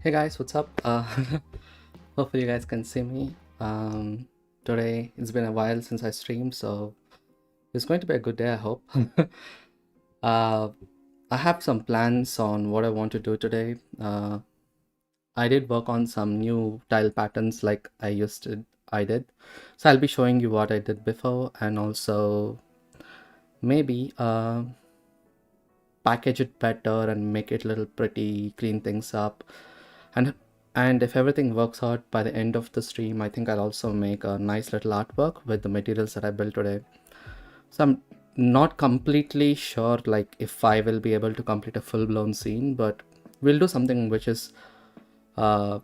Hey guys, what's up? Hopefully you guys can see me. Today it's been a while since I streamed, so it's going to be a good day, I hope. uh, I have some plans on what I want to do today. I did work on some new tile patterns like I did. So I'll be showing you what I did before and also maybe package it better and make it a little pretty, clean things up. And and if everything works out by the end of the stream, I think I'll also make a nice little artwork with the materials that I built today. So I'm not completely sure like if I will be able to complete a full-blown scene, but we'll do something which is uh,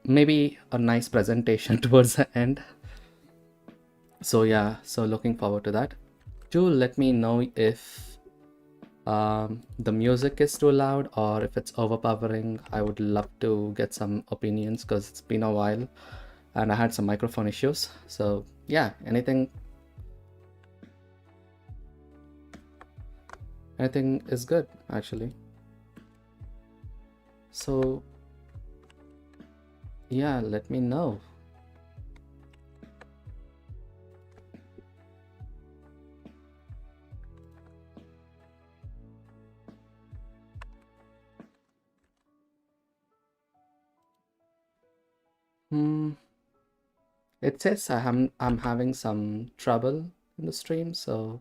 maybe a nice presentation towards the end. So yeah, so looking forward to that. Do let me know if the music is too loud or if it's overpowering. I would love to get some opinions because it's been a while and I had some microphone issues. So yeah, anything is good actually. So yeah, let me know. It says I'm having some trouble in the stream, so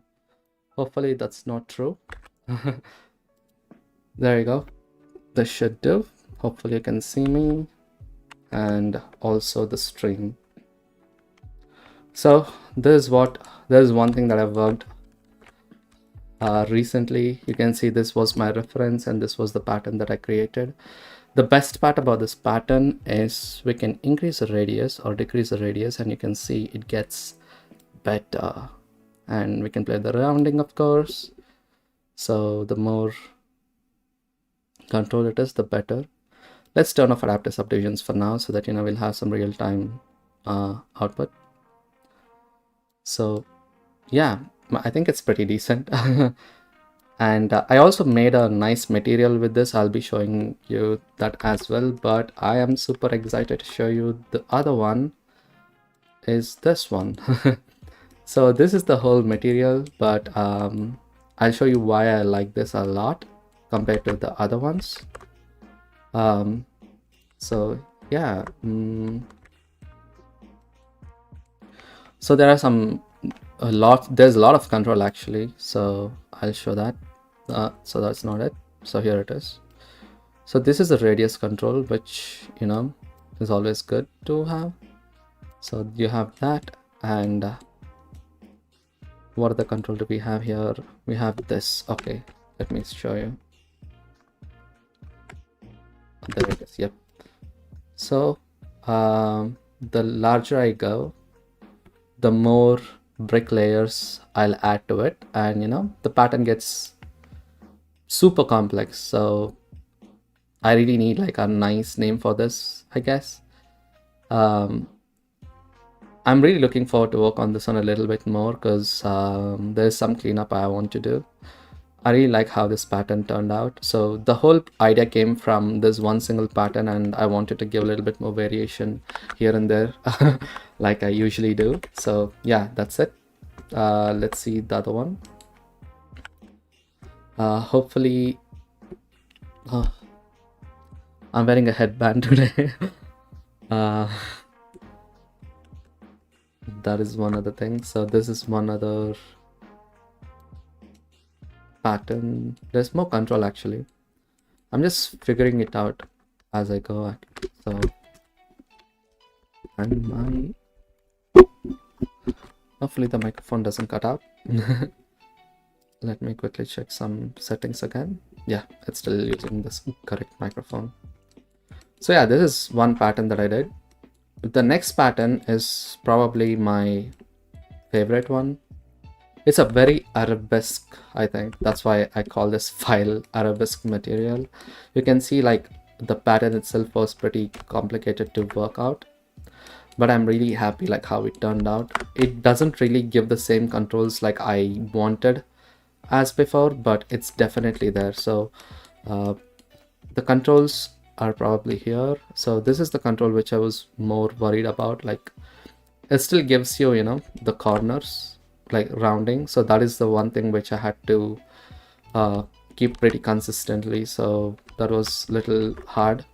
hopefully that's not true. There you go. This should do. Hopefully you can see me and also the stream. So there's one thing that I've worked recently. You can see this was my reference and this was the pattern that I created. The best part about this pattern is we can increase the radius or decrease the radius and you can see it gets better, and we can play the rounding, of course. So the more control it is, the better. Let's turn off adaptive subdivisions for now so that we'll have some real-time output. So yeah, I think it's pretty decent. And I also made a nice material with this. I'll be showing you that as well, but I am super excited to show you the other one is this one. So this is the whole material, but I'll show you why I like this a lot compared to the other ones. So yeah, so there's a lot of control actually, so I'll show that. So that's not it. So here it is. So this is a radius control, which is always good to have. So you have that, and what other control do we have here? We have this. Okay, let me show you. There it is. Yep. So the larger I go, the more brick layers I'll add to it, and the pattern gets super complex. So I really need like a nice name for this, I guess. I'm really looking forward to work on this one a little bit more because there's some cleanup I want to do. I really like how this pattern turned out. So the whole idea came from this one single pattern, and I wanted to give a little bit more variation here and there like I usually do. So yeah, that's it. Let's see the other one. Hopefully I'm wearing a headband today. That is one other thing. So this is one other pattern. There's more control actually. I'm just figuring it out as I go. So and hopefully the microphone doesn't cut out. Let me quickly check some settings again. Yeah, it's still using this correct microphone. So yeah, this is one pattern that I did. The next pattern is probably my favorite one. It's a very arabesque, I think. That's why I call this file arabesque material. You can see like the pattern itself was pretty complicated to work out, but I'm really happy like how it turned out. It doesn't really give the same controls like I wanted as before, but it's definitely there. So the controls are probably here. So this is the control which I was more worried about. Like, it still gives you, you know, the corners, like rounding. So that is the one thing which I had to keep pretty consistently. So that was a little hard.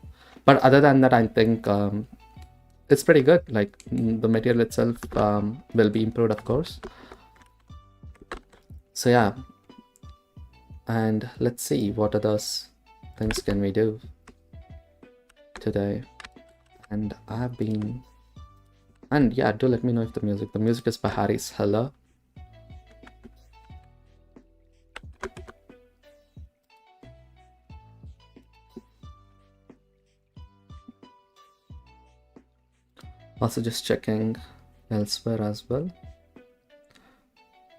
But other than that, I think it's pretty good. Like, the material itself will be improved, of course. So yeah, and let's see what other things can we do today. And I've been, and yeah, do let me know if the music is by Harry's Heller. Also just checking elsewhere as well.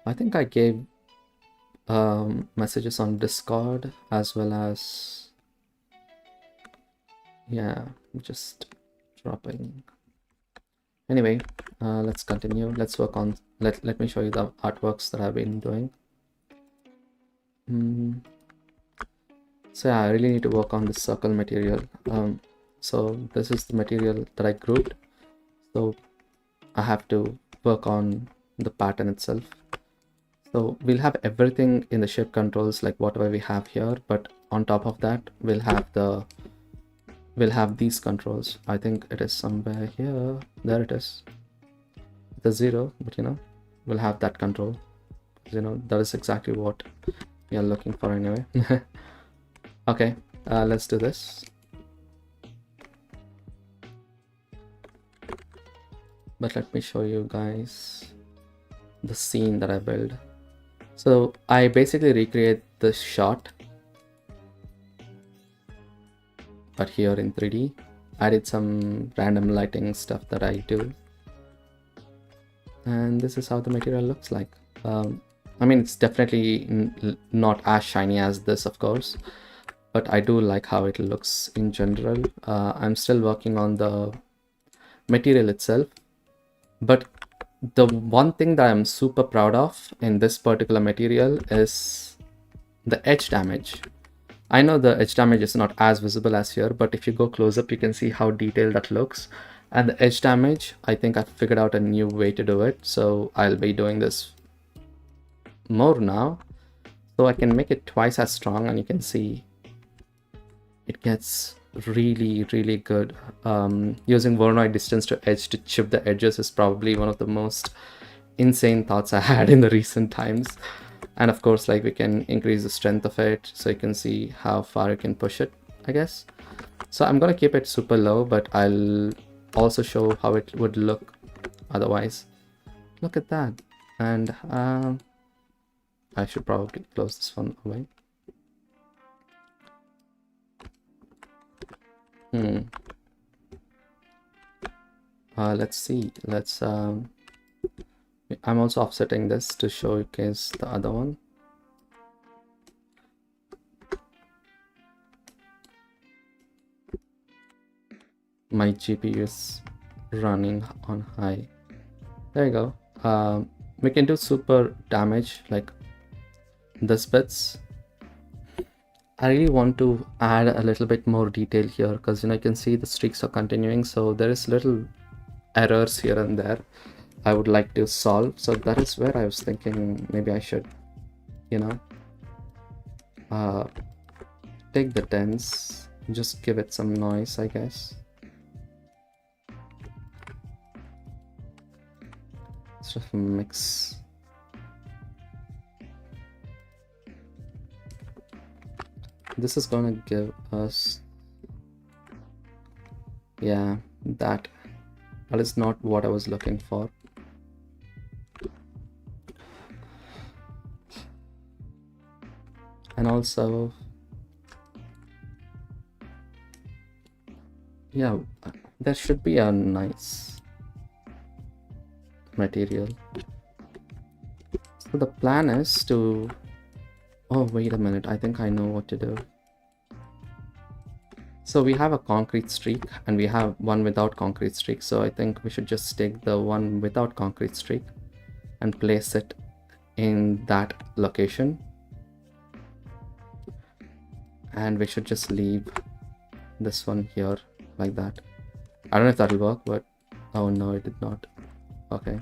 I think I gave messages on Discord as well as, yeah, just dropping. Anyway, let's continue. Let's work on, let me show you the artworks that I've been doing. So yeah, I really need to work on this circle material. So this is the material that I grouped. So I have to work on the pattern itself. So we'll have everything in the shape controls, like whatever we have here, but on top of that, we'll have these controls. I think it is somewhere here. There it is. The 0, but you know, we'll have that control. You know, that is exactly what we are looking for anyway. Okay, let's do this. But let me show you guys the scene that I built. So I basically recreate this shot, but here in 3D. I did some random lighting stuff that I do. And this is how the material looks like. I mean, it's definitely not as shiny as this, of course, but I do like how it looks in general. I'm still working on the material itself, but the one thing that I'm super proud of in this particular material is the edge damage. I know the edge damage is not as visible as here, but if you go close up, you can see how detailed that looks. And the edge damage, I think I've figured out a new way to do it. So I'll be doing this more now. So I can make it twice as strong, and you can see it gets really, really good. Using Voronoi distance to edge to chip the edges is probably one of the most insane thoughts I had in the recent times. And of course, like, we can increase the strength of it, so you can see how far you can push it, I guess. So I'm gonna keep it super low, but I'll also show how it would look otherwise. Look at that. And I should probably close this one away. Let's see. Let's I'm also offsetting this to showcase the other one. My GPU is running on high. There you go. We can do super damage like this bits. I really want to add a little bit more detail here, because, you know, you can see the streaks are continuing, so there is little errors here and there I would like to solve. So that is where I was thinking maybe I should, you know, take the dents, just give it some noise, I guess. Let's just mix. This is gonna give us, yeah, that is not what I was looking for. And also, yeah, there should be a nice material. So the plan is to, oh, wait a minute, I think I know what to do. So we have a concrete streak and we have one without concrete streak. So I think we should just take the one without concrete streak and place it in that location. And we should just leave this one here like that. I don't know if that'll work, but oh no, it did not. Okay.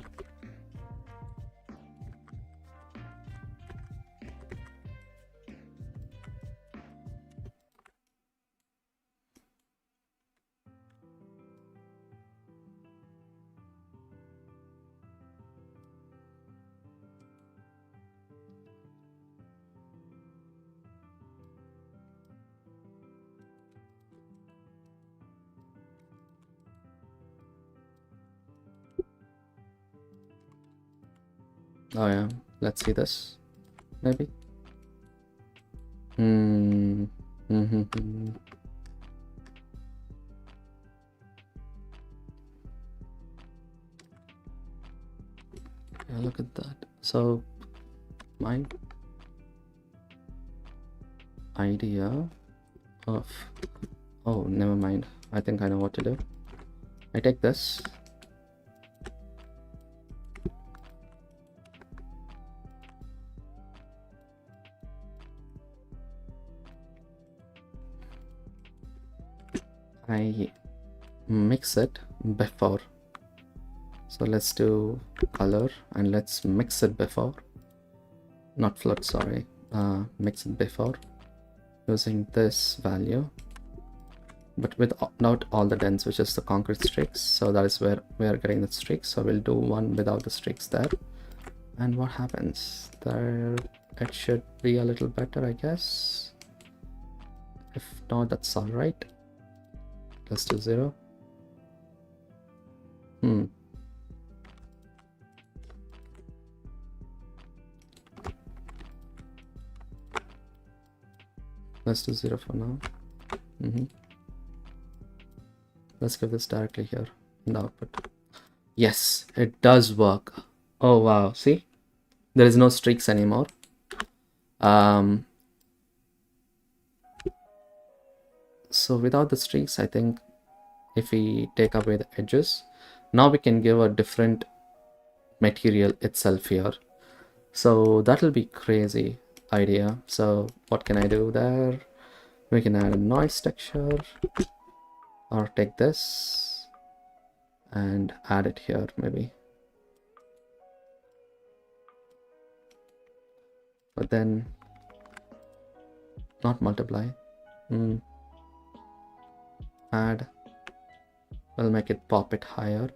Oh yeah, let's see this, maybe. Hmm. Mm-hmm. Yeah, look at that. So my idea of, oh, never mind. I think I know what to do. I take this. I mix it before. So let's do color and let's mix it before. Not flood, sorry. Mix it before using this value, but with not all the dents, which is the concrete streaks. So that is where we are getting the streaks. So we'll do one without the streaks there. And what happens there? It should be a little better, I guess. If not, that's all right. Let's do 0. Let's do 0 for now. Let's give this directly here in the output. Yes, it does work. Oh wow, see? There is no streaks anymore. So without the streaks, I think if we take away the edges, now we can give a different material itself here. So that'll be crazy idea. So what can I do there? We can add a noise texture, or take this and add it here maybe. But then not multiply. Add. We'll make it pop it higher.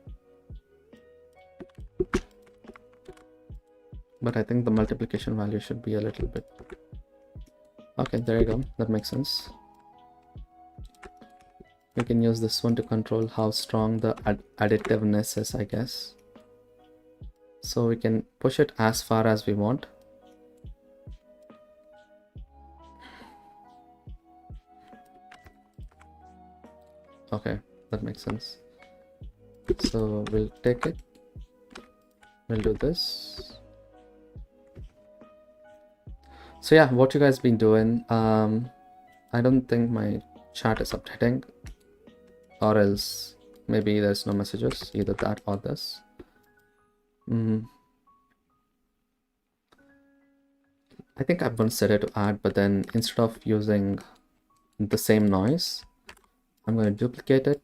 But I think the multiplication value should be a little bit. Okay, there you go. That makes sense. We can use this one to control how strong the additiveness is, I guess. So we can push it as far as we want. Okay, that makes sense. So we'll take it. We'll do this. So yeah, what you guys been doing? I don't think my chat is updating, or else maybe there's no messages, either that or this. I think I'm going to set it to add, but then instead of using the same noise, I'm going to duplicate it,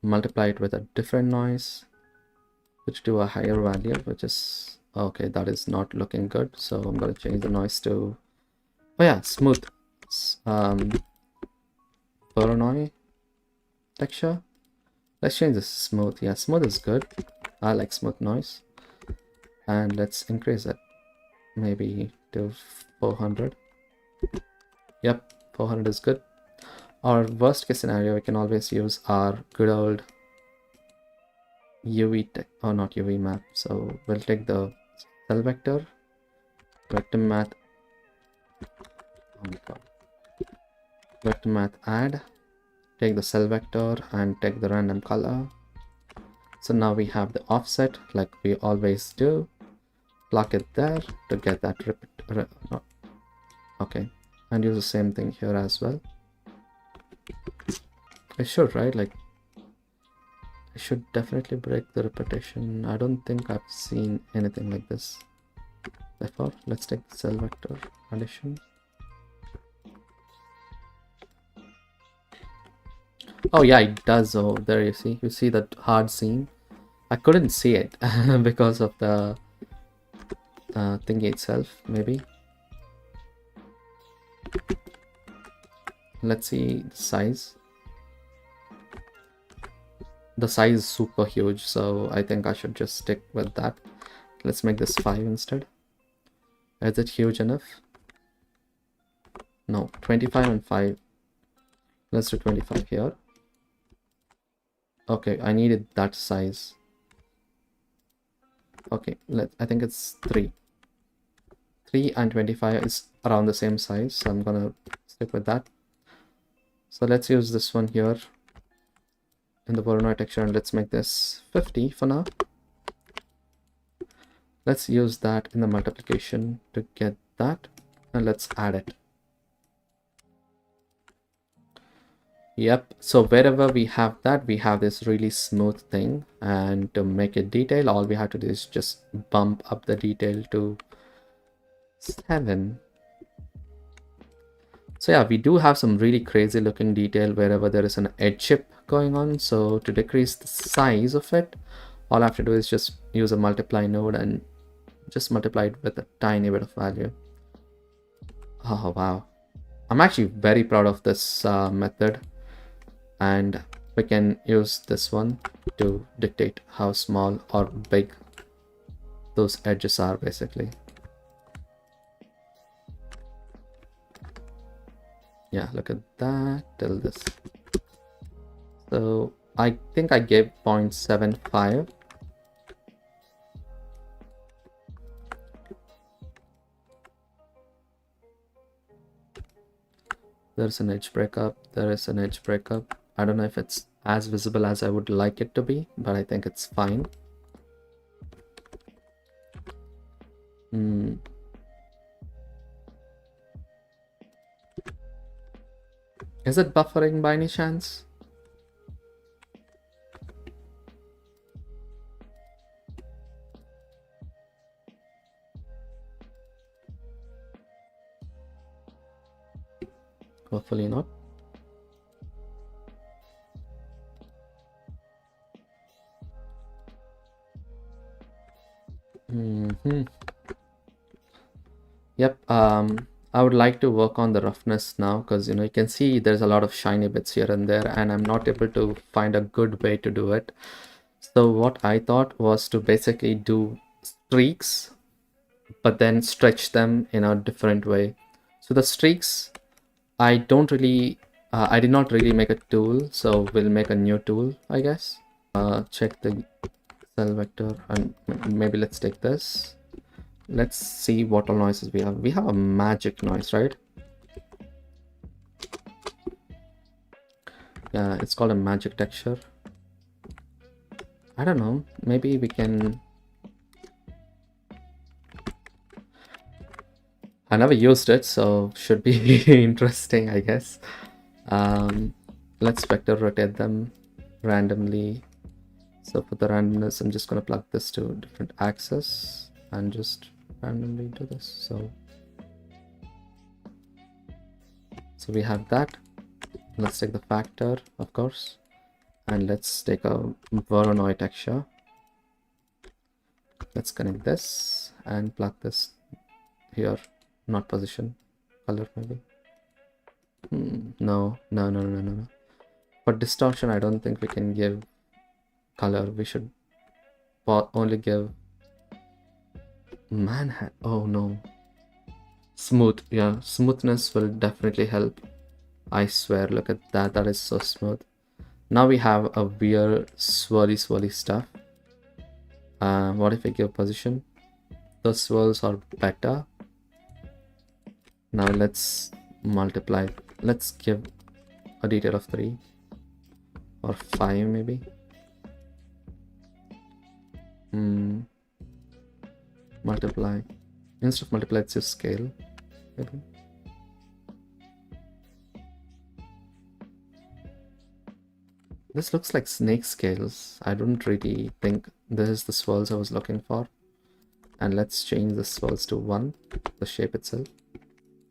multiply it with a different noise, which do a higher value, which is okay. That is not looking good, so I'm going to change the noise to, oh yeah, smooth. Voronoi texture. Let's change this to smooth. Yeah, smooth is good. I like smooth noise. And let's increase it maybe to 400. Yep, 400 is good. Our worst case scenario, we can always use our good old UV or not UV map. So we'll take the cell vector math. Oh my god. Vector math add. Take the cell vector and take the random color. So now we have the offset like we always do. Plug it there to get that okay, and use the same thing here as well. I should, right? Like I should definitely break the repetition. I don't think I've seen anything like this before. Let's take the cell vector addition. Oh yeah, it does. Oh, there you see that hard seam. I couldn't see it because of the thingy itself, maybe. Let's see the size. The size is super huge, so I think I should just stick with that. Let's make this 5 instead. Is it huge enough? No, 25 and 5. Let's do 25 here. Okay, I needed that size. Okay, I think it's 3. 3 and 25 is around the same size, so I'm gonna stick with that. So let's use this one here in the Voronoi texture, and let's make this 50 for now. Let's use that in the multiplication to get that, and let's add it. Yep, so wherever we have that, we have this really smooth thing, and to make it detail, all we have to do is just bump up the detail to 7. So yeah, we do have some really crazy looking detail wherever there is an edge chip going on. So to decrease the size of it, all I have to do is just use a multiply node and just multiply it with a tiny bit of value. Oh wow, I'm actually very proud of this method, and we can use this one to dictate how small or big those edges are basically. Yeah, look at that till this. So I think I gave 0.75. There's an edge breakup. There is an edge breakup. I don't know if it's as visible as I would like it to be, but I think it's fine. Is it buffering by any chance? Hopefully not. Yep, I would like to work on the roughness now, because you can see there's a lot of shiny bits here and there, and I'm not able to find a good way to do it. So what I thought was to basically do streaks, but then stretch them in a different way. So the streaks, I don't really, I did not really make a tool, so we'll make a new tool, I guess. Check the cell vector, and maybe let's take this. Let's see what all noises we have. We have a magic noise, right? Yeah, it's called a magic texture. I don't know, maybe we can... I never used it, so should be interesting, I guess. Let's vector rotate them randomly. So for the randomness, I'm just going to plug this to a different axis and just randomly do this. So we have that. Let's take the factor, of course, and let's take a Voronoi texture. Let's connect this and plug this here. Not position, color maybe. No. For distortion, I don't think we can give color. We should only give Manhattan. Oh no. Smooth. Yeah, smoothness will definitely help. I swear, look at that. That is so smooth. Now we have a weird swirly stuff. What if we give position? Those swirls are better. Now let's multiply. Let's give a detail of 3 or 5 maybe. Multiply. Instead of multiply, let's use scale maybe. This looks like snake scales. I don't really think this is the swirls I was looking for. And let's change the swirls to 1, the shape itself.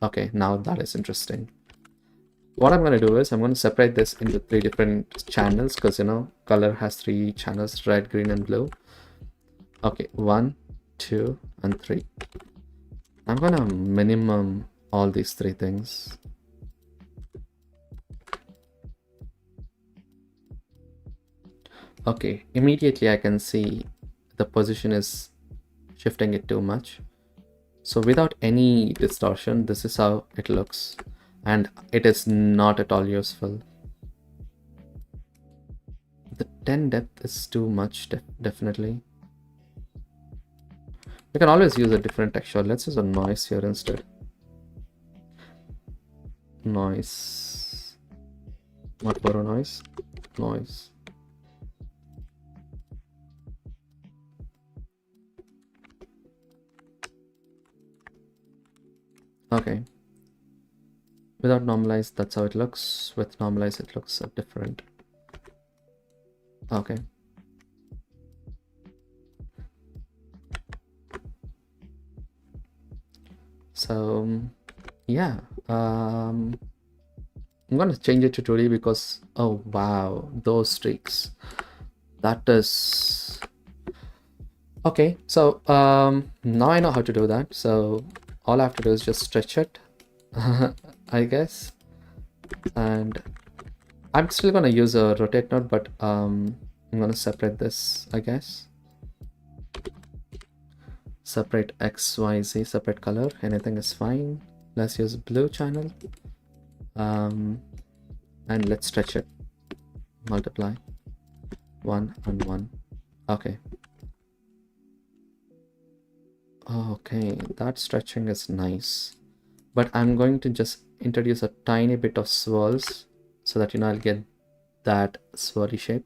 Okay, now that is interesting. what I'm going to do is I'm going to separate this into 3 different channels, because color has 3 channels: red, green, and blue. Okay, 1, 2, and 3. I'm going to minimum all these 3 things. Okay, immediately I can see the position is shifting it too much. So without any distortion, this is how it looks, and it is not at all useful. The 10 depth is too much, definitely. You can always use a different texture. Let's use a noise here instead. Noise. What for a noise? Noise. Okay. Without normalize, that's how it looks. With normalize, it looks different. Okay. So yeah, I'm gonna change it to 2D because, oh wow, those streaks. That is okay. So now I know how to do that. So all I have to do is just stretch it, I guess. And I'm still gonna use a rotate node, but I'm gonna separate this, I guess. Separate X, Y, Z, separate color. Anything is fine. Let's use blue channel. And let's stretch it. Multiply 1 and 1. Okay. Okay, that stretching is nice. But I'm going to just introduce a tiny bit of swirls so that I'll get that swirly shape.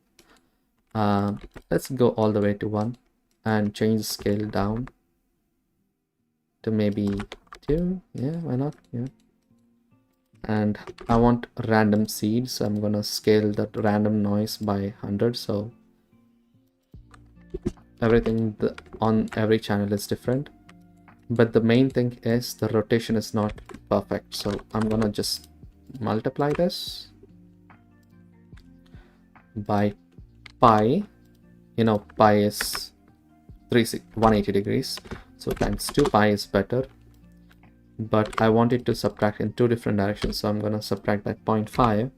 Let's go all the way to 1 and change the scale down to maybe 2. Yeah, why not? Yeah. And I want random seed, so I'm gonna scale that random noise by 100. So everything on every channel is different, but the main thing is the rotation is not perfect. So I'm gonna just multiply this by pi. Pi is 180 degrees, so times 2 pi is better, but I want it to subtract in 2 different directions. So I'm going to subtract by 0.5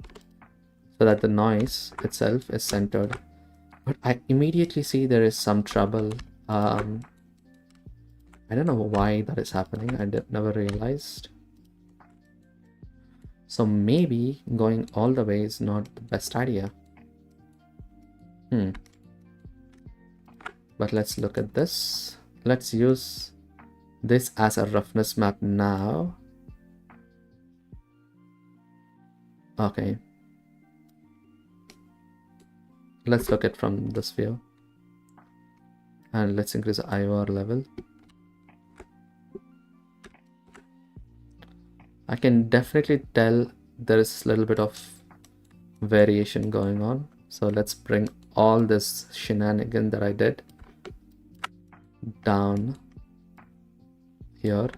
so that the noise itself is centered. But I immediately see there is some trouble. I don't know why that is happening. I never realized. So maybe going all the way is not the best idea. But let's look at this. Let's use this as a roughness map now. Okay. Let's look at from this view. And let's increase the IOR level. I can definitely tell there is a little bit of variation going on. So let's bring all this shenanigan that I did down here.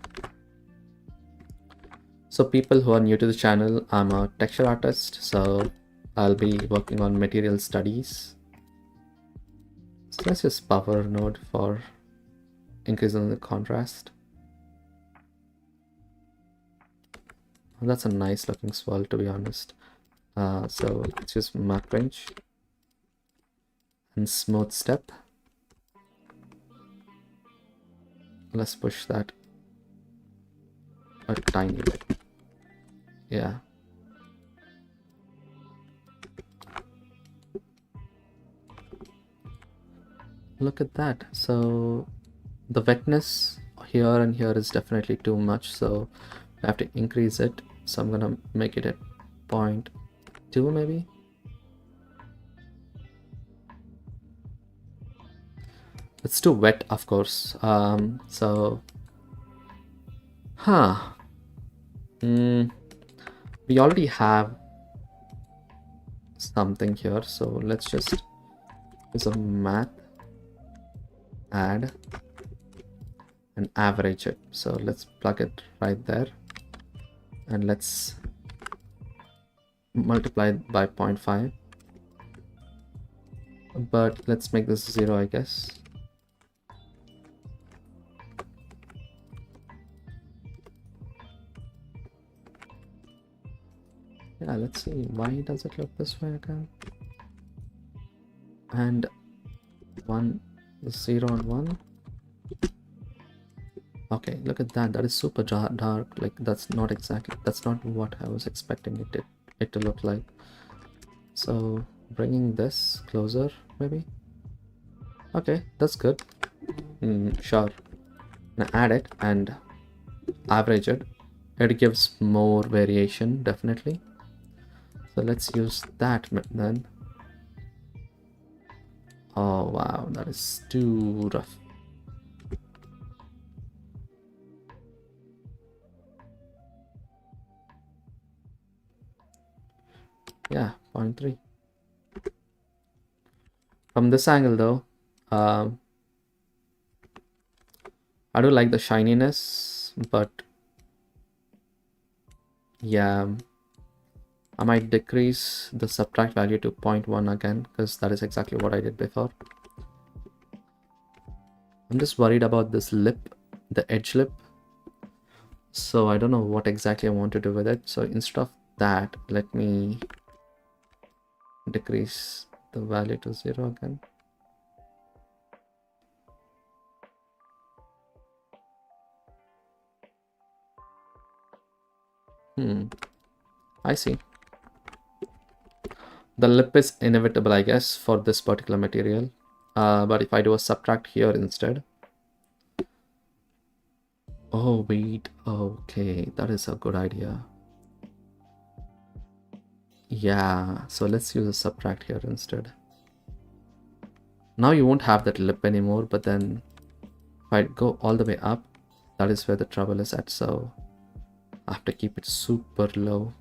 So people who are new to the channel, I'm a texture artist, so I'll be working on material studies. So let's use power node for increasing the contrast. That's a nice looking swirl, to be honest. So let's use map range and smooth step. Let's push that a tiny bit. Yeah. Look at that. So the wetness here and here is definitely too much, so I have to increase it. So I'm gonna make it at 0.2 maybe. It's too wet, of course. So we already have something here, so let's just use a math, add and average it. So let's plug it right there, and let's multiplied by 0.5. But let's make this 0, I guess. Yeah, let's see. Why does it look this way again? And 1, 0 and 1. Okay, look at that. That is super dark. Like, that's not what I was expecting it to look like. So bringing this closer, maybe. Okay, that's good. Sure. Now add it and average it. It gives more variation, definitely. So let's use that then. Oh wow, that is too rough. Yeah, 0.3. From this angle though, I do like the shininess, but yeah, I might decrease the subtract value to 0.1 again, because that is exactly what I did before. I'm just worried about this lip, the edge lip. So I don't know what exactly I want to do with it. So instead of that, let me decrease the value to 0 again. I see. The lip is inevitable, I guess, for this particular material. But if I do a subtract here instead. Oh, wait. Okay, that is a good idea. Yeah, so let's use a subtract here instead. Now you won't have that lip anymore, but then if I go all the way up, that is where the trouble is at. So I have to keep it super low.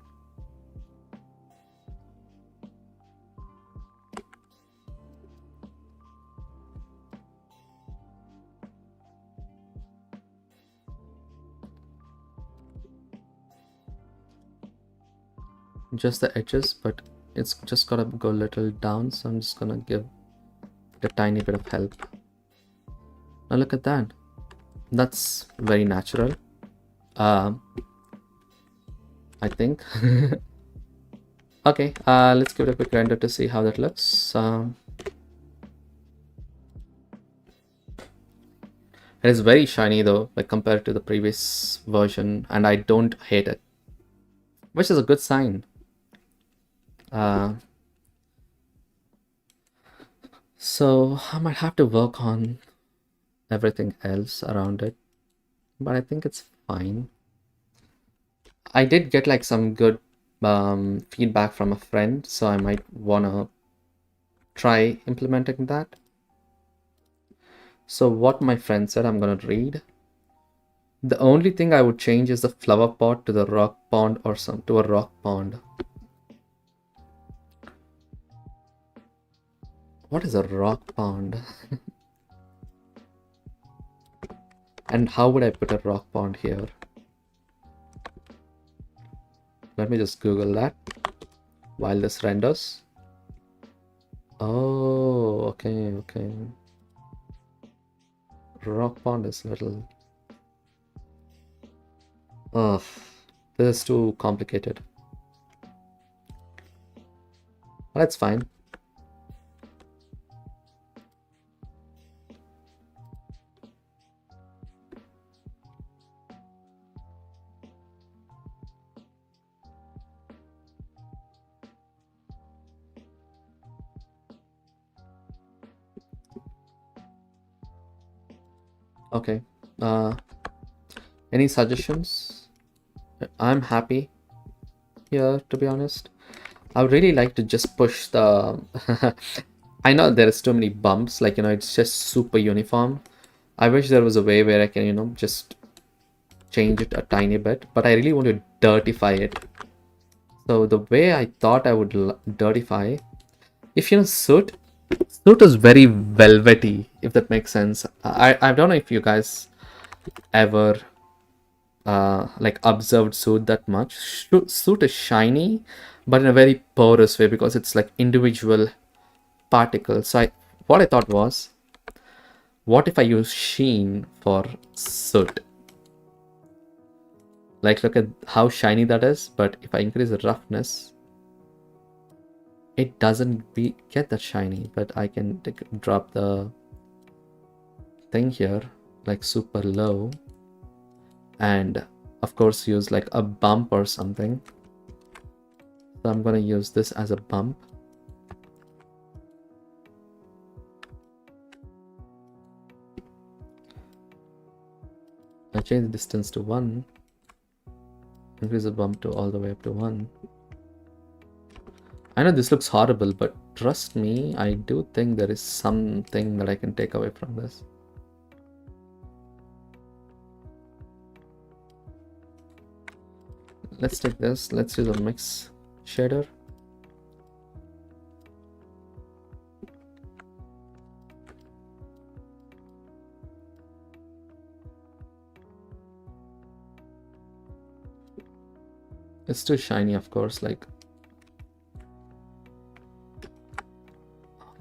Just the edges, but it's just gotta go a little down, so I'm just gonna give a tiny bit of help. Now look at that. That's very natural. I think. Okay, let's give it a quick render to see how that looks. It is very shiny though, like compared to the previous version, and I don't hate it, which is a good sign. So I might have to work on everything else around it, but I think it's fine. I did get like some good feedback from a friend, so I might wanna try implementing that. So what my friend said, I'm gonna read. The only thing I would change is the flower pot to the rock pond or to a rock pond. What is a rock pond? And how would I put a rock pond here? Let me just Google that while this renders. Oh, okay. Rock pond is a little... Ugh, this is too complicated. But that's fine. Okay. Any suggestions? I'm happy here, to be honest. I would really like to just push the... I know there's too many bumps, like, it's just super uniform. I wish there was a way where I can, just change it a tiny bit, but I really want to dirtify it. So the way I thought I would dirtify, if soot is very velvety, if that makes sense. I don't know if you guys ever like observed soot that much. Soot is shiny, but in a very porous way because it's like individual particles. So what I thought was, what if I use sheen for soot? Like, look at how shiny that is, but if I increase the roughness, it doesn't get that shiny, but I can drop the thing here like super low, and of course use like a bump or something. So I'm gonna use this as a bump. I change the distance to 1, increase the bump to all the way up to 1. I know this looks horrible, but trust me, I do think there is something that I can take away from this. Let's take this, let's use a mix shader. It's too shiny, of course, like,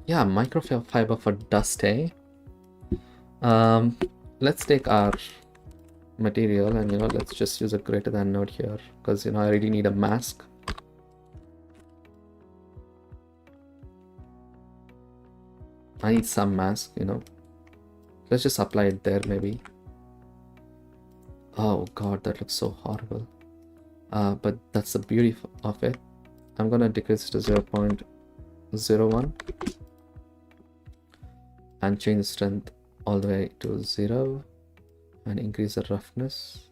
yeah, microfiber for dust, eh? Let's take our material and, let's just use a greater than node here, because, I really need a mask. I need some mask, Let's just apply it there, maybe. Oh god, that looks so horrible. But that's the beauty of it. I'm gonna decrease it to 0.01 and change the strength all the way to 0 and increase the roughness.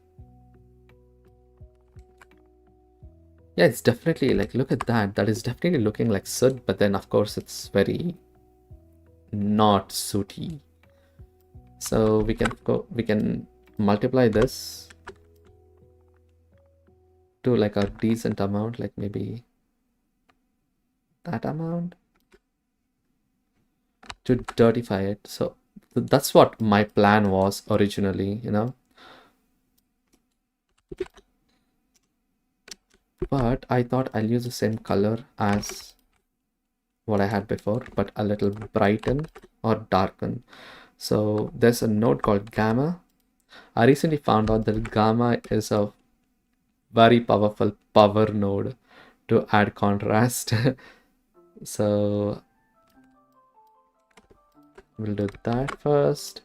Yeah, it's definitely like, look at that. That is definitely looking like soot, but then of course it's very not sooty. So we can multiply this to like a decent amount, like maybe that amount, to dirtify it. So that's what my plan was originally, but I thought I'll use the same color as what I had before, but a little brighten or darken. So there's a node called gamma. I recently found out that gamma is a very powerful power node to add contrast. So we'll do that first.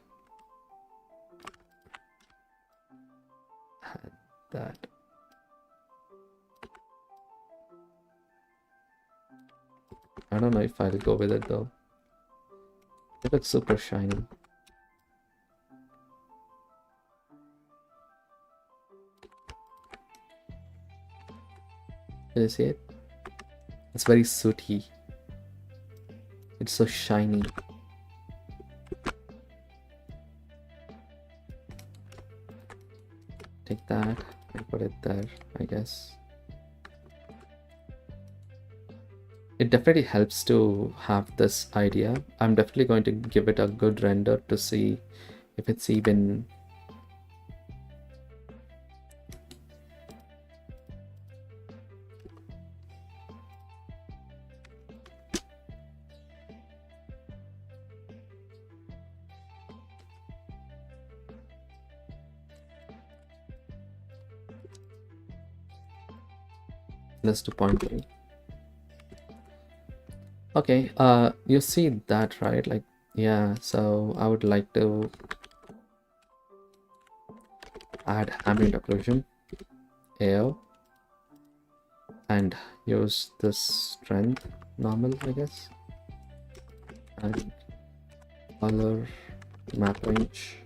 Add that. I don't know if I'll go with it though. It looks super shiny. Can you see it? It's very sooty. It's so shiny. Take that and put it there, I guess. It definitely helps to have this idea. I'm definitely going to give it a good render to see if it's even less 2.3. Okay, you see that, right? Like, yeah, so I would like to add ambient occlusion, AO, and use this strength normal, I guess, and color map range.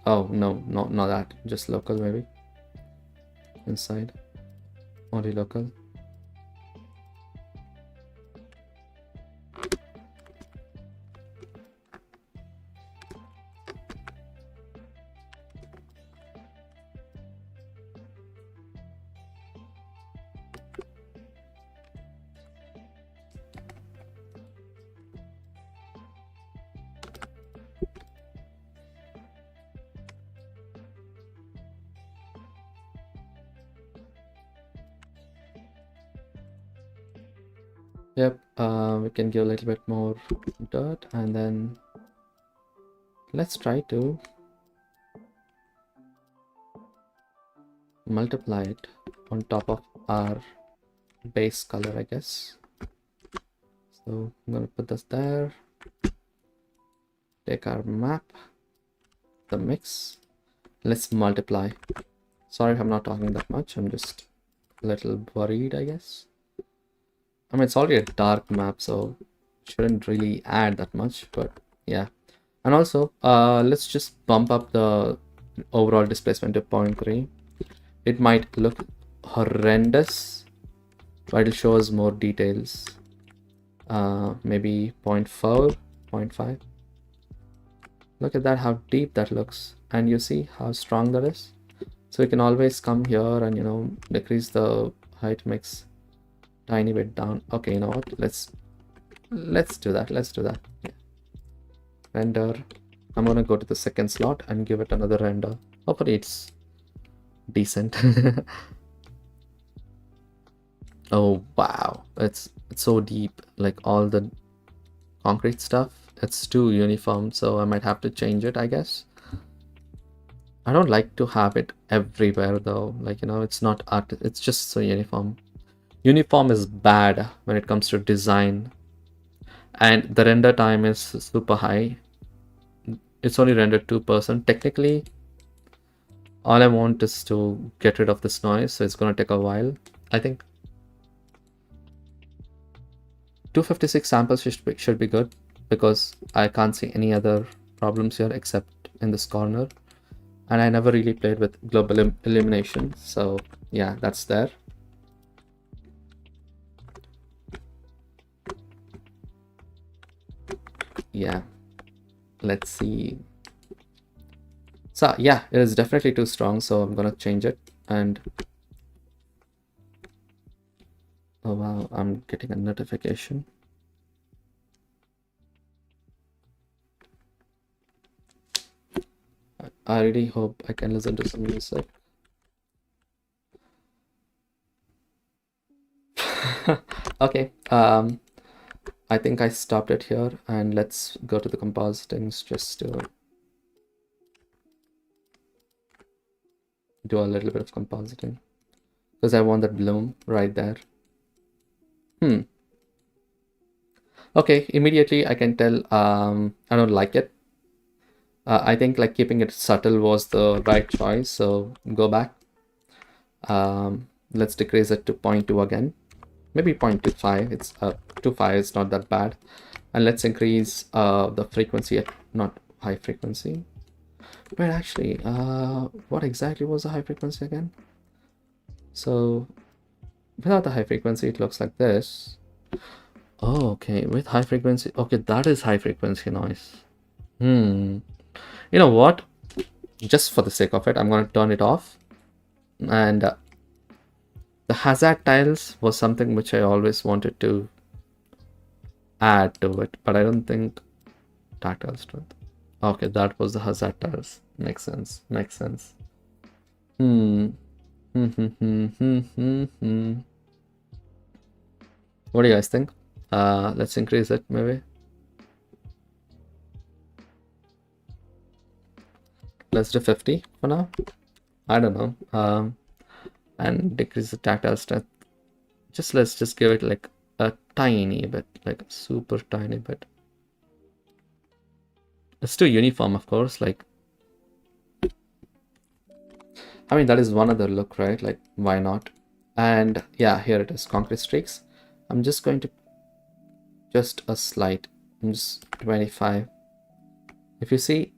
Oh no, not that, just local maybe. Inside, only local. We can give a little bit more dirt, and then let's try to multiply it on top of our base color, I guess. So I'm gonna put this there, take our map, the mix, let's multiply. Sorry if I'm not talking that much, I'm just a little worried, I guess. I mean, it's already a dark map, so shouldn't really add that much, but yeah. And also, let's just bump up the overall displacement to 0.3. It might look horrendous, but it'll show us more details. Maybe 0.4, 0.5. Look at that, how deep that looks. And you see how strong that is? So you can always come here and, you know, decrease the height mix tiny bit down. Okay, you know what? Let's do that. Let's do that. Yeah. Render. I'm gonna go to the second slot and give it another render. Hopefully it's decent. Oh wow, it's so deep. Like all the concrete stuff, it's too uniform, so I might have to change it, I guess. I don't like to have it everywhere though. Like, you know, it's not art, it's just so uniform. Uniform is bad when it comes to design, and the render time is super high. It's only rendered 2%. Technically, all I want is to get rid of this noise, so it's gonna take a while. I think 256 samples should be good, because I can't see any other problems here except in this corner. And I never really played with global illumination, so yeah, that's there. Yeah, let's see. So yeah, it is definitely too strong, so I'm gonna change it. And oh wow, I'm getting a notification. I really hope I can listen to some music. Okay, I think I stopped it here, and let's go to the compositings just to do a little bit of compositing, because I want that bloom right there. Okay, immediately I can tell I don't like it. I think like keeping it subtle was the right choice, so go back. Let's decrease it to 0.2 again, maybe 0.25. It's 2.5 is not that bad. And let's increase the frequency at not high frequency. But actually, what exactly was the high frequency again? So without the high frequency, it looks like this. Oh, okay, with high frequency, okay, that is high frequency noise. You know what? Just for the sake of it, I'm going to turn it off. And the hazard tiles was something which I always wanted to add to it, but I don't think tactile strength. Okay, that was the hazard tiles. Makes sense. Makes sense. What do you guys think? Let's increase it maybe. Let's do 50 for now. I don't know. And decrease the tactile strength. Let's just give it like a tiny bit, like a super tiny bit. It's too uniform, of course. Like, I mean, that is one other look, right? Like, why not? And yeah, here it is, concrete streaks. I'm just going to just a slight. I'm just 25. If you see,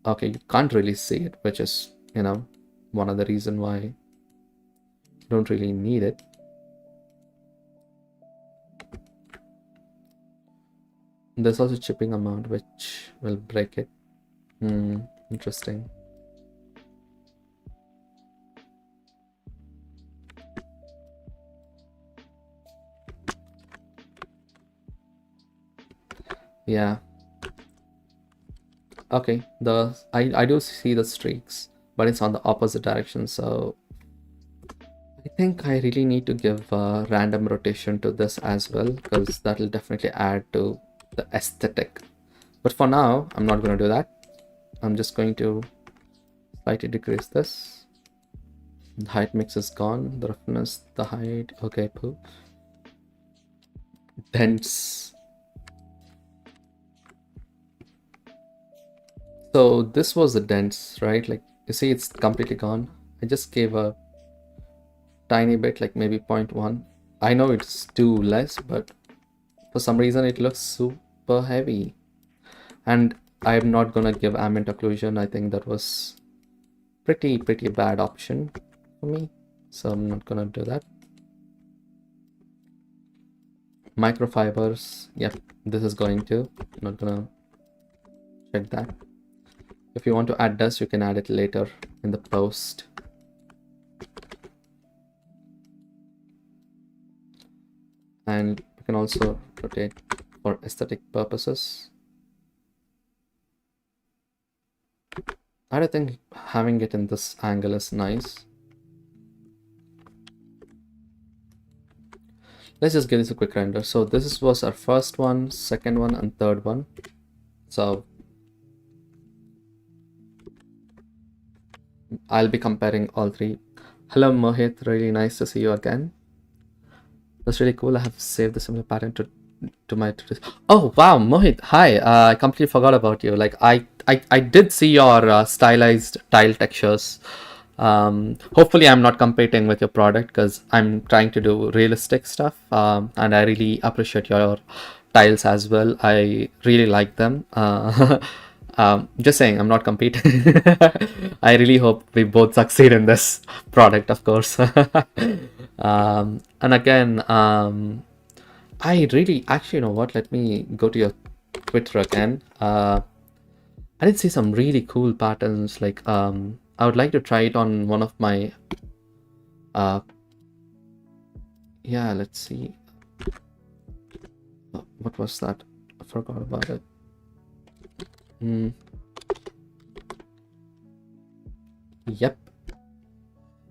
okay, you can't really see it, which is, you know, one of the reason why you don't really need it. There's also chipping amount, which will break it. Interesting. Yeah. Okay, I do see the streaks, but it's on the opposite direction, so I I think I really need to give random rotation to this as well, because that will definitely add to the aesthetic. But for now, I'm not going to do that. I'm just going to slightly decrease this. The height mix is gone. The roughness, the height. Okay, poo. Dense. So this was the dense, right? Like you see, it's completely gone. I just gave a tiny bit, like maybe 0.1. I know it's too less, but for some reason it looks super heavy. And I'm not gonna give ambient occlusion. I think that was pretty bad option for me, so I'm not gonna do that. Microfibers, yep, this is going to. I'm not gonna check that. If you want to add dust, you can add it later in the post. And you can also rotate for aesthetic purposes. I don't think having it in this angle is nice. Let's just give this a quick render. So this was our first one, second one, and third one. So I'll be comparing all three. Hello Mohit, really nice to see you again. That's really cool. I have saved the similar pattern to my. Oh wow, Mohit, hi. I completely forgot about you. Like I did see your stylized tile textures. Hopefully I'm not competing with your product, because I'm trying to do realistic stuff, and I really appreciate your tiles as well. I really like them. Just saying, I'm not competing. I really hope we both succeed in this product, of course. And again, I really actually, you know what, let me go to your Twitter again. I did see some really cool patterns. Like I would like to try it on one of my yeah, let's see. What was that? I forgot about it. Yep.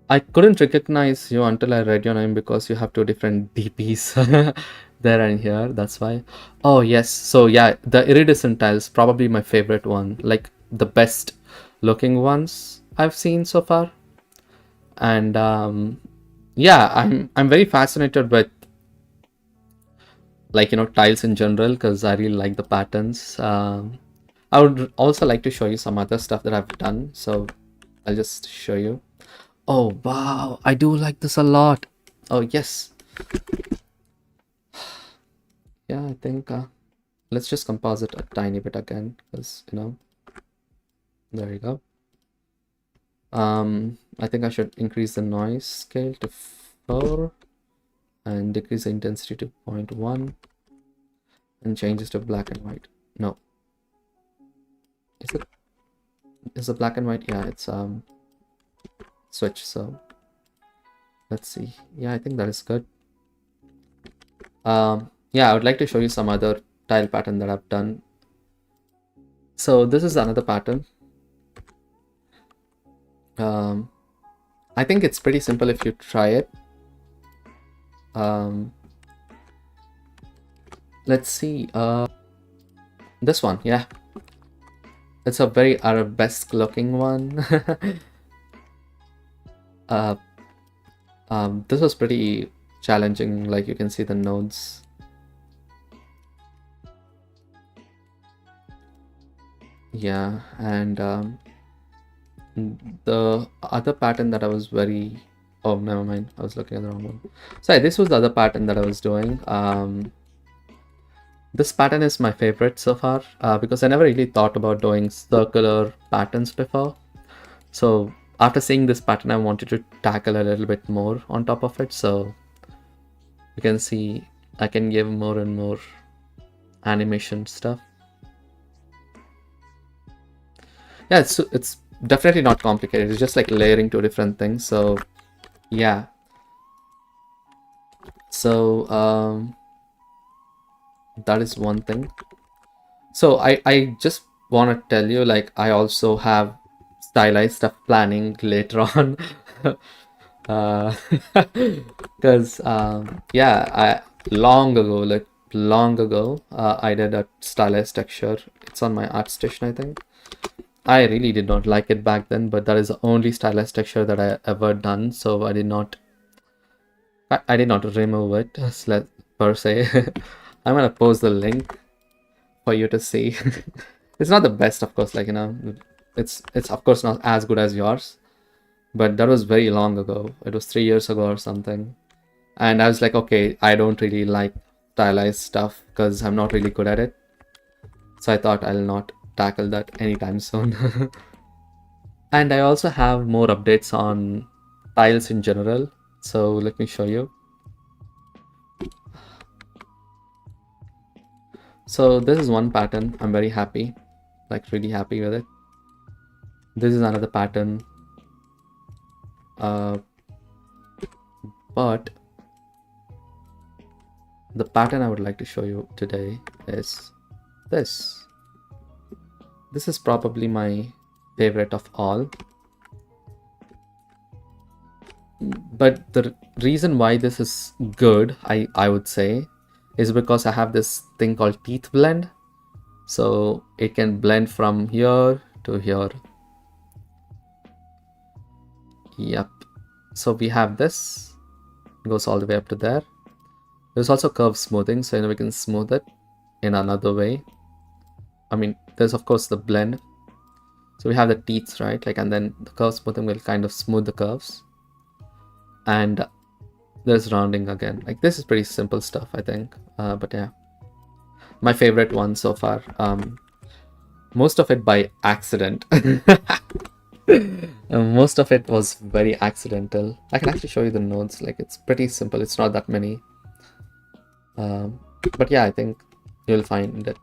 I couldn't recognize you until I read your name, because you have two different DPs there and here. That's why. Oh yes. So yeah, the iridescent tiles, probably my favorite one. Like the best looking ones I've seen so far. And yeah, I'm very fascinated with, like, you know, tiles in general, because I really like the patterns. I would also like to show you some other stuff that I've done. So I'll just show you. Oh wow, I do like this a lot. Oh yes. Yeah, I think let's just composite a tiny bit again, because you know, there you go. I think I should increase the noise scale to 4 and decrease the intensity to 0.1 and change this to black and white. No, is it black and white? Yeah, it's switch. So let's see. Yeah, I think that is good. Yeah, I would like to show you some other tile pattern that I've done. So this is another pattern. I think it's pretty simple if you try it. Let's see. This one, yeah. It's a very arabesque looking one. This was pretty challenging. Like you can see the nodes. Yeah, and the other pattern that I was very... Oh, never mind. I was looking at the wrong one. Sorry, this was the other pattern that I was doing. This pattern is my favorite so far, because I never really thought about doing circular patterns before. So after seeing this pattern, I wanted to tackle a little bit more on top of it. So you can see I can give more and more animation stuff. Yeah, it's definitely not complicated. It's just like layering two different things. So yeah. So that is one thing. So I just want to tell you, like, I also have stylized stuff planning later on. Because yeah, long ago, like long ago, I did a stylized texture. It's on my art station, I think. I really did not like it back then, but that is the only stylized texture that I ever done. So I did not remove it per se. I'm gonna post the link for you to see. It's not the best, of course. Like, it's of course not as good as yours, but that was very long ago. It was 3 years ago or something. And I was like, okay, I don't really like stylized stuff because I'm not really good at it. So I thought I'll not tackle that anytime soon. And I also have more updates on tiles in general. So let me show you. So this is one pattern. I'm very happy, like really happy with it. This is another pattern. But the pattern I would like to show you today is this. This is probably my favorite of all. But the reason why this is good, I would say, is because I have this thing called teeth blend. So it can blend from here to here. Yep. So we have this. It goes all the way up to there. There's also curve smoothing, so we can smooth it in another way. I mean, there's of course the blend. So we have the teeth, right? Like, and then the curve smoothing will kind of smooth the curves. And there's rounding again. Like, this is pretty simple stuff, I think. But yeah, my favorite one so far. Most of it by accident. Most of it was very accidental. I can actually show you the nodes. Like, it's pretty simple. It's not that many. But yeah, I think you'll find it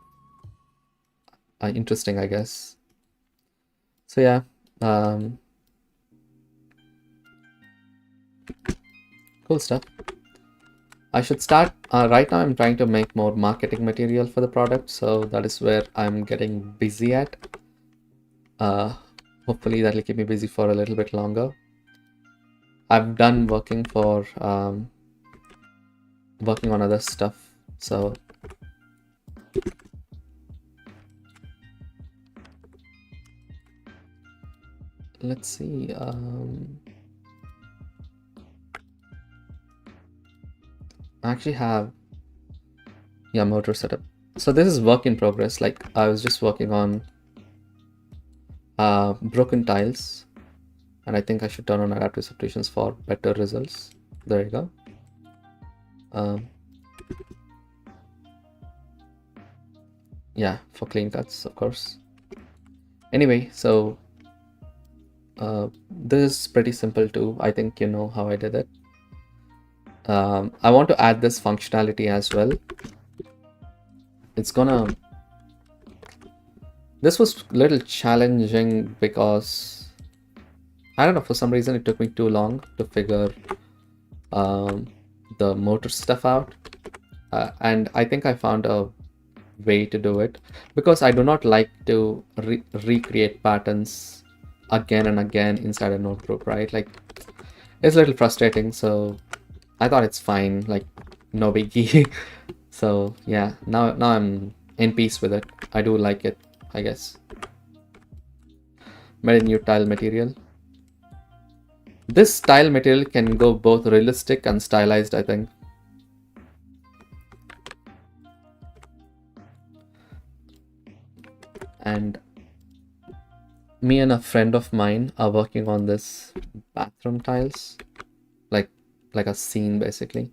interesting, I guess. So yeah, cool stuff. I should start. Right now I'm trying to make more marketing material for the product, so that is where I'm getting busy at. Hopefully that'll keep me busy for a little bit longer. I've done working on other stuff, so let's see. I actually have motor setup. So this is work in progress. Like, I was just working on broken tiles, and I think I should turn on adaptive substitutions for better results. There you go. Yeah, for clean cuts, of course. Anyway, so this is pretty simple too. I think you know how I did it. I want to add this functionality as well. This was a little challenging because I don't know, for some reason it took me too long to figure the motor stuff out. And I think I found a way to do it because I do not like to recreate patterns again and again inside a notebook, right? Like, it's a little frustrating, so I thought it's fine, like, no biggie. So yeah, now I'm in peace with it. I do like it, I guess. Made a new tile material. This tile material can go both realistic and stylized, I think. And me and a friend of mine are working on this bathroom tiles, like a scene basically.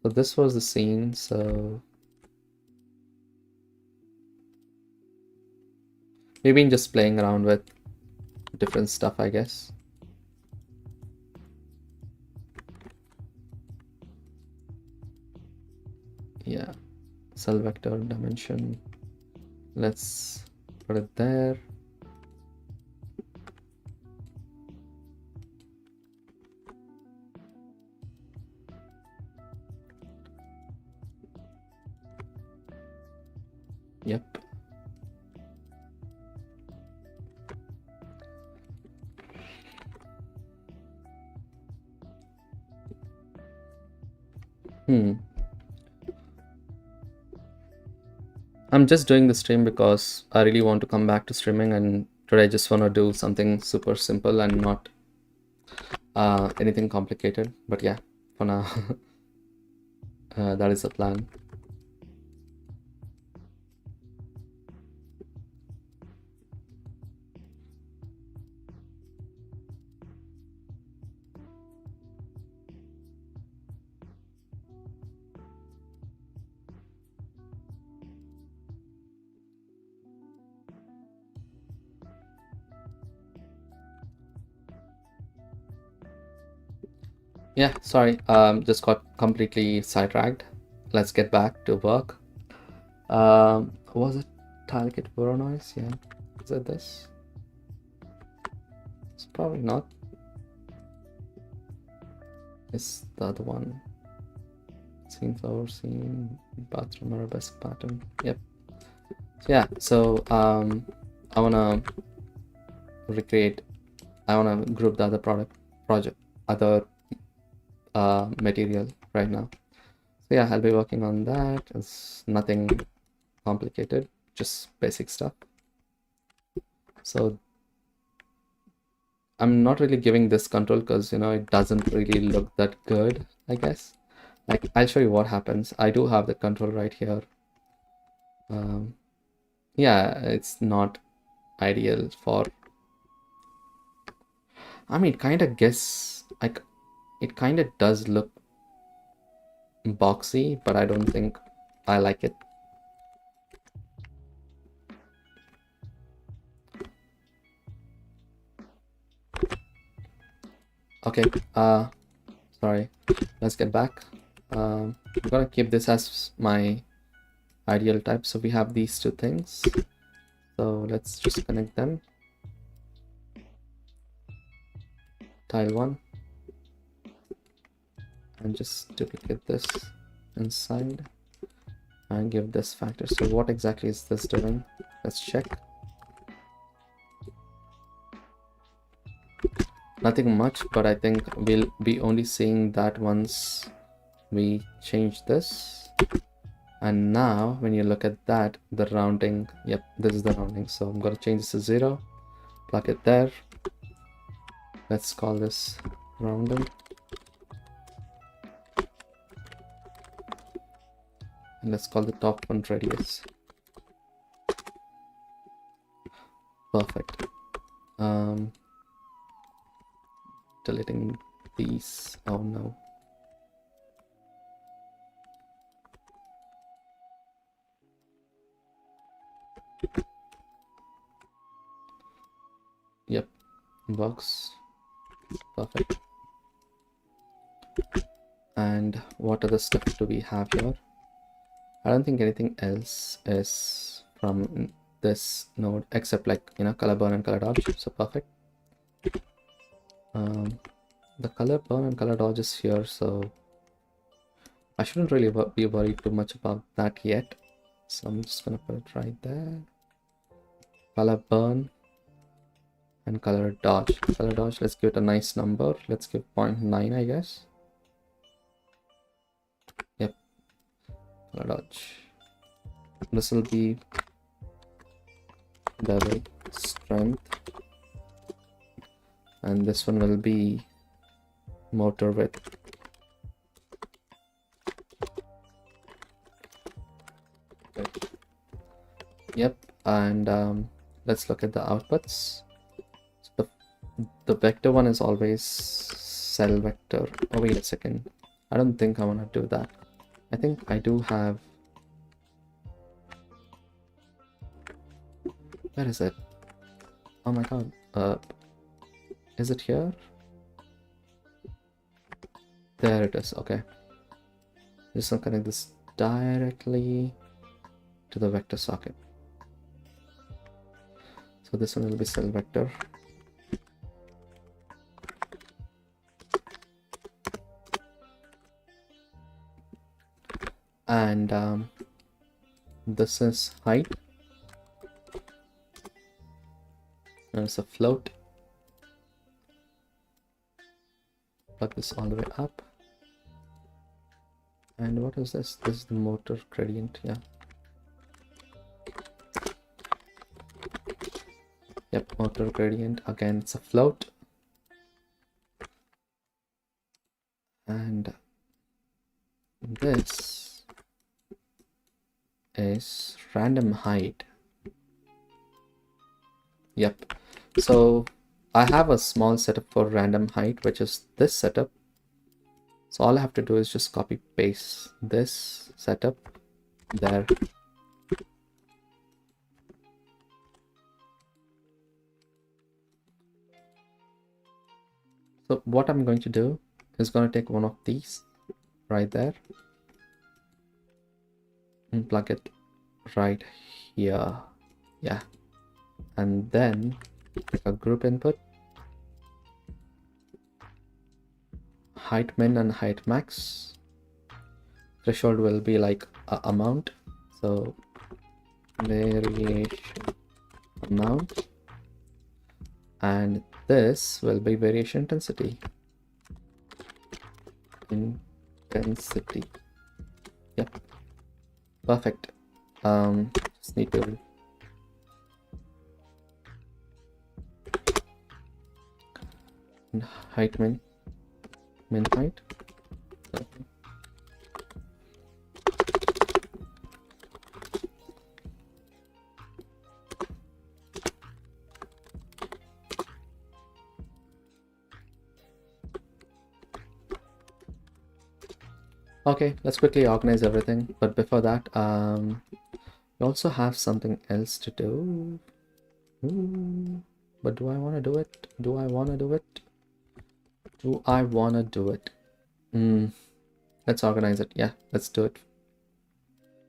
So this was the scene. So we've been just playing around with different stuff, I guess. Yeah, cell vector dimension. Let's put it there. Yep. I'm just doing the stream because I really want to come back to streaming, and today I just want to do something super simple and not anything complicated. But yeah, for now, that is the plan. Yeah, sorry, just got completely sidetracked. Let's get back to work. Was it target noise? Yeah, is it this? It's probably not. It's the other one. Scene flower, scene, bathroom, arabesque pattern. Yep. Yeah, so I wanna recreate. I wanna group the other other material right now. So yeah, I'll be working on that. It's nothing complicated, just basic stuff. So I'm not really giving this control because it doesn't really look that good, I guess. Like, I'll show you what happens. I do have the control right here. Yeah, it's not ideal for, I mean, kind of guess, like, it kind of does look boxy, but I don't think I like it. Okay, sorry, let's get back. I'm gonna keep this as my ideal type. So we have these two things, so let's just connect them. Tile 1, and just duplicate this inside and give this factor. So what exactly is this doing? Let's check. Nothing much, but I think we'll be only seeing that once we change this. And now when you look at that, the rounding, yep, this is the rounding. So I'm going to change this to 0, plug it there. Let's call this rounding. And let's call the top one radius. Perfect. Deleting these. Oh no. Yep, works. Perfect. And what other stuff do we have here? I don't think anything else is from this node except, like, color burn and color dodge. So perfect. The color burn and color dodge is here, so I shouldn't really be worried too much about that yet. So I'm just gonna put it right there. Color burn and color dodge. Color dodge, let's give it a nice number. Let's give 0.9, I guess. Yep. Color dodge. This will be level strength, and this one will be motor width. Yep, and let's look at the outputs. So the vector one is always cell vector. Oh, wait a second. I don't think I want to do that. I think I do have... Where is it? Oh my god. Is it here? There it is. Okay. Just gonna connect this directly to the vector socket. So this one will be cell vector. And this is height. And it's a float. Plug this all the way up. And what is this? This is the motor gradient. Yeah. Yep, motor gradient. Again, it's a float. And this is random height. Yep. So I have a small setup for random height, which is this setup. So all I have to do is just copy paste this setup there. So what I'm going to do is going to take one of these right there and plug it right here. Yeah. And then take a group input, height min and height max. Threshold will be like a amount. So variation amount, and this will be variation intensity. Yep, perfect. Just need to height min height. Okay, let's quickly organize everything. But before that, we also have something else to do. But do I want to do it? Do I want to do it? Do I want to do it? Let's organize it. Yeah, let's do it.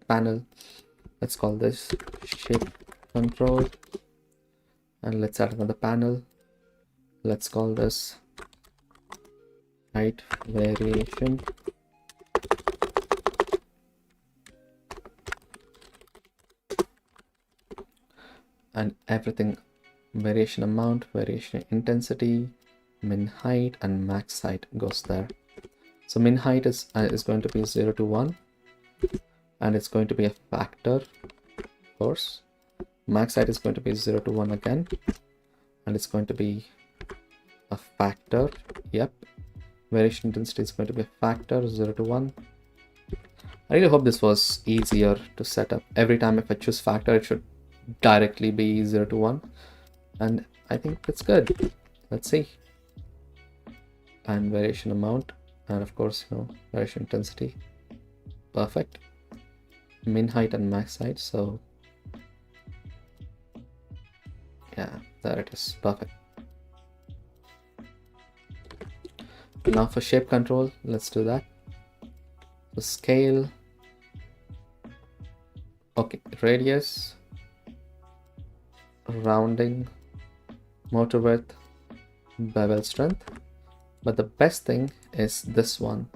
Panel. Let's call this shape control. And let's add another panel. Let's call this height variation. And everything, variation amount, variation intensity, min height, and max height goes there. So min height is going to be 0 to 1, and it's going to be a factor, of course. Max height is going to be 0 to 1 again, and it's going to be a factor. Yep. Variation intensity is going to be a factor, 0 to 1. I really hope this was easier to set up. Every time if I choose factor, it should directly be 0 to 1, and I think it's good. Let's see. And variation amount, and of course, variation intensity. Perfect. Min height and max height. So yeah, there it is. Perfect. Now for shape control, let's do that. So scale. Okay, radius, rounding, motor width, bevel strength. But the best thing is this one.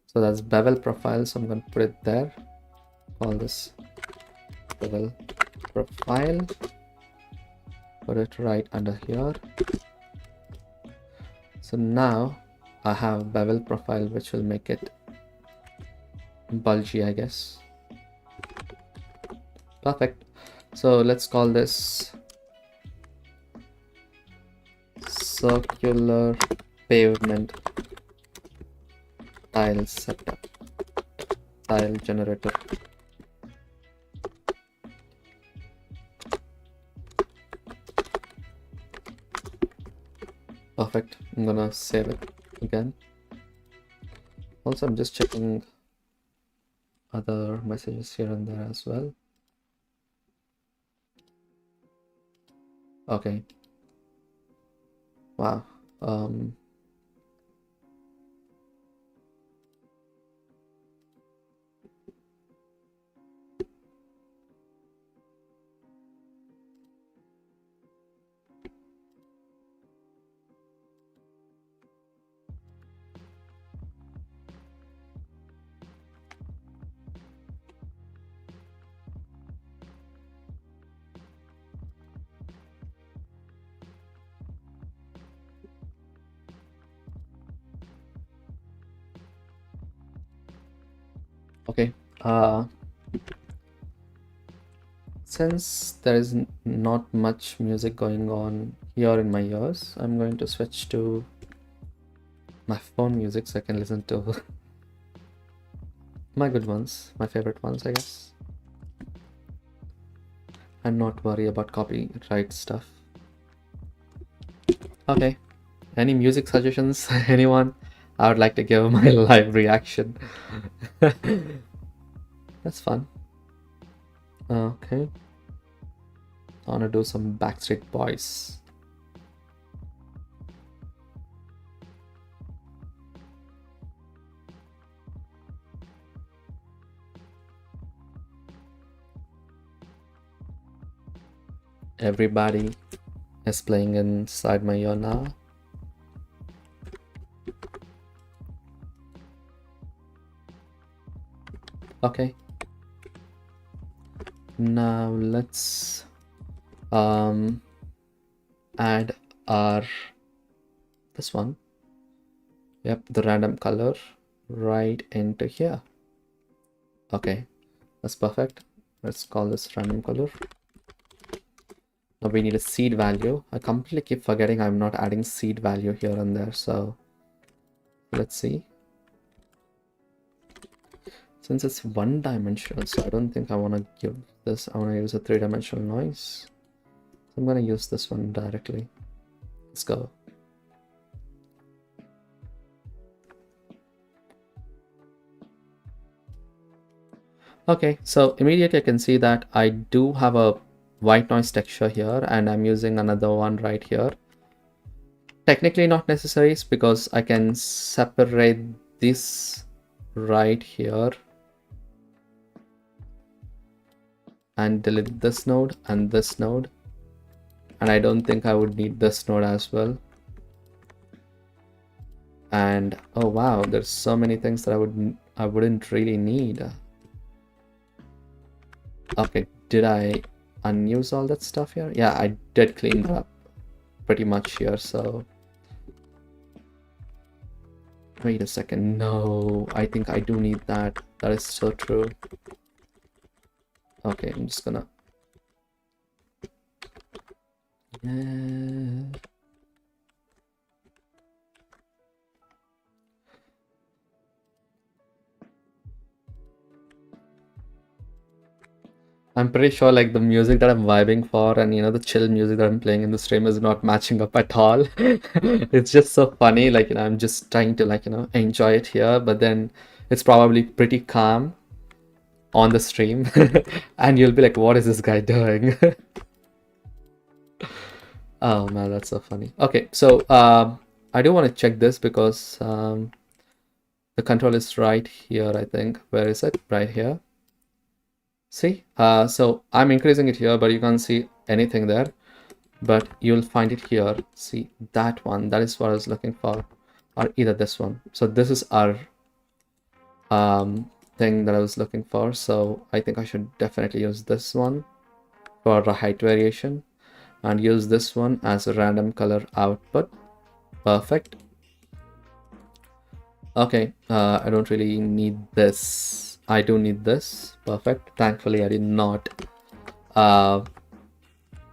So that's bevel profile. So I'm going to put it there. Call this bevel profile. Put it right under here. So now I have bevel profile, which will make it bulgy, I guess. Perfect. So let's call this circular pavement tile setup, tile generator. Perfect. I'm gonna save it again. Also, I'm just checking other messages here and there as well. Okay. Wow. Okay. Since there is not much music going on here in my ears, I'm going to switch to my phone music so I can listen to my good ones, my favorite ones, I guess, and not worry about copyright stuff. Okay, any music suggestions? Anyone? I would like to give my live reaction. That's fun. Okay, I want to do some Backstreet Boys. Everybody is playing inside my ear now. Okay. Now let's add our this one. Yep, the random color right into here. Okay, that's perfect. Let's call this random color. Now we need a seed value. I completely keep forgetting I'm not adding seed value here and there. So let's see. Since it's one dimensional, so I don't think I want to give this. I want to use a three-dimensional noise. So I'm going to use this one directly. Let's go. Okay, so immediately I can see that I do have a white noise texture here, and I'm using another one right here. Technically not necessary because I can separate this right here and delete this node and this node, and I don't think I would need this node as well. And oh wow, there's so many things that I wouldn't really need. Okay, did I unuse all that stuff here? Yeah, I did clean that up pretty much here. So wait a second. No, I think I do need that. That is so true. Okay, I'm just gonna I'm pretty sure like the music that I'm vibing for and the chill music that I'm playing in the stream is not matching up at all. It's just so funny, like I'm just trying to like enjoy it here, but then it's probably pretty calm on the stream and you'll be like, what is this guy doing? Oh man, that's so funny. Okay, so I do want to check this because the control is right here, I think. Where is it? Right here. See, so I'm increasing it here, but you can't see anything there, but you'll find it here. See that one, that is what I was looking for, or either this one. So this is our thing that I was looking for. So I think I should definitely use this one for a height variation and use this one as a random color output. Perfect. Okay, I don't really need this. I do need this. Perfect. Thankfully I did not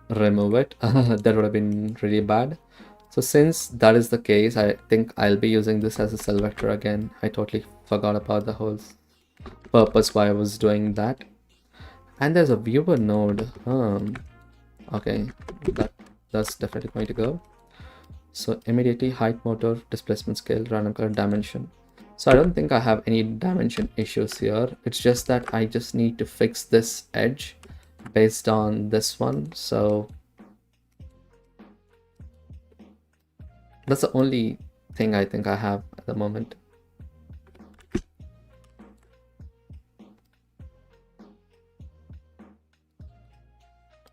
remove it. That would have been really bad. So since that is the case, I think I'll be using this as a cell vector again. I totally forgot about the whole purpose why I was doing that. And there's a viewer node. Okay, that's definitely going to go. So immediately height, motor, displacement scale, random color, dimension. So I don't think I have any dimension issues here. It's just that I just need to fix this edge based on this one. So that's the only thing I think I have at the moment.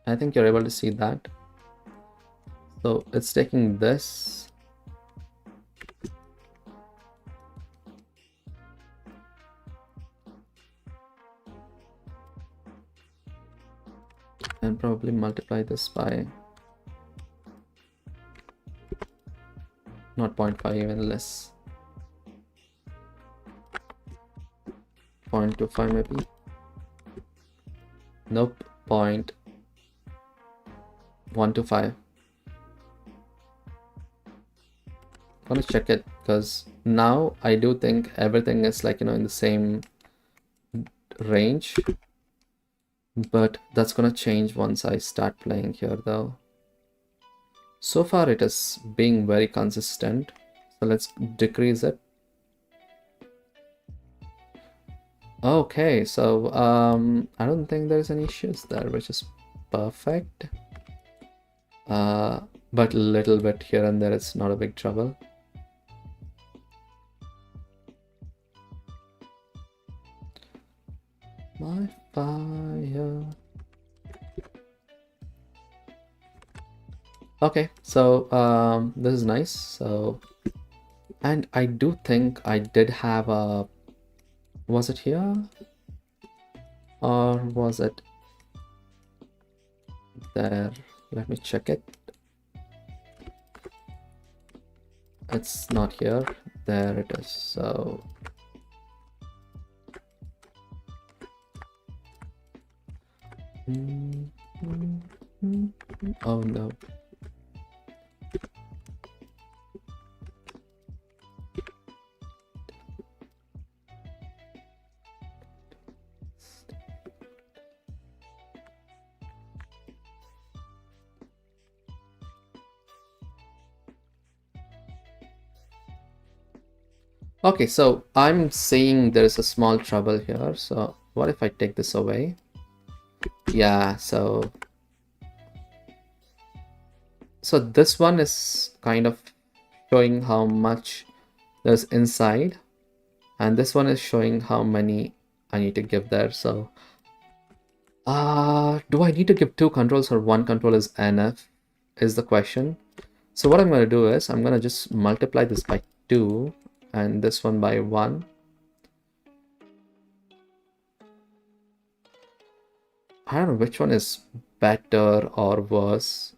I think you're able to see that. So it's taking this and probably multiply this by not 0.5, even less, 0.25 maybe. Nope, 0.125. Gonna check it, because now I do think everything is like, in the same range, but that's gonna change once I start playing here though. So far it is being very consistent, so let's decrease it. Okay, so I don't think there's any issues there, which is perfect. But a little bit here and there, it's not a big trouble. My fire. Okay, so this is nice. So, and I do think I did have a, was it here or was it there? Let me check it. It's not here. There it is. So oh no. Okay, so I'm seeing there is a small trouble here. So what if I take this away? Yeah, so this one is kind of showing how much there's inside, and this one is showing how many I need to give there. So do I need to give 2 controls or 1 control is enough is the question. So what I'm going to do is I'm going to just multiply this by 2 and this one by 1. I don't know which one is better or worse.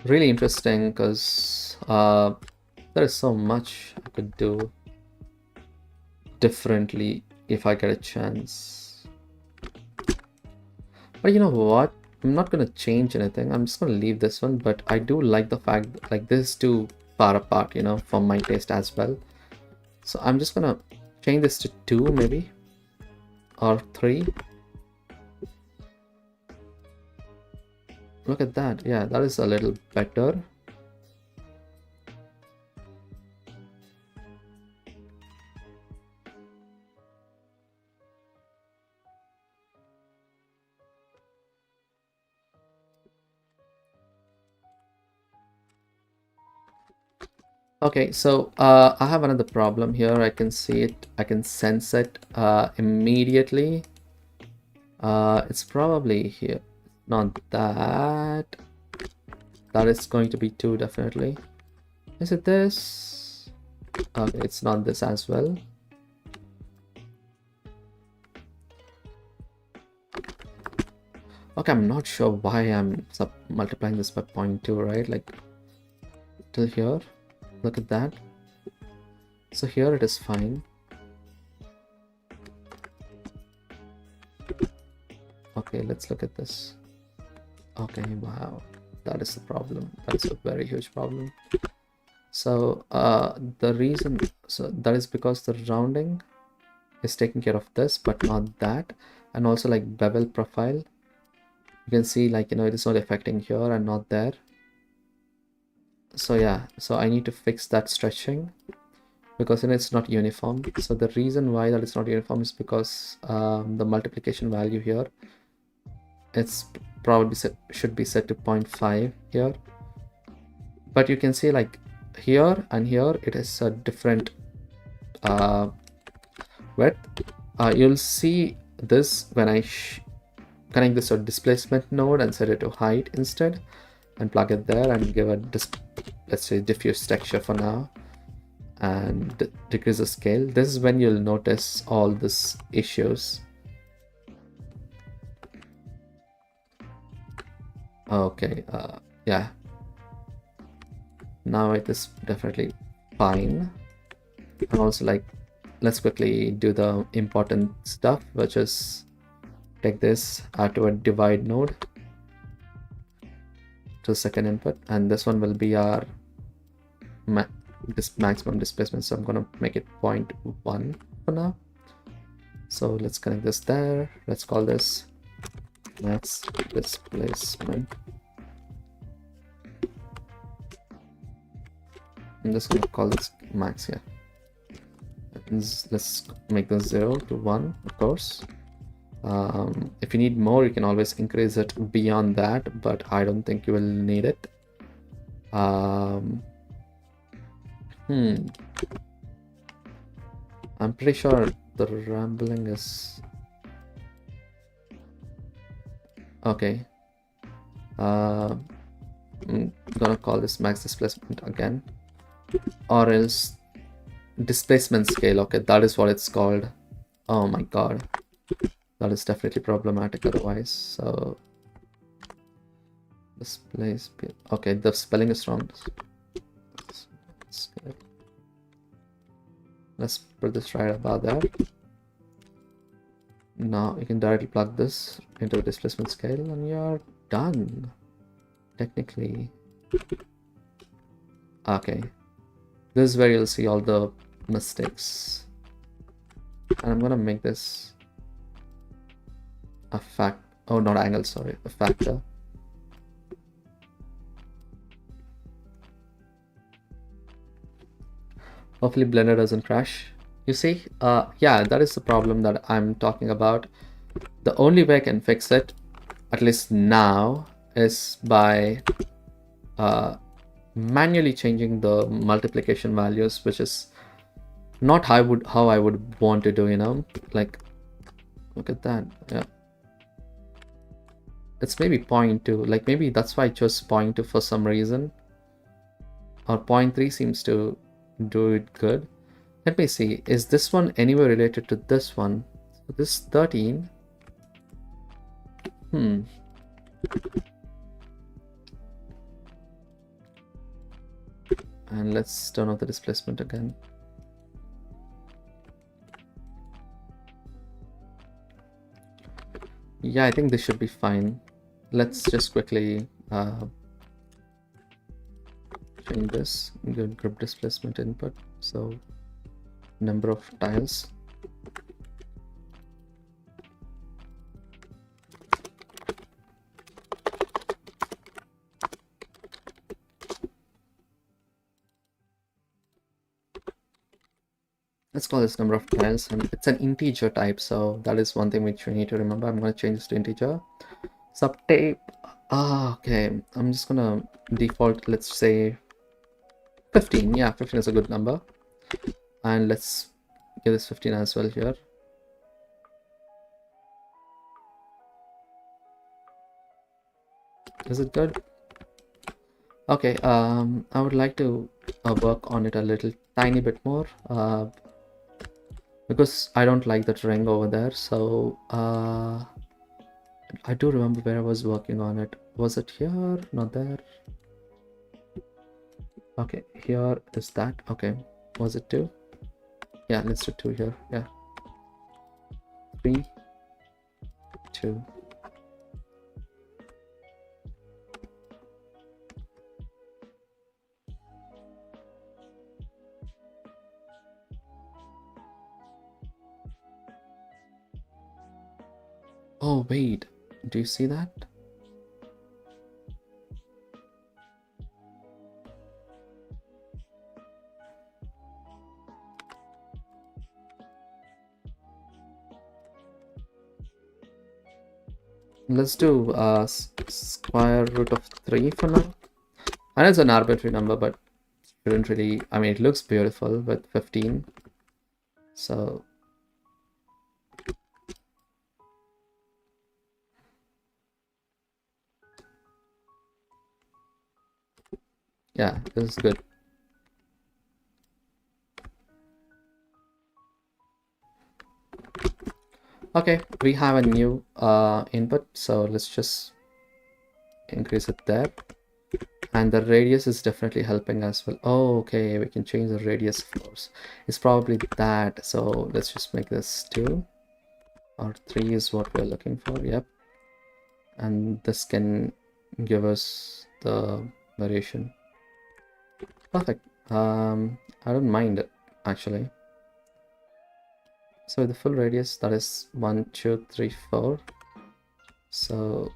Really interesting, because there is so much I could do differently if I get a chance. But you know what? I'm not gonna change anything. I'm just gonna leave this one, but I do like the fact that, like, this is too far apart, for my taste as well. So I'm just gonna change this to 2 maybe, or 3. Look at that. Yeah, that is a little better. Okay, so I have another problem here. I can see it, I can sense it immediately. It's probably here. Not that. That is going to be 2 definitely. Is it this? Okay, it's not this as well. Okay, I'm not sure why I'm multiplying this by 0.2, right? Like till here. Look at that. So here it is fine. Okay, let's look at this. Okay, wow, that is the problem. That's a very huge problem. So the reason, so that is because the rounding is taking care of this, but not that. And also, like, bevel profile, you can see, like, it is not affecting here and not there. So yeah, so I need to fix that stretching, because it's not uniform. So the reason why that it's not uniform is because the multiplication value here, it's probably should be set to 0.5 here, but you can see, like, here and here it is a different width. You'll see this when I connect this to displacement node and set it to height instead, and plug it there and give a let's say diffuse texture for now. and decrease the scale. This is when you'll notice all these issues. Okay, yeah, now it is definitely fine. And also, like, let's quickly do the important stuff, which is take this, add to a divide node to the second input, and this one will be our this maximum displacement, so I'm gonna make it 0.1 for now. So let's connect this there. Let's call this max displacement. I'm just gonna call this max here. Let's make this 0 to 1, of course. If you need more, you can always increase it beyond that, but I don't think you will need it. I'm pretty sure the rambling is okay. I'm gonna call this max displacement again, or else displacement scale. Okay, that is what it's called. Oh my god, that is definitely problematic otherwise. So displace, okay, the spelling is wrong. Let's put this right about that. Now you can directly plug this into a displacement scale and you're done, technically. Okay, this is where you'll see all the mistakes, and I'm gonna make this a fact, oh, not angle, sorry, a factor. Hopefully Blender doesn't crash. You see, yeah, that is the problem that I'm talking about. The only way I can fix it, at least now, is by manually changing the multiplication values, which is not how I would want to do, you know. Like, look at that. Yeah, it's maybe 0.2. Like, maybe that's why I chose 0.2 for some reason, or 0.3 seems to do it good. Let me see, is this one anywhere related to this one? So this 13. And let's turn off the displacement again. Yeah, I think this should be fine. Let's just quickly change this. Good group displacement input. So number of tiles. Let's call this number of tiles, and it's an integer type, so that is one thing which we need to remember. I'm going to change this to integer. Subtype. Okay, I'm just gonna default, let's say 15. Yeah, 15 is a good number, and let's give this 15 as well here. Is it good? Okay, I would like to work on it a little tiny bit more, because I don't like that ring over there. So I do remember where I was working on it. Was it here? Not there. Okay, here is that. Okay, was it 2? Yeah, let's do 2 here. Yeah, 3, 2. Oh wait, do you see that? Let's do square root of 3 for now. And it's an arbitrary number, but shouldn't really, I mean, it looks beautiful with 15. So yeah, this is good. Okay, we have a new input, so let's just increase it there. And the radius is definitely helping as well. Oh, okay, we can change the radius, of course. It's probably that, so let's just make this 2 or 3 is what we're looking for. Yep. And this can give us the variation. Perfect. I don't mind it, actually. So the full radius, that is 1 2 3 4. So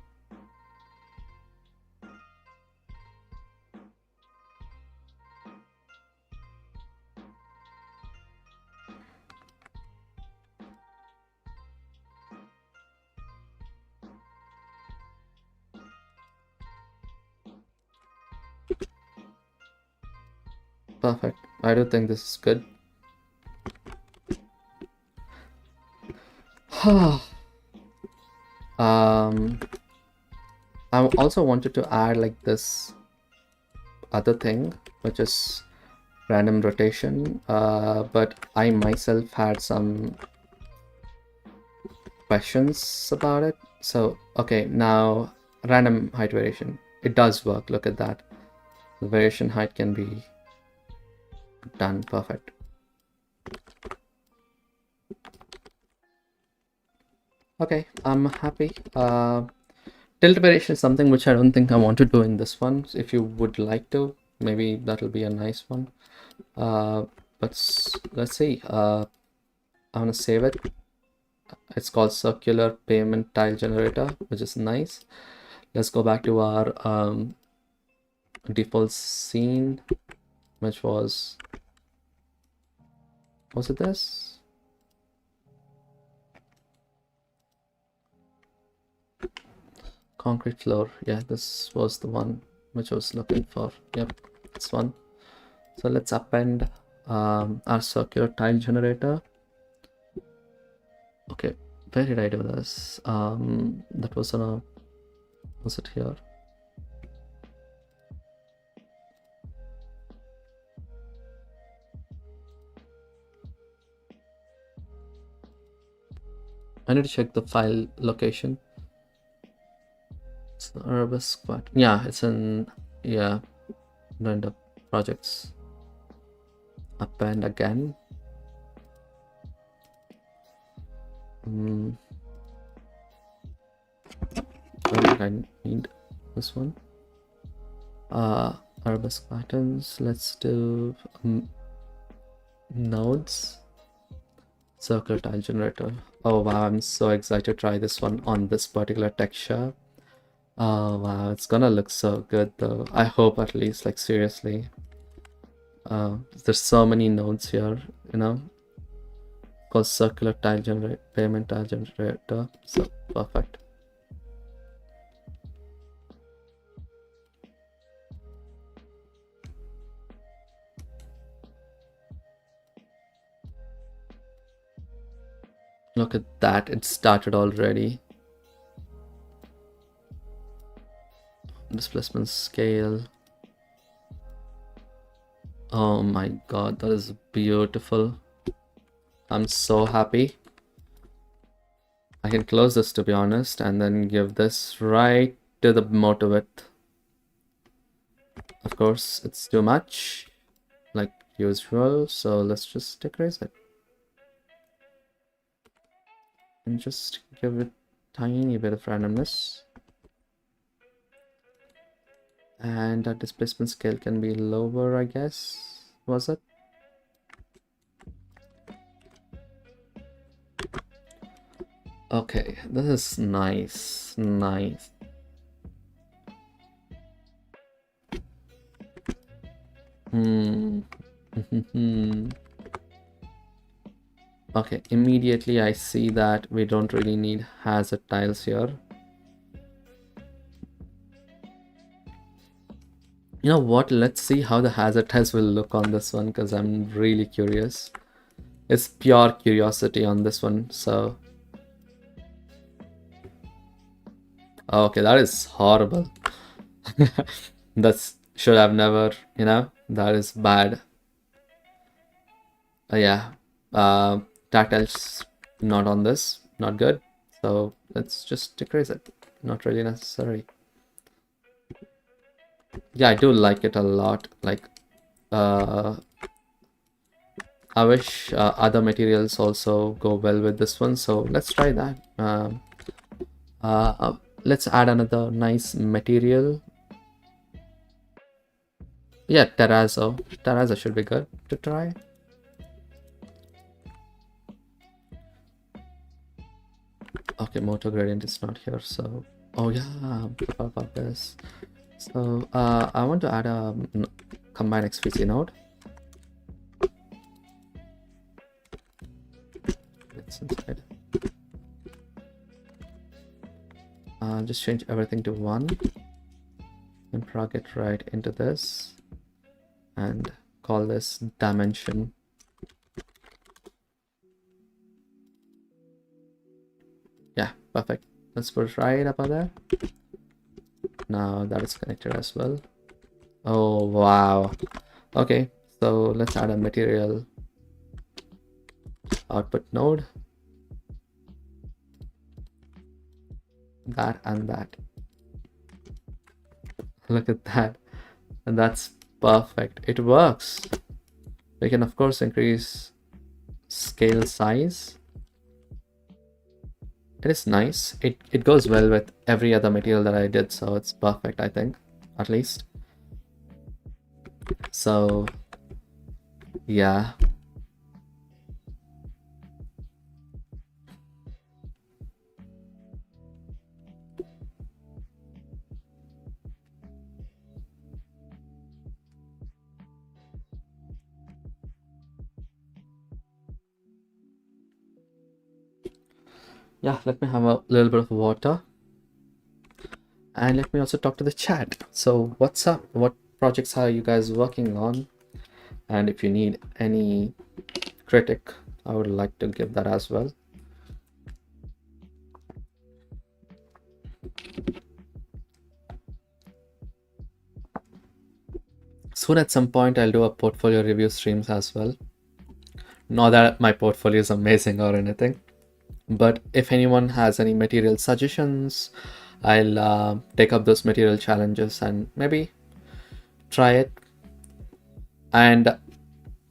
perfect. I do think this is good. I also wanted to add like this other thing, which is random rotation, but I myself had some questions about it. So okay, now random height variation, it does work. Look at that, the variation height can be done. Perfect. Okay, I'm happy. Tilt variation is something which I don't think I want to do in this one. If you would like to, maybe that'll be a nice one. But let's see. I'm gonna save it. It's called circular pavement tile generator, which is nice. Let's go back to our default scene, which was it this? Concrete floor. Yeah, this was the one which I was looking for. Yep, this one. So let's append our circular tile generator. Okay, where did I do this? That was on a, was it here? I need to check the file location. It's the Urbis Squad. Yeah, it's in, yeah, render projects. Append again. I think I need this one. Urbis patterns. Let's do nodes. Circular tile generator. Oh wow, I'm so excited to try this one on this particular texture. Oh wow, it's gonna look so good though. I hope, at least, like seriously. There's so many nodes here, you know. Called circular tile generator, pavement tile generator. So perfect. Look at that, it started already. Displacement scale. Oh my god, that is beautiful. I'm so happy. I can close this, to be honest, and then give this right to the motor width. Of course, it's too much, like usual, so let's just decrease it. And just give it tiny bit of randomness. And our displacement scale can be lower, I guess. Was it? Okay, this is nice. Nice. Okay, immediately I see that we don't really need hazard tiles here. You know what? Let's see how the hazard tiles will look on this one, because I'm really curious. It's pure curiosity on this one, so. Okay, that is horrible. That's should have never, you know, that is bad. Yeah, tactile's not on this. not good. So let's just decrease it. Not really necessary. Yeah, I do like it a lot. Like, I wish other materials also go well with this one. So let's try that. Let's add another nice material. Yeah, terrazzo. Terrazzo should be good to try. Okay, motor gradient is not here, so oh yeah, forgot about this. So I want to add a combine XPC node. It's inside. Just change everything to 1 and plug it right into this and call this dimension. Yeah, perfect. Let's put it right up there. Now that is connected as well. Oh wow. Okay, so let's add a material output node. That and that. Look at that. And that's perfect. It works. We can of course increase scale size. It is nice. It goes well with every other material that I did, so it's perfect, I think, at least. So yeah. Yeah, let me have a little bit of water. And let me also talk to the chat. So what's up? What projects are you guys working on? And if you need any critic, I would like to give that as well. Soon at some point I'll do a portfolio review streams as well. Not that my portfolio is amazing or anything, but if anyone has any material suggestions, I'll take up those material challenges and maybe try it. And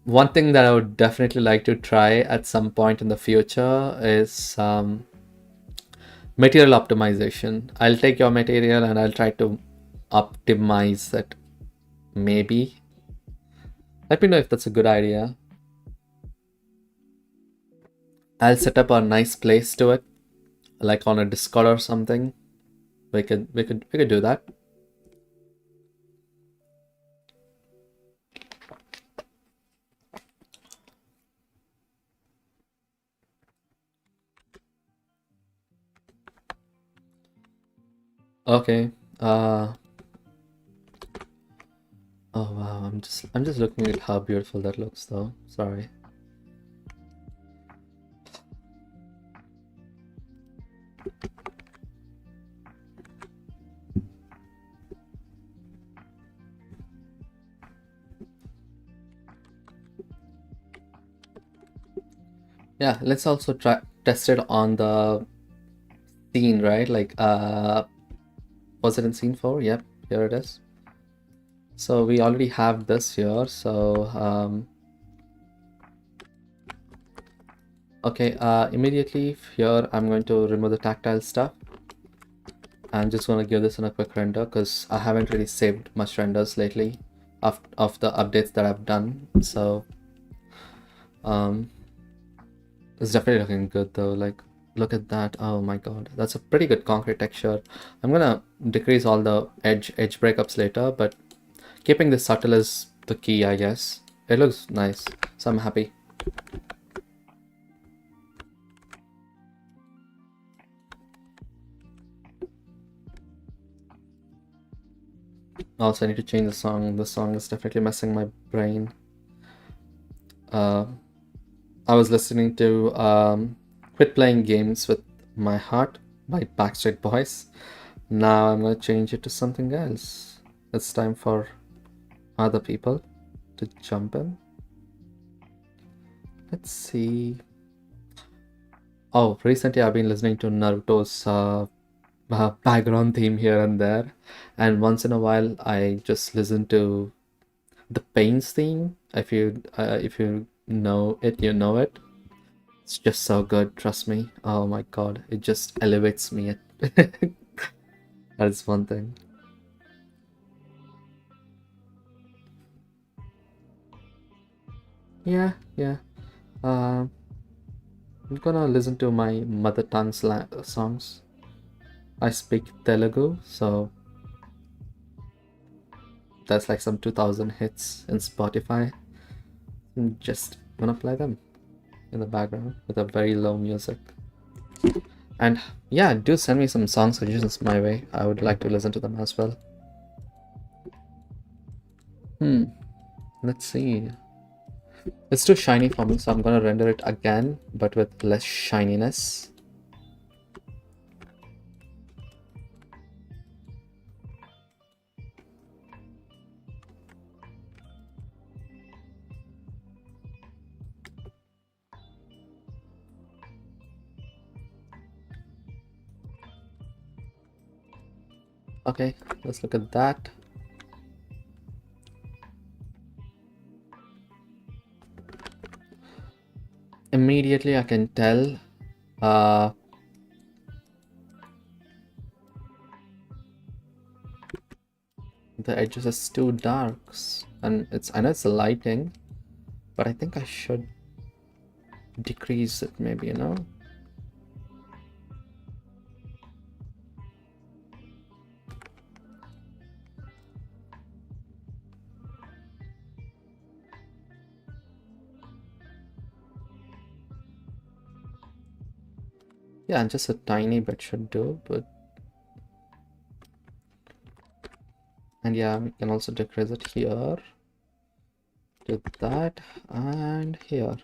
one thing that I would definitely like to try at some point in the future is material optimization. I'll take your material and I'll try to optimize it. Maybe. Let me know if that's a good idea. I'll set up a nice place to it, like on a Discord or something. We could do that. Okay. Oh wow, I'm just looking at how beautiful that looks though. Sorry. Yeah, let's also test it on the scene, right? Like was it in scene 4? Yep, here it is. So we already have this here, so okay, immediately here I'm going to remove the tactile stuff. I'm just going to give this in a quick render because I haven't really saved much renders lately of the updates that I've done. So it's definitely looking good though. Like, look at that. Oh my god, that's a pretty good concrete texture. I'm gonna decrease all the edge breakups later, but keeping this subtle is the key, I guess. It looks nice, so I'm happy. Also, I need to change the song. The song is definitely messing my brain. I was listening to Quit Playing Games with My Heart by Backstreet Boys. Now I'm gonna change it to something else. It's time for other people to jump in. Let's see. Oh, recently I've been listening to Naruto's background theme here and there, and once in a while I just listen to the Pain's theme. If you know it, you know it. It's just so good, trust me. Oh my god, it just elevates me. That's one thing. Yeah, yeah. Um, I'm gonna listen to my mother tongue songs. I speak Telugu, so that's like some 2000 hits in Spotify. I'm just gonna play them in the background with a very low music. And yeah, do send me some song suggestions my way. I would like to listen to them as well. Let's see. It's too shiny for me, so I'm gonna render it again, but with less shininess. Okay, let's look at that. Immediately I can tell uh, the edges is too dark, and I know it's the lighting, but I think I should decrease it maybe, you know? Yeah, just a tiny bit should do, but... And yeah, we can also decrease it here. Do that, and here.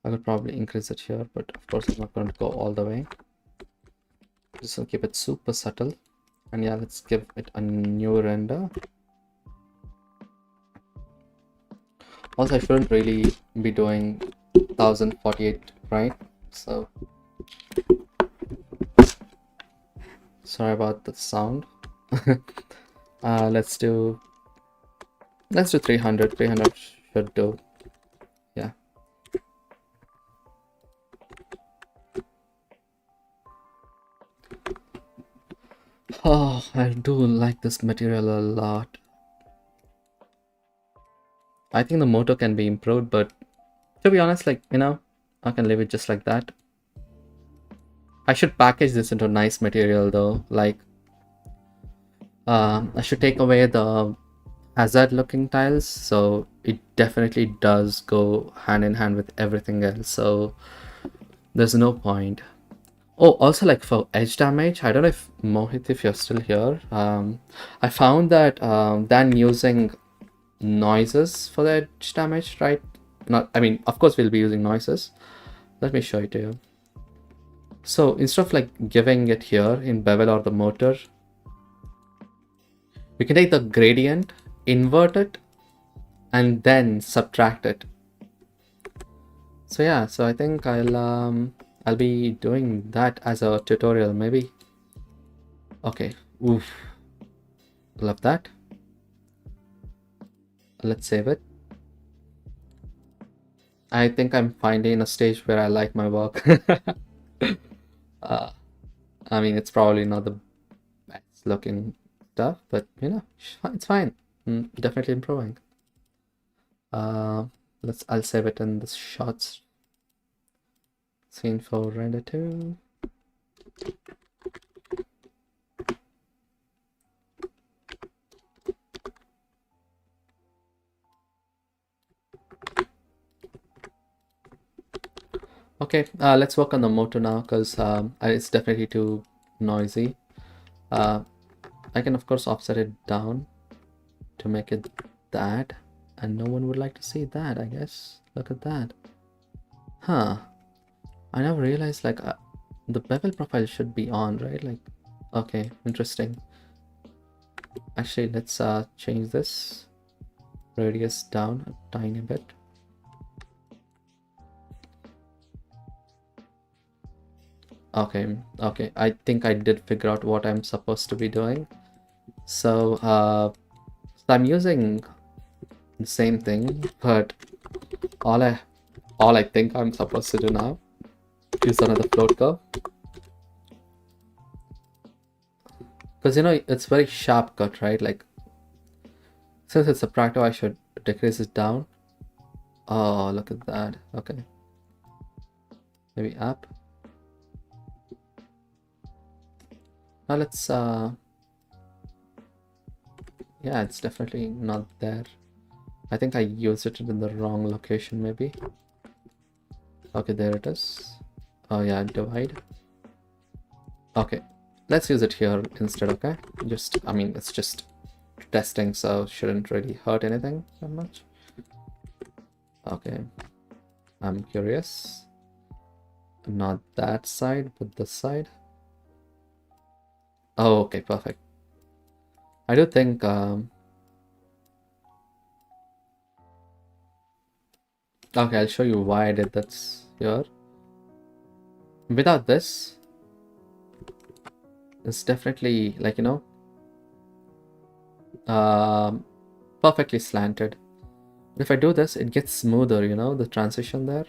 I could probably increase it here, but of course I'm not going to go all the way. Just gonna keep it super subtle. And yeah, let's give it a new render. Also, I shouldn't really be doing 1048, right? So sorry about the sound. Let's do 300. 300 should do. Yeah. Oh, I do like this material a lot. I think the motor can be improved, but to be honest, like, you know, I can leave it just like that. I should package this into nice material though. Like, I should take away the hazard looking tiles, so it definitely does go hand in hand with everything else. So there's no point. Oh, also, like, for edge damage, I don't know if Mohit, if you're still here. I found that than using noises for the edge damage, right? Not, I mean, of course we'll be using noises. Let me show it to you. So instead of like giving it here in bevel or the motor, we can take the gradient, invert it, and then subtract it. So yeah, so I think I'll be doing that as a tutorial maybe. Okay, oof, love that. Let's save it. I think I'm finally in a stage where I like my work. uh, I mean, it's probably not the best looking stuff, but you know, it's fine. Definitely improving. Uh, I'll save it in the shots. Scene for render 2. Okay, let's work on the motor now because it's definitely too noisy. I can of course offset it down to make it that, and no one would like to see that, I guess. Look at that. Huh. I never realized like the bevel profile should be on, right? Like, okay, interesting. Actually, let's change this radius down a tiny bit. Okay, okay. I think I did figure out what I'm supposed to be doing. So, so I'm using the same thing, but all I all I think I'm supposed to do now is another float curve. Because it's very sharp cut, right? Like since it's subtractive, I should decrease it down. Oh, look at that. Okay. Maybe up. Now let's yeah, it's definitely not there. I think I used it in the wrong location maybe. Okay, there it is. Oh yeah, divide. Okay. Let's use it here instead, okay? I mean, it's just testing, so shouldn't really hurt anything that much. Okay. I'm curious. Not that side, but this side. Oh, okay, perfect. I do think okay, I'll show you why I did that here. Without this, it's definitely like perfectly slanted. If I do this, it gets smoother, the transition there.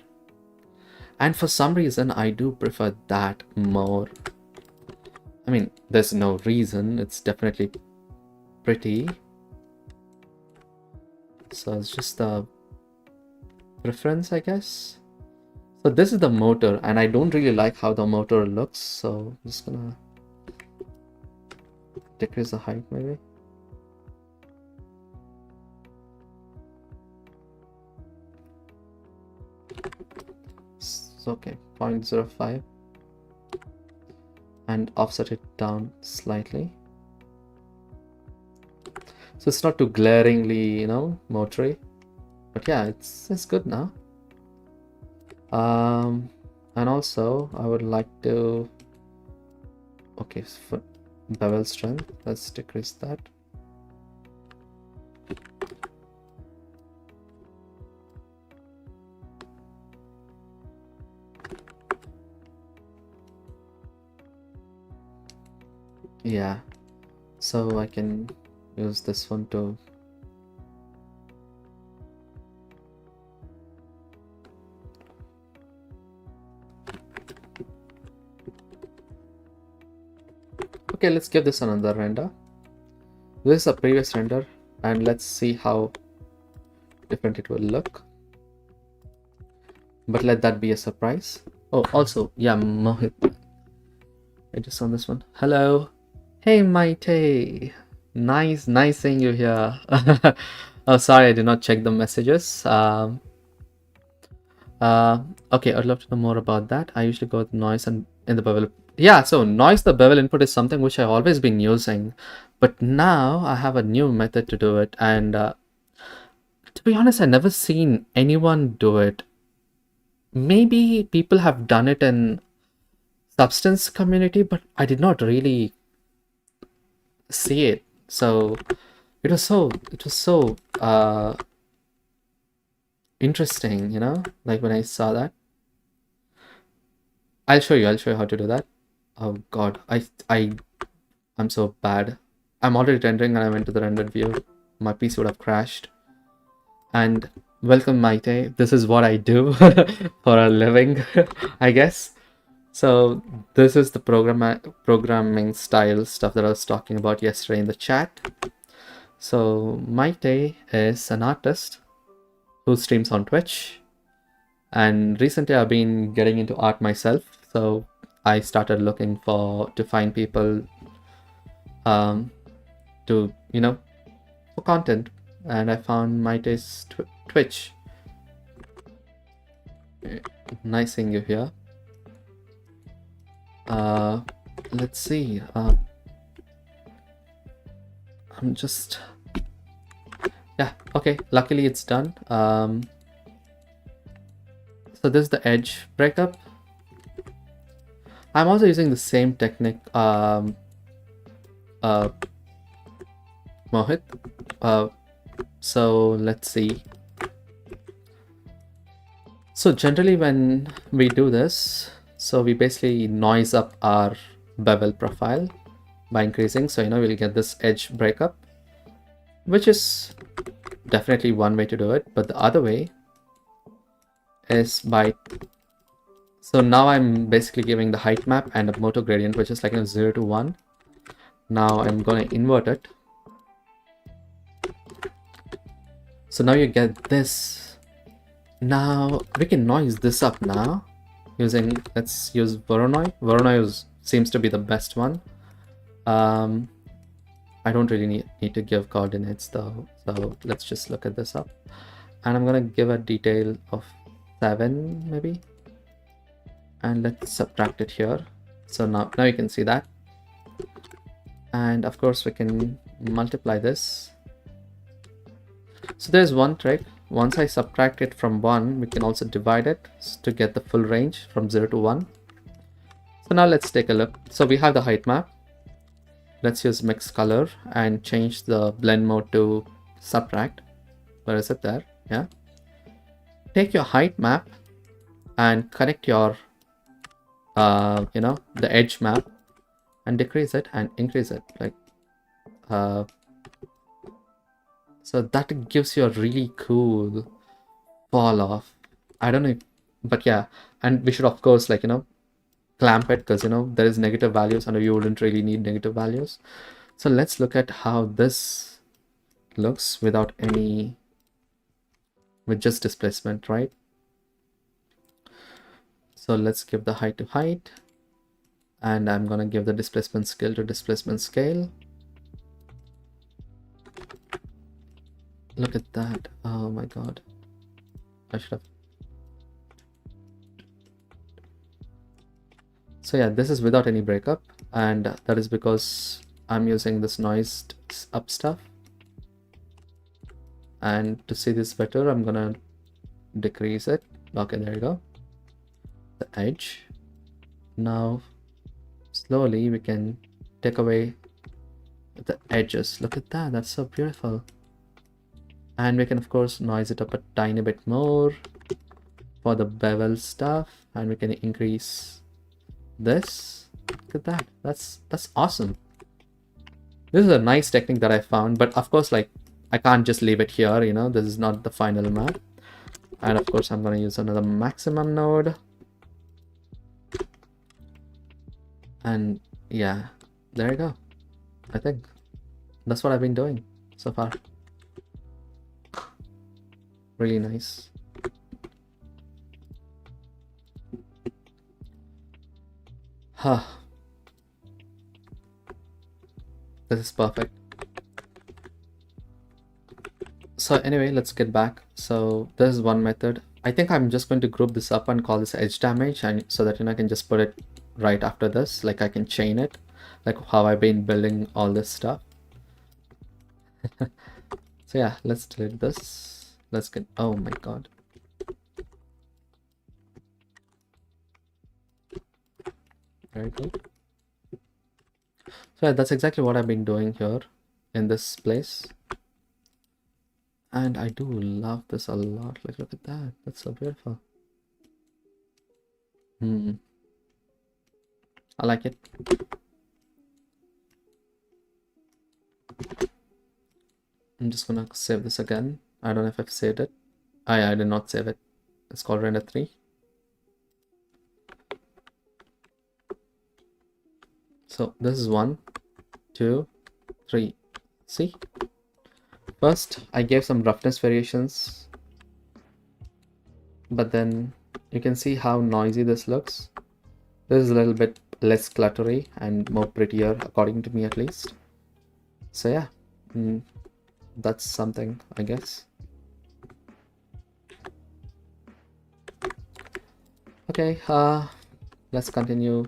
And for some reason, I do prefer that more. I mean, there's no reason. It's definitely pretty. So it's just a preference, I guess. So this is the motor, and I don't really like how the motor looks. So I'm just gonna decrease the height maybe. So, okay, 0.05. And offset it down slightly. So it's not too glaringly, motory. But yeah, it's good now. And also I would like to, okay, for bevel strength, let's decrease that. Yeah, so I can use this one to okay, let's give this another render. This is a previous render, and let's see how different it will look. But let that be a surprise. Oh, also, yeah, Mohit, I just saw this one. Hello. Hey, Maite. Nice seeing you here. Oh, sorry, I did not check the messages. Okay, I'd love to know more about that. I usually go with noise and in the bevel. Yeah, so noise, the bevel input is something which I've always been using, but now I have a new method to do it. And to be honest, I never seen anyone do it. Maybe people have done it in substance community, but I did not really see it. So it was so interesting, like when I saw that. I'll show you how to do that. Oh god, I'm so bad. I'm already rendering and I went to the rendered view. My PC would have crashed. And welcome, Maite. This is what I do for a living, I guess. So this is the programming style stuff that I was talking about yesterday in the chat. So Maite is an artist who streams on Twitch. And recently I've been getting into art myself. So I started looking to find people to, for content. And I found Maite's Twitch. Nice seeing you here. Let's see. I'm just, yeah, okay, luckily it's done. So this is the edge breakup. I'm also using the same technique, Mohit. So let's see. So generally when we do this, So we basically noise up our bevel profile by increasing. So, we'll get this edge breakup, which is definitely one way to do it. But the other way is by, so now I'm basically giving the height map and a motor gradient, which is like 0 to 1. Now I'm going to invert it. So now you get this. Now we can noise this up now using, let's use Voronoi. Voronoi seems to be the best one. I don't really need to give coordinates though. So let's just look at this up. And I'm going to give a detail of 7 maybe. And let's subtract it here. So now you can see that. And of course we can multiply this. So there's one trick. Once I subtract it from 1, we can also divide it to get the full range from 0 to 1. So now let's take a look. So we have the height map. Let's use mix color and change the blend mode to subtract. Where is it? There? Yeah. Take your height map and connect your the edge map and decrease it and increase it, like so that gives you a really cool fall off. I don't know but yeah, and we should of course clamp it, because there is negative values and you wouldn't really need negative values. So let's look at how this looks with just displacement, right? So let's give the height to height, and I'm gonna give the displacement scale to displacement scale. Look at that. Oh my god, I should have. So yeah, this is without any breakup, and that is because I'm using this noised up stuff. And to see this better, I'm gonna decrease it. Okay, there you go. The edge. Now slowly we can take away the edges. Look at that, that's so beautiful. And we can of course noise it up a tiny bit more for the bevel stuff, and we can increase this. Look at that, that's awesome. This is a nice technique that I found, but of course I can't just leave it here, this is not the final map. And of course I'm going to use another maximum node. And yeah, there you go. I think that's what I've been doing so far. Really nice. Huh. This is perfect. So anyway, let's get back. So this is one method. I think I'm just going to group this up and call this edge damage, and so that I can just put it right after this, like I can chain it, like how I've been building all this stuff. So yeah, let's delete this. Let's get, oh my god. Very good. So yeah, that's exactly what I've been doing here in this place. And I do love this a lot. Like, look at that. That's so beautiful. I like it. I'm just gonna save this again. I don't know if I've saved it. I did not save it. It's called render 3. So this is 1, 2, 3. See? First, I gave some roughness variations, but then you can see how noisy this looks. This is a little bit less cluttery and more prettier, according to me at least. So yeah, that's something, I guess. Okay, let's continue.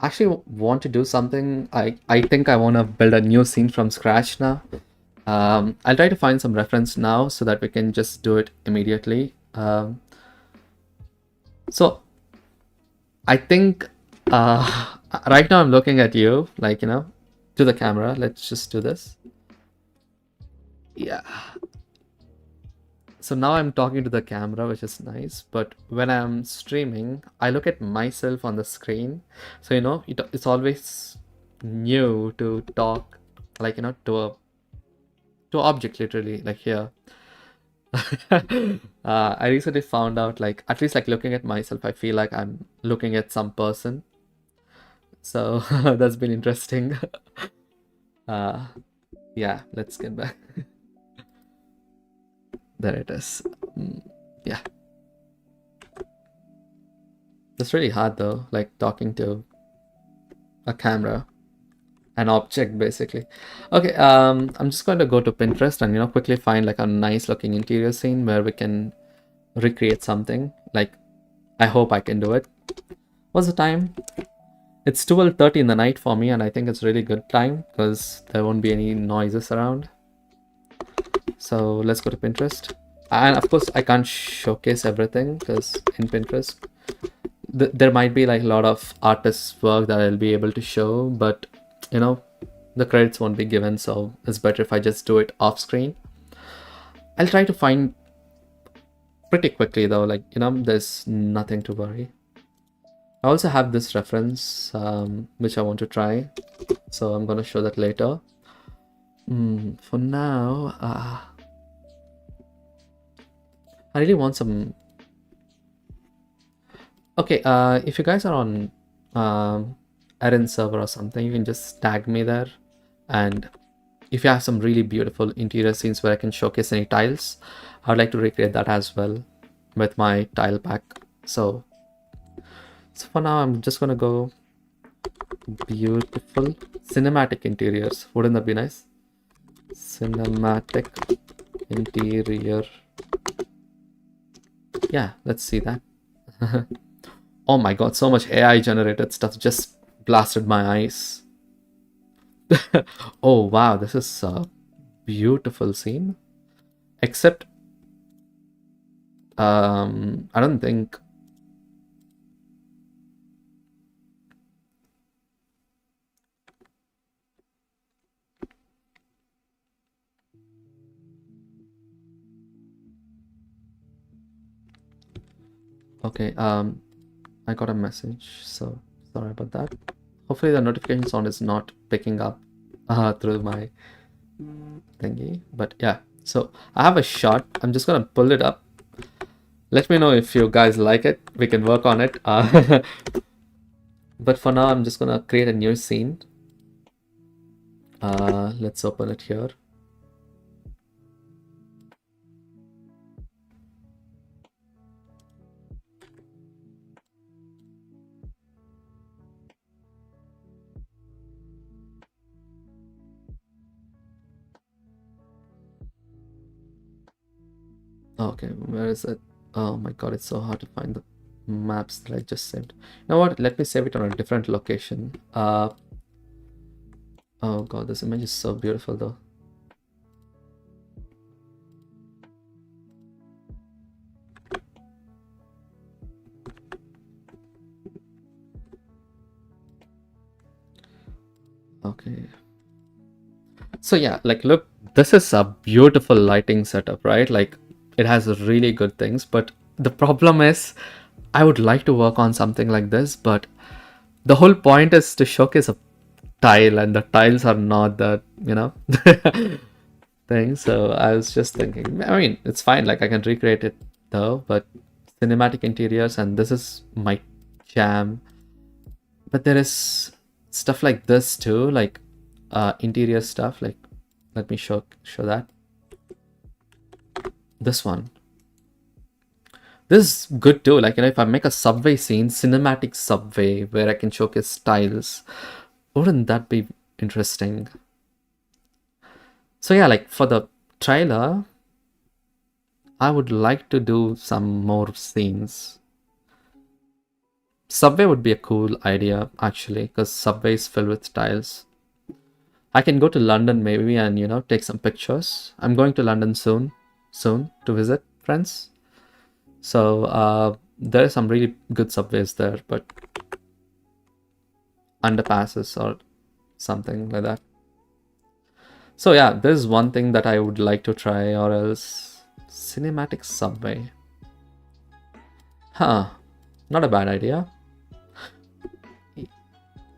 I actually want to do something. I think I want to build a new scene from scratch now. I'll try to find some reference now so that we can just do it immediately. So I think right now I'm looking at you, like, to the camera. Let's just do this. Yeah. So now I'm talking to the camera, which is nice. But when I'm streaming, I look at myself on the screen. So, it's always new to talk, like, to object literally, like here. I recently found out, like, at least like looking at myself, I feel like I'm looking at some person. So that's been interesting. Uh, yeah, let's get back. There it is. Yeah. It's really hard though, like talking to a camera, an object basically. Okay, I'm just going to go to Pinterest and quickly find like a nice looking interior scene where we can recreate something. Like, I hope I can do it. What's the time? It's 12:30 in the night for me, and I think it's really good time because there won't be any noises around. So let's go to Pinterest. And of course, I can't showcase everything because in Pinterest, there might be like a lot of artists' work that I'll be able to show, but the credits won't be given, so it's better if I just do it off screen. I'll try to find pretty quickly though, like there's nothing to worry. I also have this reference which I want to try, so I'm gonna show that later. For now, I really want some. Okay, if you guys are on Erin server or something, you can just tag me there. And if you have some really beautiful interior scenes where I can showcase any tiles, I would like to recreate that as well with my tile pack. So for now, I'm just gonna go beautiful cinematic interiors. Wouldn't that be nice? Cinematic interior. Yeah, let's see that. Oh my god, so much AI generated stuff just blasted my eyes. Oh wow, this is a beautiful scene. Except I don't think okay, I got a message, so sorry about that. Hopefully the notification sound is not picking up through my thingy, but yeah. So I have a shot. I'm just gonna pull it up. Let me know if you guys like it. We can work on it. But for now, I'm just gonna create a new scene. Let's open it here. Okay, where is it? Oh my god, it's so hard to find the maps that I just saved. You know what? Let me save it on a different location. Oh god, this image is so beautiful though. Okay. So yeah, like look, this is a beautiful lighting setup, right? Like it has really good things, but the problem is I would like to work on something like this, but the whole point is to showcase a tile, and the tiles are not that, thing. So I was just thinking, I mean, it's fine, like I can recreate it though, but cinematic interiors, and this is my jam. But there is stuff like this too, like interior stuff. Like, let me show that. This one. This is good too. Like, if I make a subway scene, cinematic subway, where I can showcase styles, wouldn't that be interesting? So yeah, like for the trailer, I would like to do some more scenes. Subway would be a cool idea actually, because Subway is filled with tiles. I can go to London maybe and take some pictures. I'm going to London soon to visit friends. So there are some really good subways there, but underpasses or something like that. So yeah, there's one thing that I would like to try, or else Cinematic subway. Huh. Not a bad idea.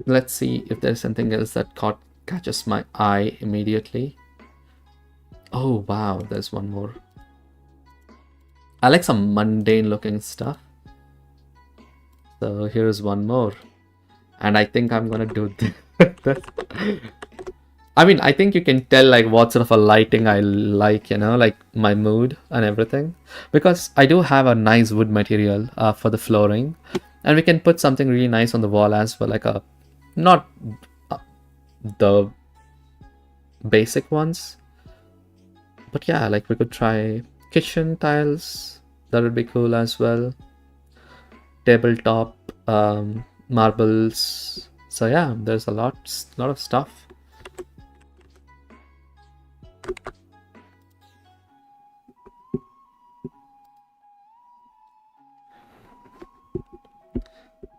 Let's see if there's something else that catches my eye immediately. Oh wow, there's one more. I like some mundane looking stuff. So here's one more. And I think I'm gonna do this. I mean, I think you can tell like what sort of a lighting I like, you know, like my mood and everything. Because I do have a nice wood material for the flooring. And we can put something really nice on the wall as well, like a, not uh, the basic ones. But yeah, like we could try kitchen tiles. That would be cool as well. Tabletop, marbles. So yeah, there's a lot of stuff.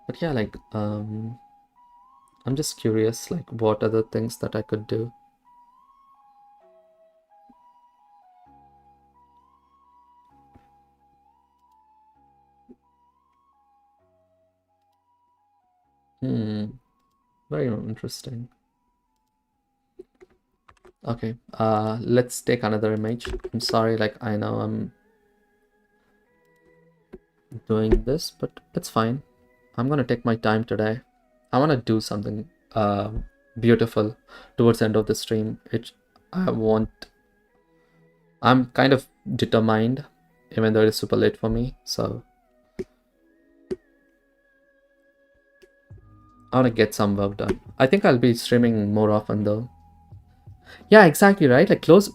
But yeah, like I'm just curious, like what other things that I could do. Very interesting. Okay, let's take another image. I'm sorry, like I know I'm doing this, but it's fine. I'm gonna take my time today. I want to do something beautiful towards the end of the stream. I'm kind of determined, even though it's super late for me. So I want to get some work done. I think I'll be streaming more often though. Yeah, exactly right. Like close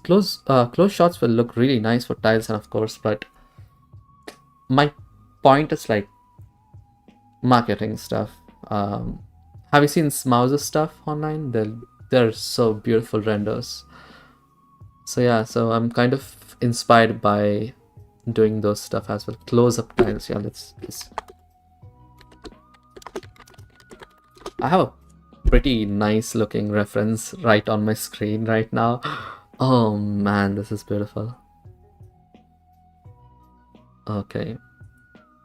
shots will look really nice for tiles, and of course, but my point is like marketing stuff. Have you seen Smouse's stuff online? They're so beautiful renders. So yeah, so I'm kind of inspired by doing those stuff as well. Close-up tiles. Yeah, let's. I have a pretty nice looking reference right on my screen right now. Oh man, this is beautiful. Okay,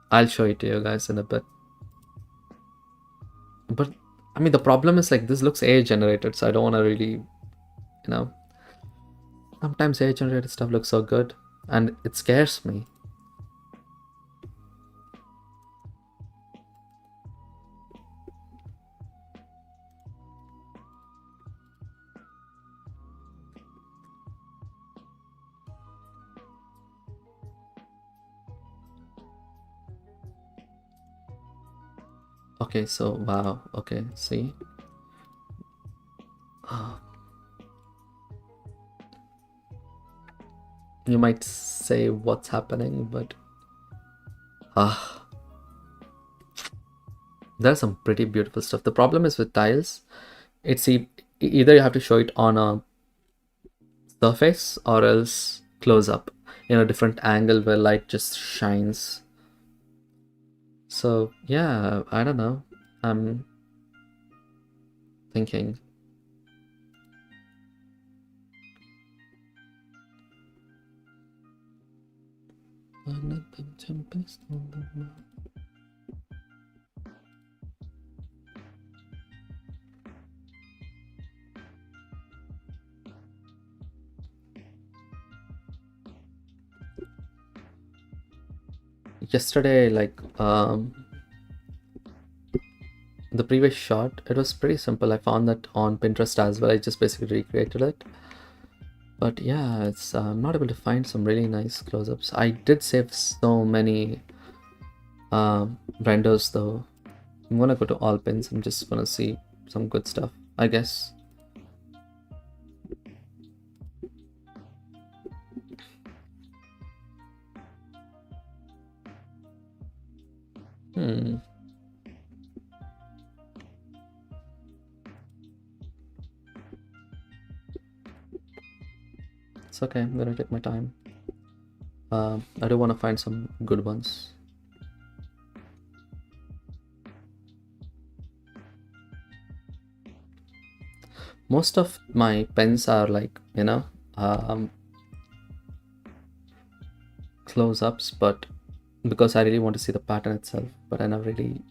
I'll show it to you guys in a bit. But I mean, the problem is like this looks AI generated, so I don't want to really, you know. Sometimes AI generated stuff looks so good, and it scares me. Okay, so wow. Okay, see. You might say what's happening, but there's some pretty beautiful stuff. The problem is with tiles, it's either you have to show it on a surface or else close up in a different angle where light just shines. So yeah, I don't know. I'm thinking. Another tempest on the moon. Yesterday, like the previous shot, it was pretty simple. I found that on Pinterest as well. I just basically recreated it. But yeah, it's I'm not able to find some really nice close-ups. I did save so many renders though. I'm gonna go to all pins. I'm just gonna see some good stuff, I guess. It's okay, I'm gonna take my time. I do want to find some good ones. Most of my pens are like, you know, close-ups, but because I really want to see the pattern itself, but I never really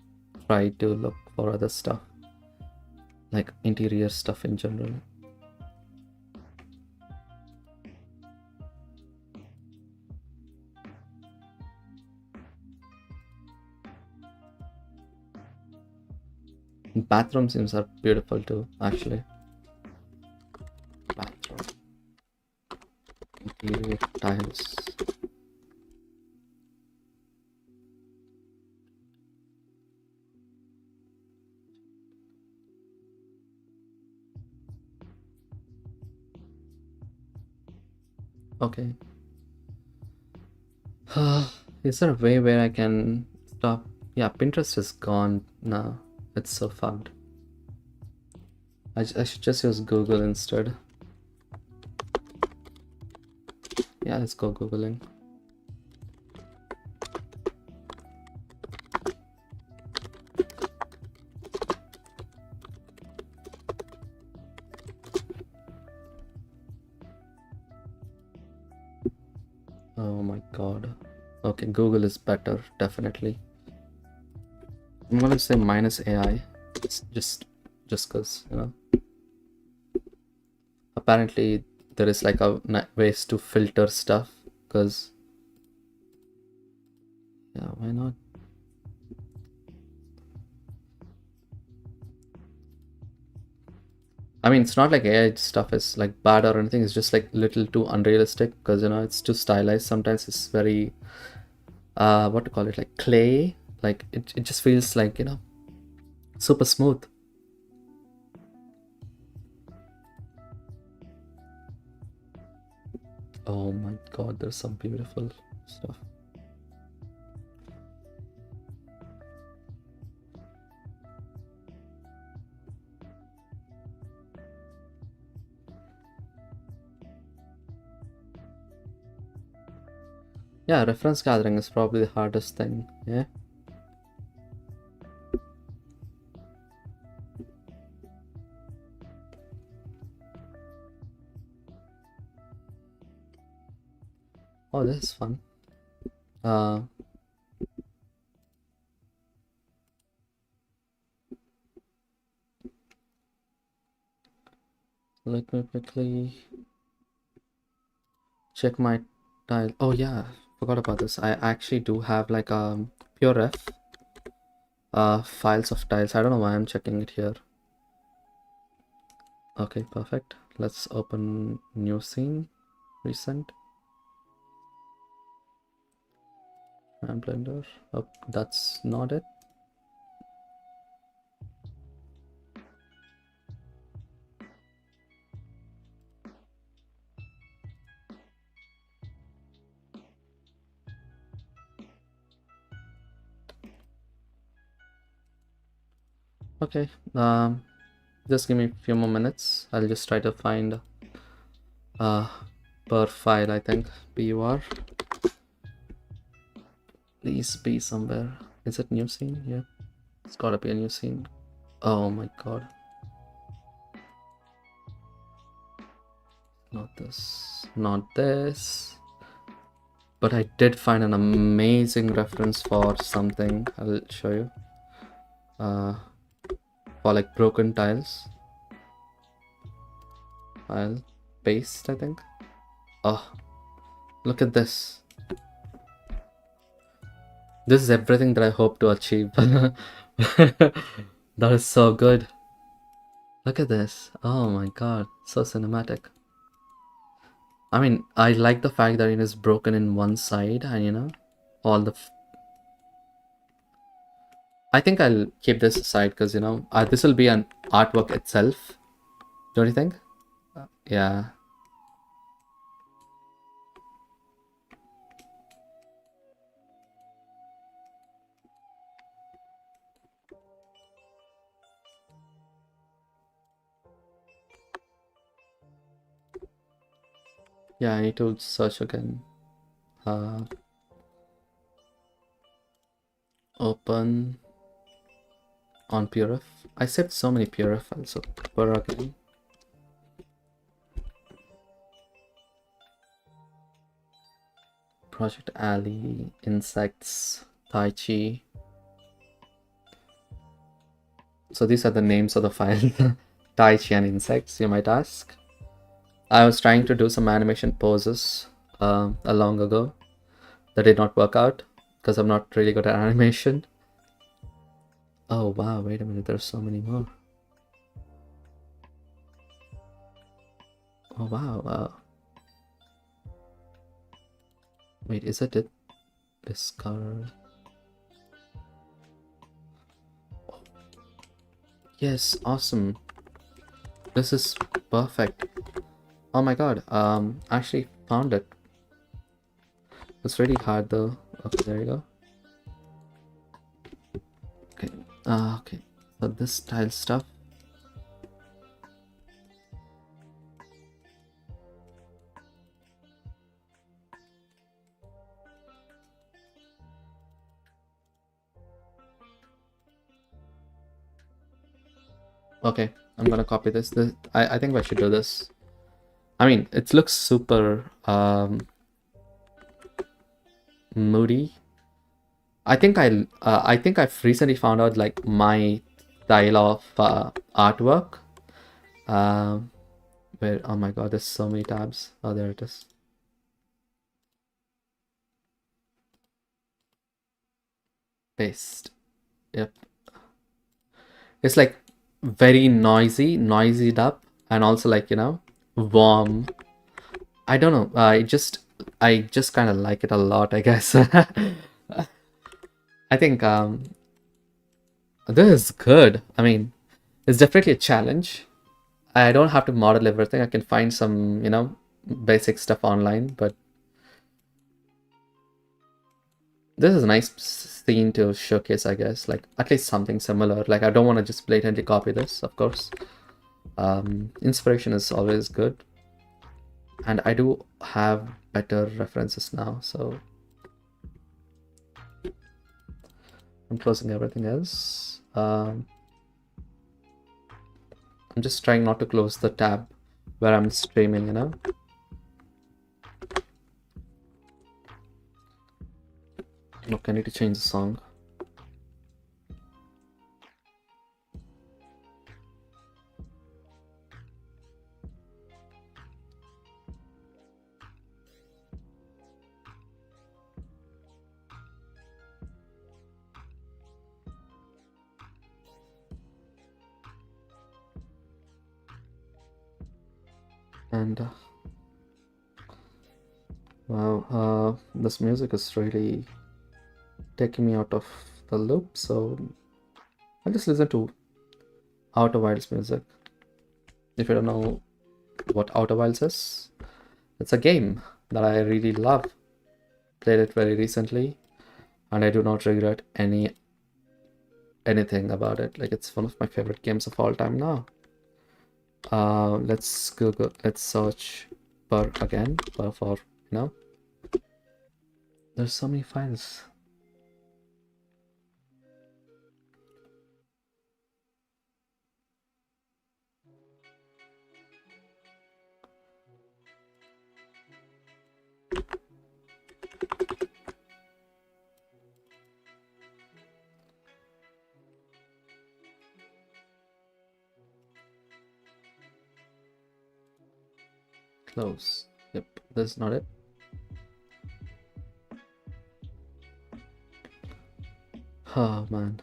tried to look for other stuff, like interior stuff in general. Bathroom seems are beautiful too, actually. Bathroom interior tiles. Okay. Is there a way where I can stop? Yeah, Pinterest is gone now. It's so fucked. I should just use Google instead. Yeah, let's go Googling. Oh my god. Okay, Google is better, definitely. I'm gonna say minus AI. It's just cause, you know. Apparently there is like a ways to filter stuff, because yeah, why not? I mean, it's not like AI stuff is like bad or anything. It's just like little too unrealistic, because you know it's too stylized. Sometimes it's very what to call it, like clay. Like it just feels like, you know, super smooth. Oh my god, there's some beautiful stuff. Yeah, reference gathering is probably the hardest thing. Yeah. Oh, this is fun. Let me quickly check my tile. Oh yeah, forgot about this. I actually do have like puref files of tiles. I don't know why I'm checking it here. Okay, perfect. Let's open new scene, recent, and Blender. Oh, that's not it. Okay, just give me a few more minutes. I'll just try to find per file. I think PUR. Please be somewhere. Is it new scene? Yeah, it's gotta be a new scene. Oh my god. Not this. Not this. But I did find an amazing reference for something. I'll show you. For like broken tiles. Tile paste, I think. Oh, look at this. This is everything that I hope to achieve. That is so good. Look at this. Oh my god, so cinematic. I mean, I like the fact that it is broken in one side, and you know, all the I think I'll keep this aside, because you know, this will be an artwork itself, don't you think? Yeah. Yeah, I need to search again. Open on puref. I saved so many puref files, so per again. Project Alley, insects, Tai Chi. So these are the names of the files. Tai Chi and insects, you might ask. I was trying to do some animation poses a long ago. That did not work out because I'm not really good at animation. Oh wow, wait a minute, there's so many more. Oh wow. Wait, is it Discover? Oh. Yes, awesome. This is perfect. Oh my god, actually found it. It's really hard though. Okay, there you go. Okay, okay. So this style stuff. Okay, I'm gonna copy this. I think I should do this. I mean, it looks super moody. I think I've recently found out like my style of artwork. Where, oh my god, there's so many tabs. Oh, there it is. Paste. Yep. It's like very noisied up, and also like, you know, warm. I don't know. I just kind of like it a lot, I guess. I think this is good. I mean, it's definitely a challenge. I don't have to model everything. I can find some, you know, basic stuff online, but this is a nice scene to showcase, I guess. Like at least something similar. Like I don't want to just blatantly copy this, of course. Inspiration is always good. And I do have better references now, so I'm closing everything else. I'm just trying not to close the tab where I'm streaming, you know. Look, I need to change the song. And wow, this music is really taking me out of the loop, so I'll just listen to Outer Wilds music. If you don't know what Outer Wilds is, it's a game that I really love. Played it very recently, and I do not regret anything about it. Like it's one of my favorite games of all time now. Let's search per again, for you know. There's so many files. Close. Yep, that's not it. Oh man.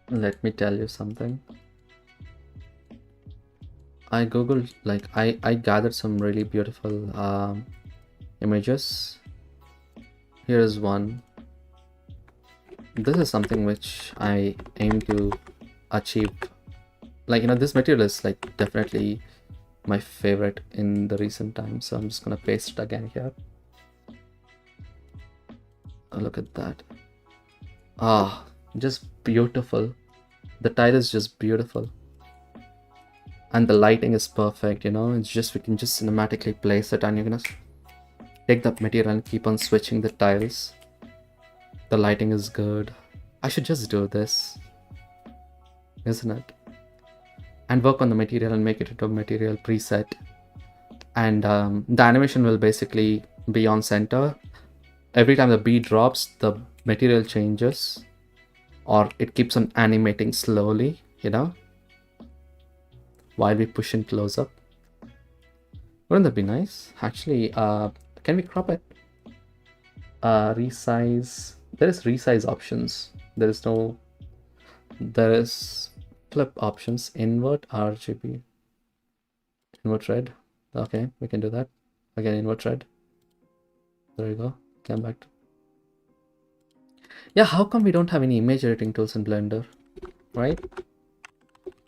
Let me tell you something. I googled, like I gathered some really beautiful images. Here is one. This is something which I aim to achieve. Like, you know, this material is like definitely my favorite in the recent times, so I'm just gonna paste it again here. Oh, look at that. Ah, just beautiful. The tile is just beautiful, and the lighting is perfect, you know. It's just, we can just cinematically place it, and you're gonna take that material and keep on switching the tiles. The lighting is good. I should just do this. isn't it? And work on the material and make it into a material preset. And the animation will basically be on center. Every time the beat drops, the material changes, or it keeps on animating slowly, you know, while we push in close up. Wouldn't that be nice? Actually, can we crop it? Resize. There is resize options. There is flip options. Invert RGB. Invert red. Okay, we can do that. Again, invert red. There you go. Come back to... Yeah, how come we don't have any image editing tools in Blender? Right?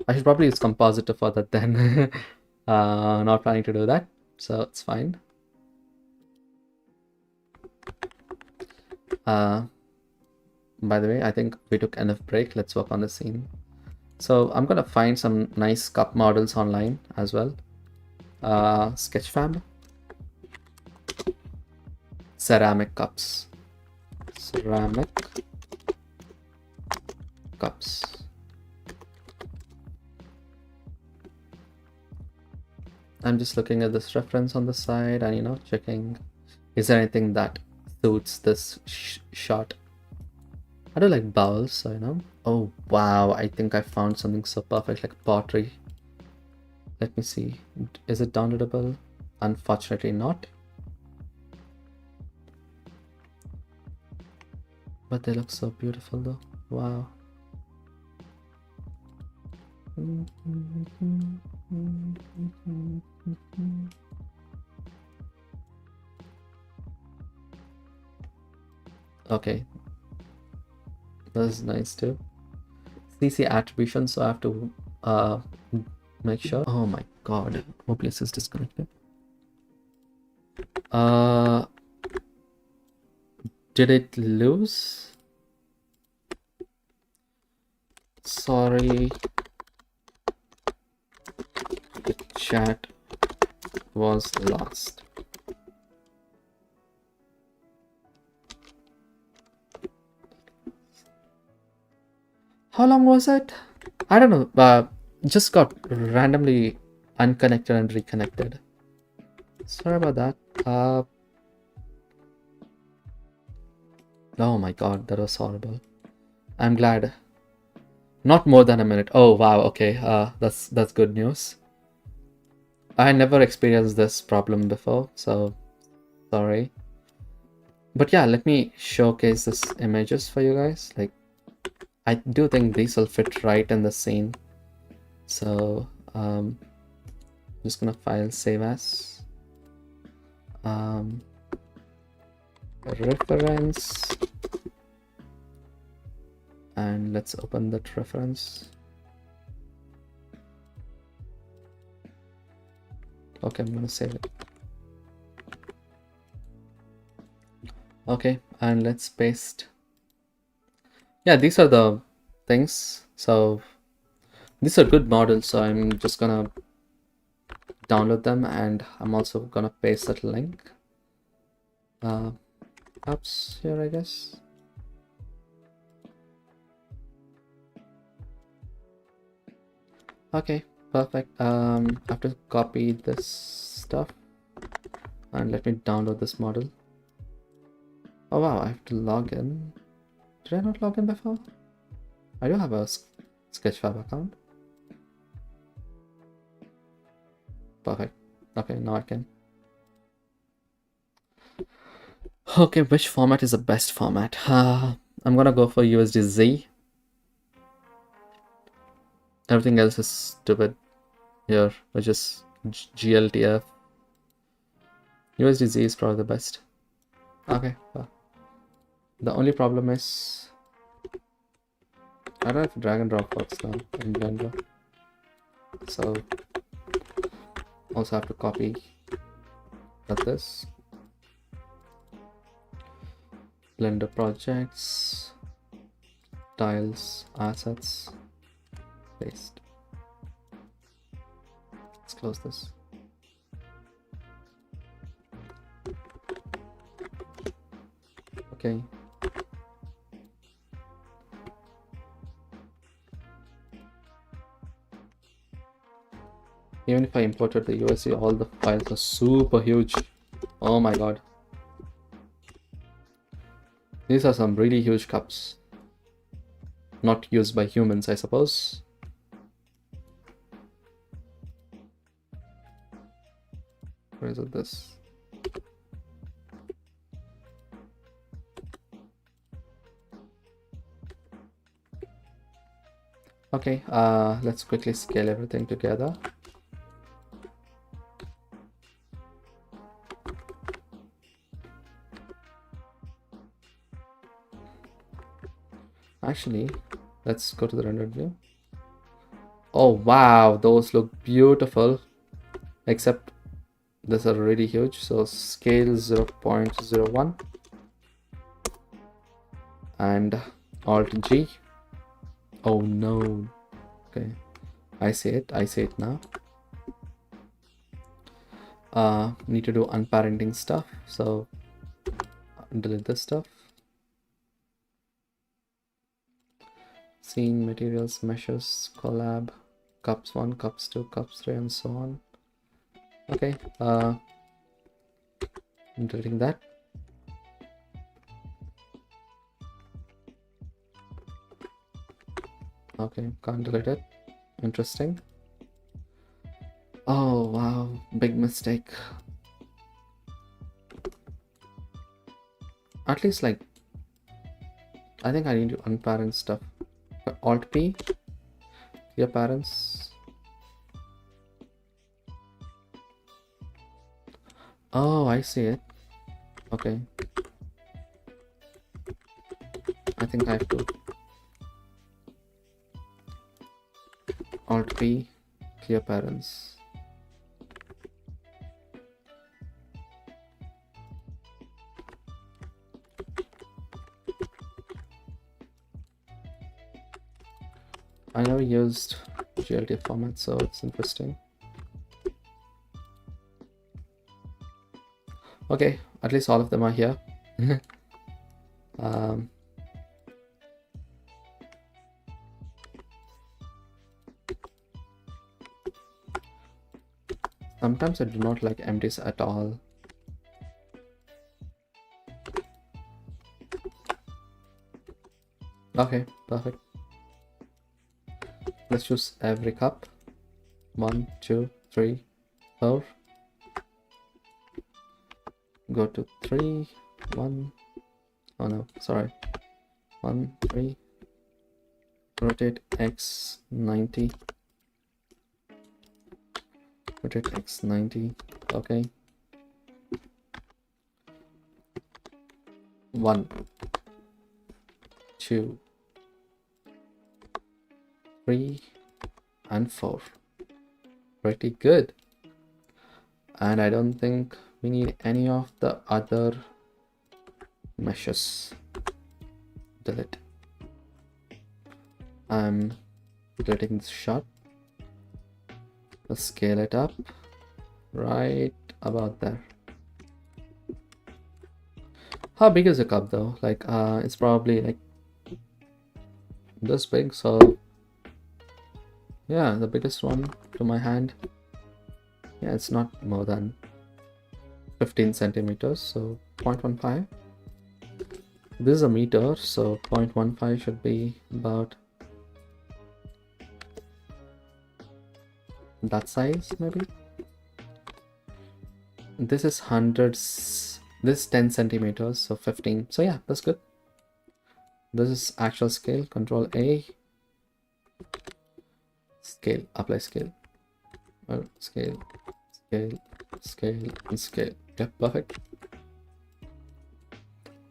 I should probably use Compositor for that then. Not planning to do that, so it's fine. By the way, I think we took enough break. Let's work on the scene. So I'm gonna find some nice cup models online as well. Sketchfab. Ceramic cups. Ceramic cups. I'm just looking at this reference on the side and, you know, checking, is there anything that suits this shot? I do like bowls, so, you know. Oh wow, I think I found something so perfect, like pottery. Let me see, is it downloadable? Unfortunately not, but they look so beautiful though. Wow. Okay, that is nice too. CC attribution, so I have to make sure. Oh my god, OBS is disconnected. Did it lose? Sorry, the chat was lost. How long was it? I don't know. Just got randomly unconnected and reconnected. Sorry about that. Oh my god, that was horrible. I'm glad. Not more than a minute. Oh wow, okay. That's good news. I never experienced this problem before, so sorry. But yeah, let me showcase this images for you guys. Like, I do think these will fit right in the scene. So I'm just gonna file save as. Reference, and let's open that reference. Okay, I'm gonna save it. Okay, and let's paste. Yeah, these are the things. So these are good models, so I'm just gonna download them, and I'm also gonna paste that link. Apps here, I guess. Okay, perfect. I have to copy this stuff and let me download this model. Oh wow, I have to log in. Did I not log in before? I do have a Sketchfab account. Perfect. Okay, now I can. Okay, which format is the best format? I'm gonna go for USD-Z. Everything else is stupid here, which is GLTF. USD-Z is probably the best. Okay, well, the only problem is I don't know if drag and drop works now in Blender. So also have to copy this. Blender projects, tiles, assets, paste. Let's close this. Okay. Even if I imported the USC, all the files are super huge. Oh my god. These are some really huge cups. Not used by humans, I suppose. Where is it this? Okay, let's quickly scale everything together. Actually, let's go to the rendered view. Oh wow, those look beautiful. Except these are really huge. So scale 0.01 and Alt G. Oh no. Okay, I see it now. Need to do unparenting stuff, so delete this stuff. Scene, materials, meshes, collab, cups 1, cups 2, cups 3, and so on. Okay, I'm deleting that. Okay, can't delete it. Interesting. Oh wow, big mistake. At least, like, I think I need to unparent stuff. Alt P, clear parents. Oh, I see it. Okay. I think I have to Alt P, clear parents. I never used GLT format, so it's interesting. Okay, at least all of them are here. Sometimes I do not like empties at all. Okay, perfect. Let's choose every cup. 1, 2, 3, 4. Go to 3, 1. Oh no, sorry. 1, 3. Rotate X 90. Rotate X 90. Okay. 1, 2, 3, and 4. Pretty good. And I don't think we need any of the other meshes. Delete. I'm deleting this shot. Let's scale it up right about there. How big is the cup though? Like it's probably like this big, so yeah, the biggest one to my hand. Yeah, it's not more than 15 centimeters, so 0.15. This is a meter, so 0.15 should be about that size, maybe. This is hundreds. This is 10 centimeters, so 15. So yeah, that's good. This is actual scale. Control A. Scale. Apply scale. Well, scale, scale, scale, and scale. Yeah, perfect.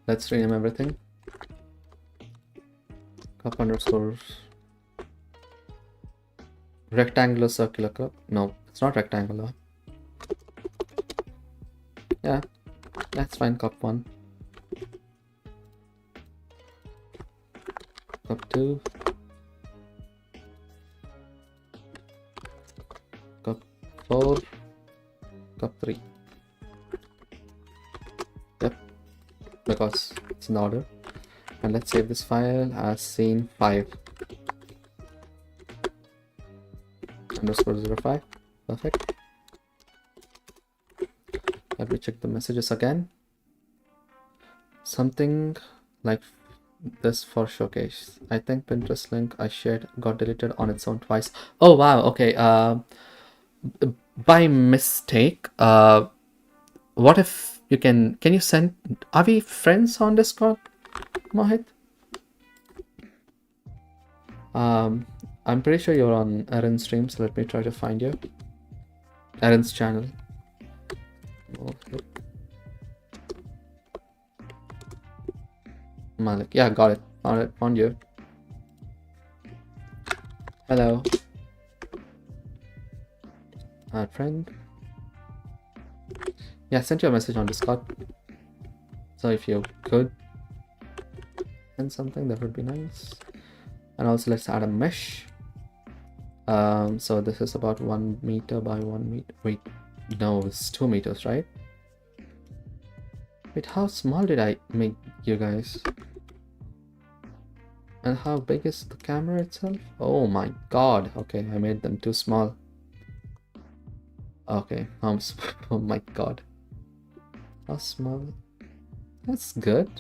Let's rename everything. Cup underscore rectangular circular cup. No, it's not rectangular. Yeah, that's fine. Cup 1. Cup 2. Cup 4. Cup 3. Yep, because it's in order. And let's save this file as scene 5 underscore 05. Perfect. Let me check the messages again. Something like this for showcase. I think Pinterest link I shared got deleted on its own twice. Oh wow, okay. By mistake. What if you can you send, are we friends on Discord, Mohit? I'm pretty sure you're on Aaron's stream, so let me try to find you. Aaron's channel. Mohit. Malik. Yeah, got it. Found you. Hello. Friend. Yeah, I sent you a message on Discord. So if you could send something, that would be nice. And also let's add a mesh. So this is about 1 meter by 1 meter. Wait, no, it's 2 meters, right? Wait, how small did I make you guys? And how big is the camera itself? Oh my god. Okay, I made them too small. Okay, oh my god. How small? That's good.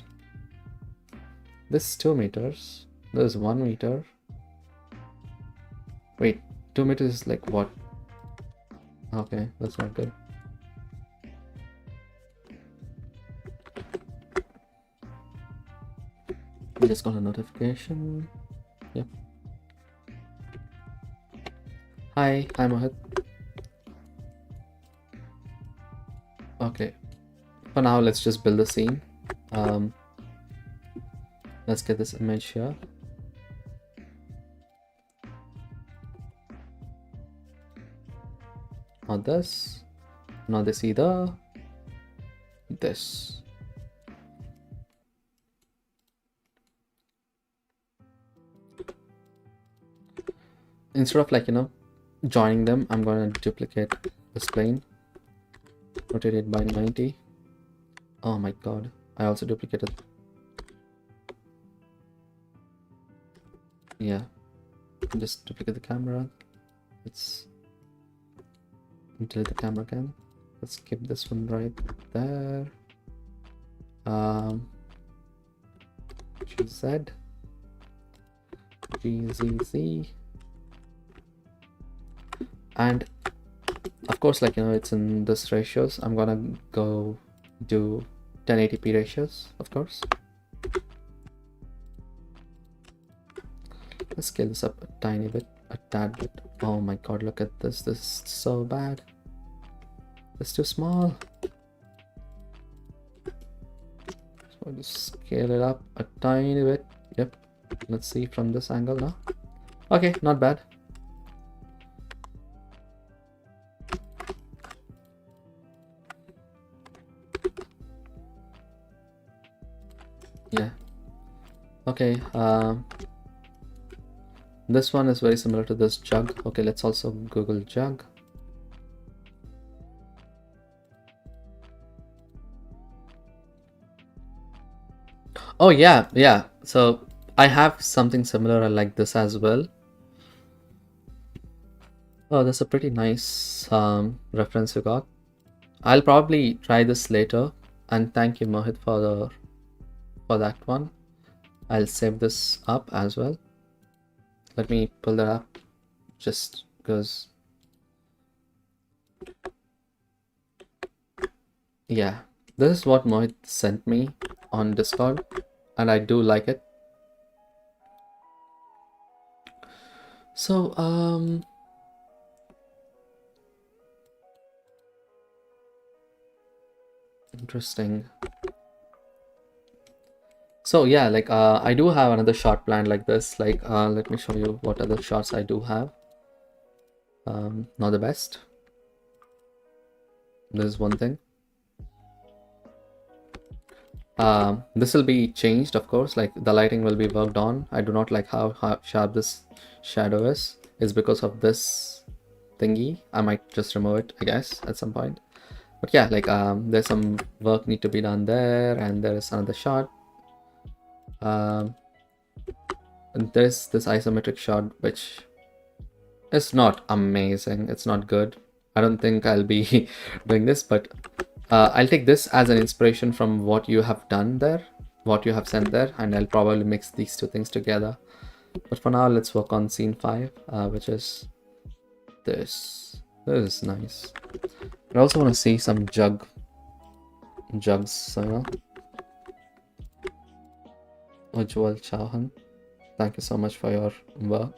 This is 2 meters. This is 1 meter. Wait, 2 meters is like what? Okay, that's not good. I just got a notification. Yep. Hi Mohit. Okay. For now, let's just build the scene. Let's get this image here. Not this. Not this either. This. Instead of, like, you know, joining them, I'm gonna duplicate this plane. Rotate it by 90. Oh my god. I also duplicated. Yeah. Just duplicate the camera. Let's delete the camera again. Let's keep this one right there. GZ. GZZ. And of course, like, you know, it's in this ratios. I'm gonna go do 1080p ratios, of course. Let's scale this up a tiny bit, a tad bit. Oh my god, look at this. This is so bad. It's too small. So I'll just scale it up a tiny bit. Yep. Let's see from this angle now. Okay, not bad. Yeah. Okay. This one is very similar to this jug. Okay, let's also Google jug. Oh yeah, yeah. So I have something similar like this as well. Oh, that's a pretty nice reference you got. I'll probably try this later. And thank you, Mohit, for that one. I'll save this up as well. Let me pull that up just because. Yeah, this is what Mohit sent me on Discord, and I do like it. So, interesting. So yeah, like I do have another shot plan like this. Like let me show you what other shots I do have. Not the best. This is one thing. This will be changed, of course. Like the lighting will be worked on. I do not like how sharp this shadow is. It's because of this thingy. I might just remove it, I guess, at some point. But yeah, like there's some work need to be done there, and there's another shot. And there's this isometric shot which is not amazing. It's not good. I don't think I'll be doing this, but I'll take this as an inspiration from what you have done there, what you have sent there, and I'll probably mix these two things together. But for now, let's work on scene 5, which is this. This is nice. I also want to see some jugs, so, you know. Ujjwal Chauhan, thank you so much for your work.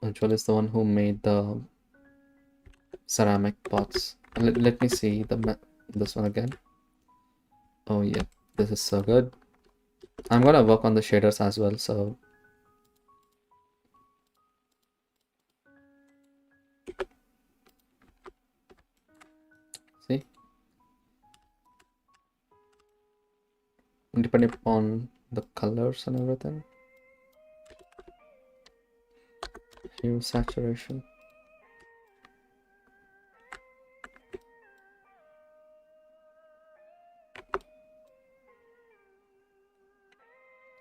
Ujjwal is the one who made the ceramic pots. Let me see this one again. Oh yeah, this is so good. I'm gonna work on the shaders as well, so see, depending upon the colors and everything. Hue, saturation.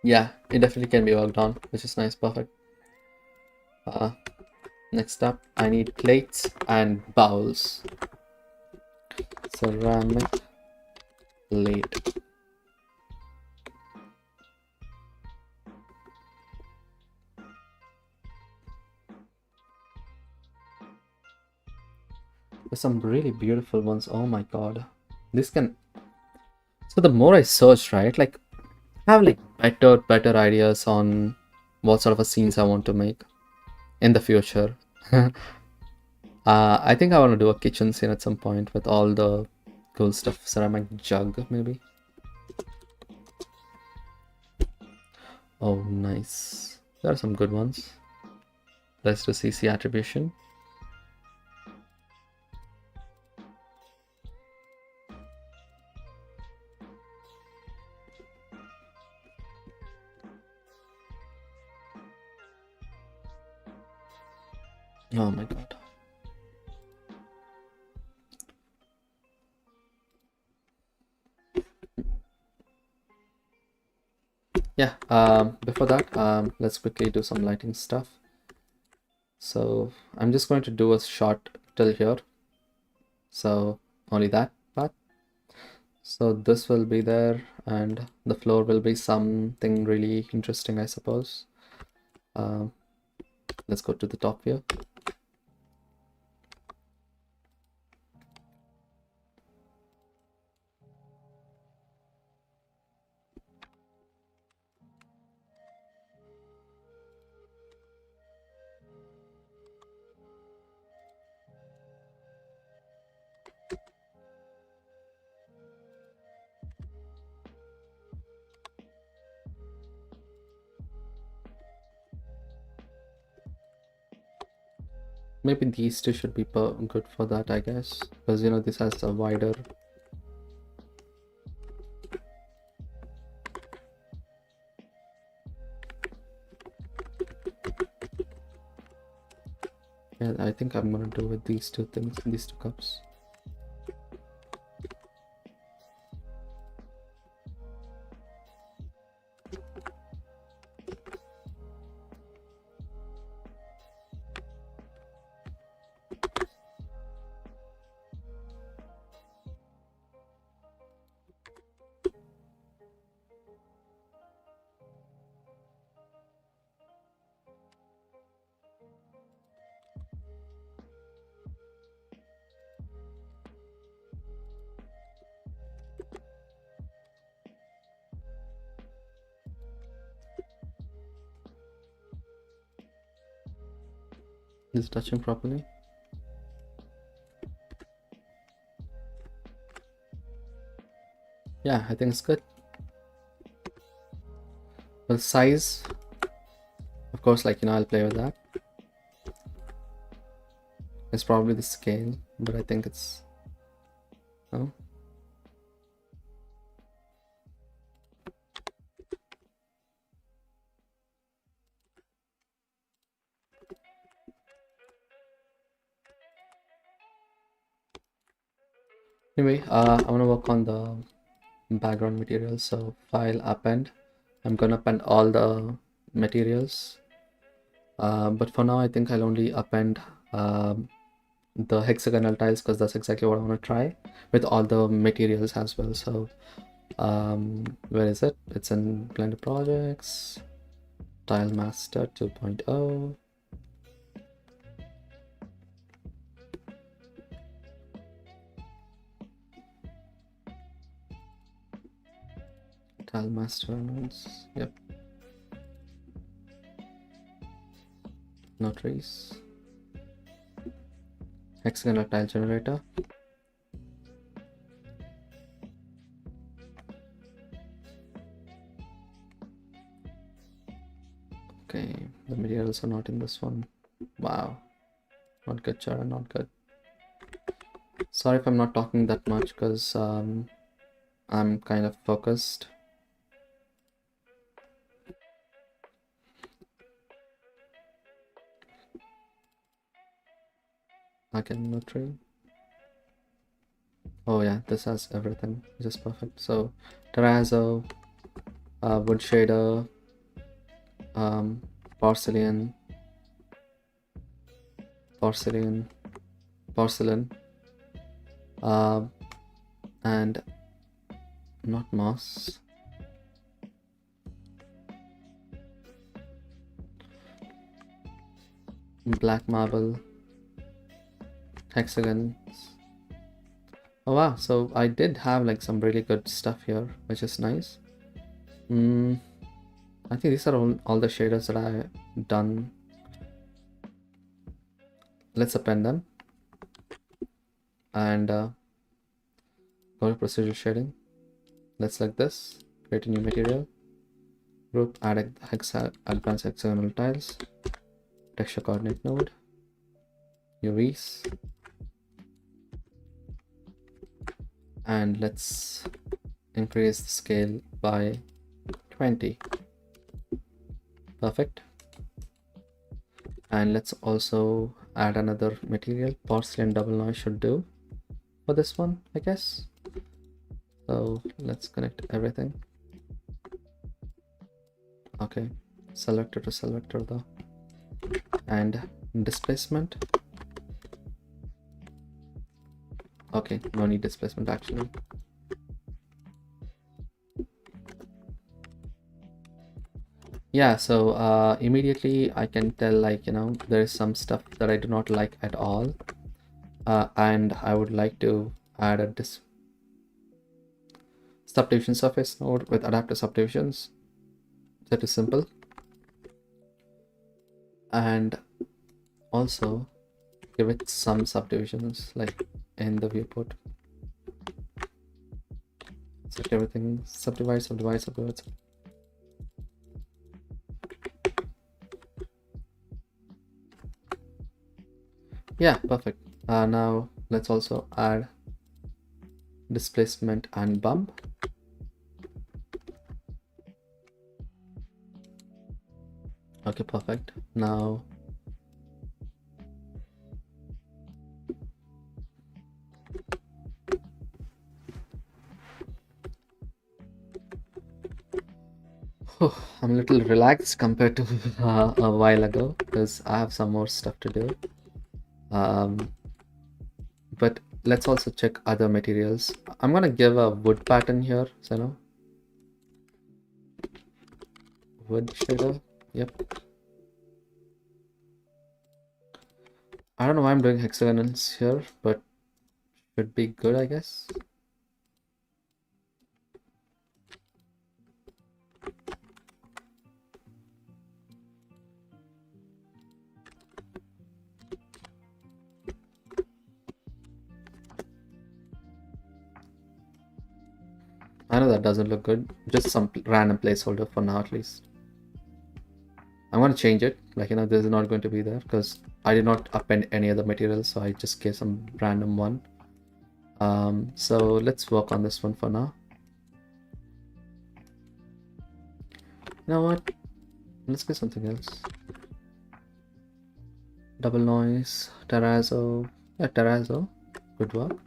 Yeah, it definitely can be worked on, which is nice, perfect. Next up, I need plates and bowls. Ceramic plate. There's some really beautiful ones. Oh my god. This can... So the more I search, right, like, I have like better ideas on what sort of a scenes I want to make in the future. I think I want to do a kitchen scene at some point with all the cool stuff. Ceramic jug, maybe. Oh, nice. There are some good ones. Let's do CC attribution. Oh my god. Yeah, before that, let's quickly do some lighting stuff. So I'm just going to do a shot till here. So only that part. So this will be there, and the floor will be something really interesting, I suppose. Let's go to the top here. Maybe these two should be good for that, I guess, because you know this has a wider... Yeah, I think I'm gonna do with these two things, these two cups. Is it touching properly? Yeah, I think it's good. Well, size, of course, like, you know, I'll play with that. It's probably the scale, but I think it's... No? Anyway, I want to work on the background materials. So file append. I'm gonna append all the materials. But for now, I think I'll only append the hexagonal tiles because that's exactly what I want to try with all the materials as well. So where is it? It's in Blender Projects, Tile Master 2.0. Tile Master nodes. Yep. No trees. Hexagonal tile generator. Okay, the materials are not in this one. Wow, not good, Chara, not good. Sorry if I'm not talking that much because I'm kind of focused. Again, no tree. Oh yeah, this has everything, just perfect. So terrazzo, wood shader, porcelain, and not moss. Black marble, hexagons. Oh wow, so I did have like some really good stuff here, which is nice. I think these are all the shaders that I've done. Let's append them and go to procedure shading. Let's select this, create a new material, group, add advanced hexagonal tiles, texture coordinate node, UVs, and let's increase the scale by 20. Perfect. And let's also add another material. Porcelain double noise should do for this one, I guess. So let's connect everything. Okay, selector to selector though. And displacement. Okay, no need displacement actually. Yeah, so immediately I can tell, like, there is some stuff that I do not like at all. And I would like to add a subdivision surface node with adaptive subdivisions. That is simple. And also give it some subdivisions like in the viewport. Select everything, subdivide. Yeah, perfect. Now let's also add displacement and bump. Okay, perfect. Now I'm a little relaxed compared to a while ago because I have some more stuff to do. But let's also check other materials. I'm gonna give a wood pattern here, so wood shader. Yep. I don't know why I'm doing hexagonals here, but should be good, I guess. I know that doesn't look good. Just some random placeholder for now, at least. I'm going to change it. Like, this is not going to be there because I did not append any other materials. So I just gave some random one. So let's work on this one for now. You know what? Let's get something else. Double noise, terrazzo. Yeah, terrazzo. Good work.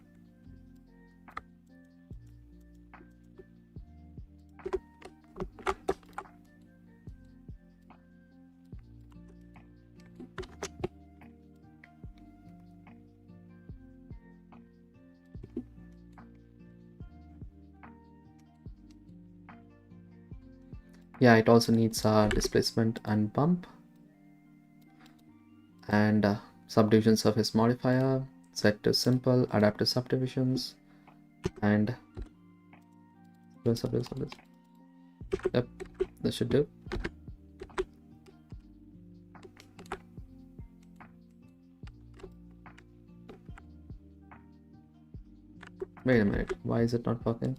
Yeah, it also needs displacement and bump, and subdivision surface modifier set to simple, adaptive subdivisions, and subdivision. Yep, that should do. Wait a minute, why is it not working?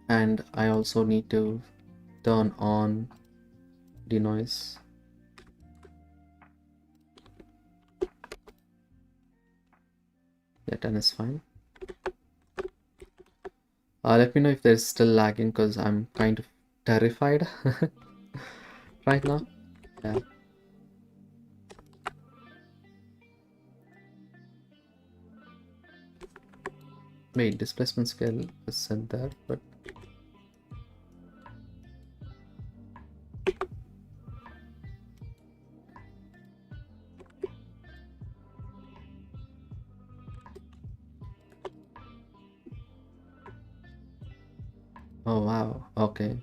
And I also need to turn on denoise. Yeah, 10 is fine. Let me know if there's still lagging, because I'm kind of terrified right now. Yeah. Wait, displacement scale is set there, but oh wow, okay.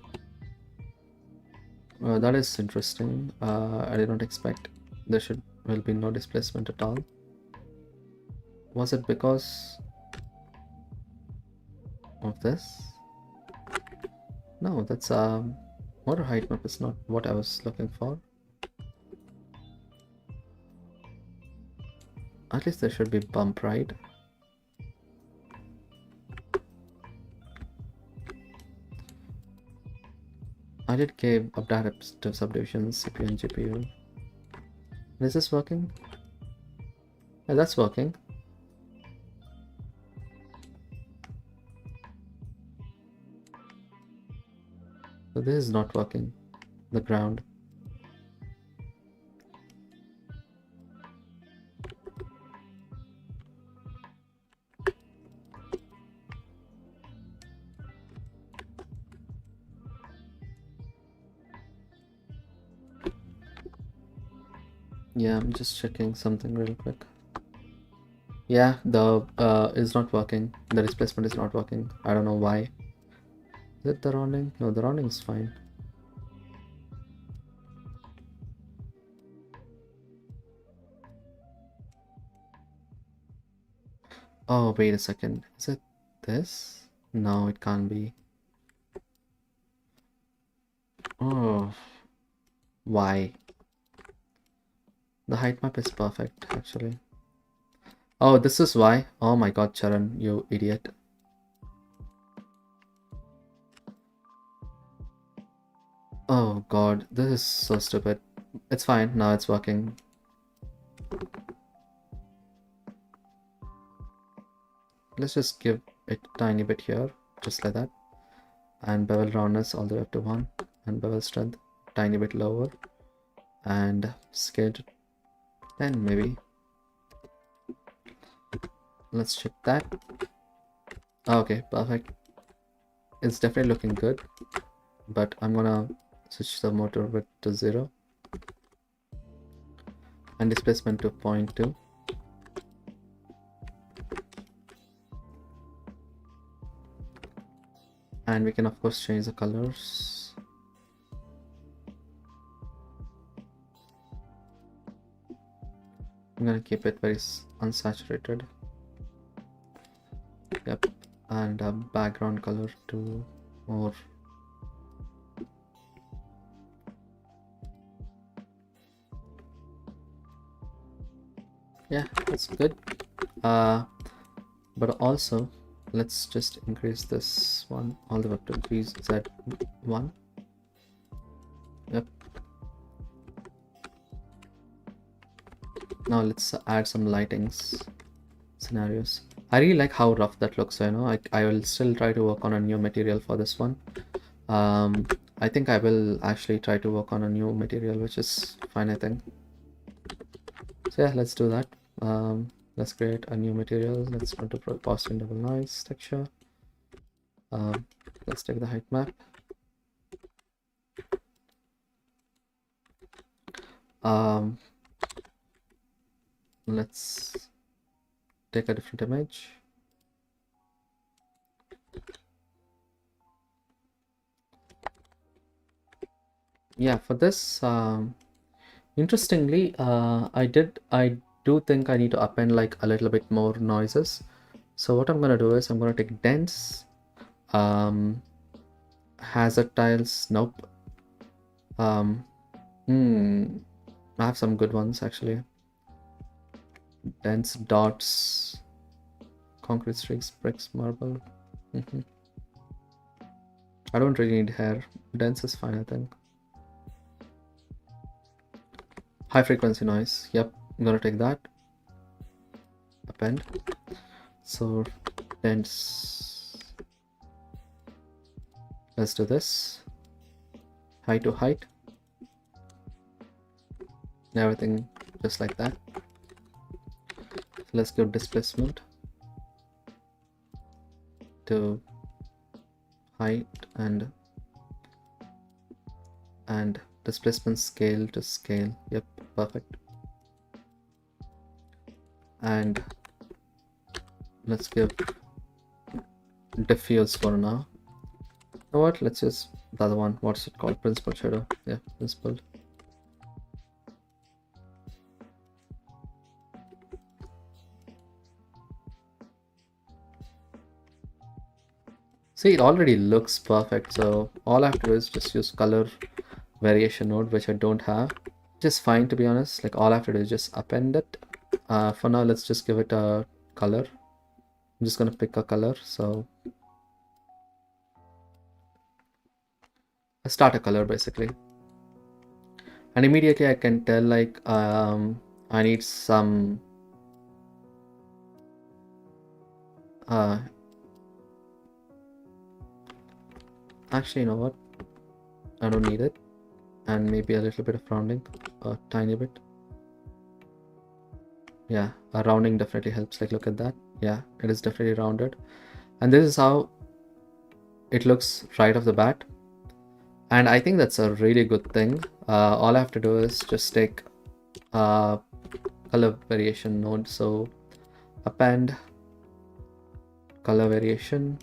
That is interesting. I did not expect there will be no displacement at all. Was it because of this? No, that's motor height map is not what I was looking for. At least there should be bump, right? I did give adaptive subdivisions, CPU and GPU. Is this working? Yeah, that's working. So this is not working. The ground. Yeah, I'm just checking something real quick. Yeah, the is not working. The displacement is not working. I don't know why. Is it the rounding? No, the rounding is fine. Oh, wait a second. Is it this? No, it can't be. Oh, why? The height map is perfect, actually. Oh, this is why. Oh my god, Charan, you idiot. Oh god, this is so stupid. It's fine, now it's working. Let's just give it a tiny bit here, just like that. And bevel roundness all the way up to 1. And bevel strength, tiny bit lower. And scale to 10 maybe. Let's check that. Okay, perfect. It's definitely looking good. But I'm gonna switch the motor width to 0. And displacement to 0.2. And we can of course change the colors. I'm gonna keep it very unsaturated. Yep. And a background color to more. Yeah, that's good. But also let's just increase this one all the way up to BZ1. Yep. Now let's add some lightings scenarios. I really like how rough that looks. So, I will still try to work on a new material for this one. I think I will actually try to work on a new material, which is fine, I think. So yeah, let's do that. Let's create a new material. Let's go to Boston double noise texture. Let's take the height map. Let's take a different image. Yeah, for this, interestingly, I do think I need to append like a little bit more noises. So what I'm gonna do is I'm gonna take dense, hazard tiles. Nope. I have some good ones actually. Dense dots, concrete streaks, bricks, marble. I don't really need hair. Dense is fine, I think. High frequency noise. Yep, I'm gonna take that. Append. So dense. Let's do this. Height to height. Everything just like that. Let's give displacement to height and displacement scale to scale. Yep, perfect. And let's give diffuse for now. You know what? Let's use the other one. What's it called? Principal shadow. Yeah, principal. See, it already looks perfect. So all I have to do is just use color variation node, which I don't have. Just fine, to be honest. Like all I have to do is just append it. For now, let's just give it a color. I'm just gonna pick a color. So I start a color basically, and immediately I can tell like I need some actually, you know what? I don't need it, and maybe a little bit of rounding, a tiny bit. Yeah, a rounding definitely helps. Like look at that. Yeah, it is definitely rounded, and this is how it looks right off the bat. And I think that's a really good thing. All I have to do is just take color variation node. So append color variation,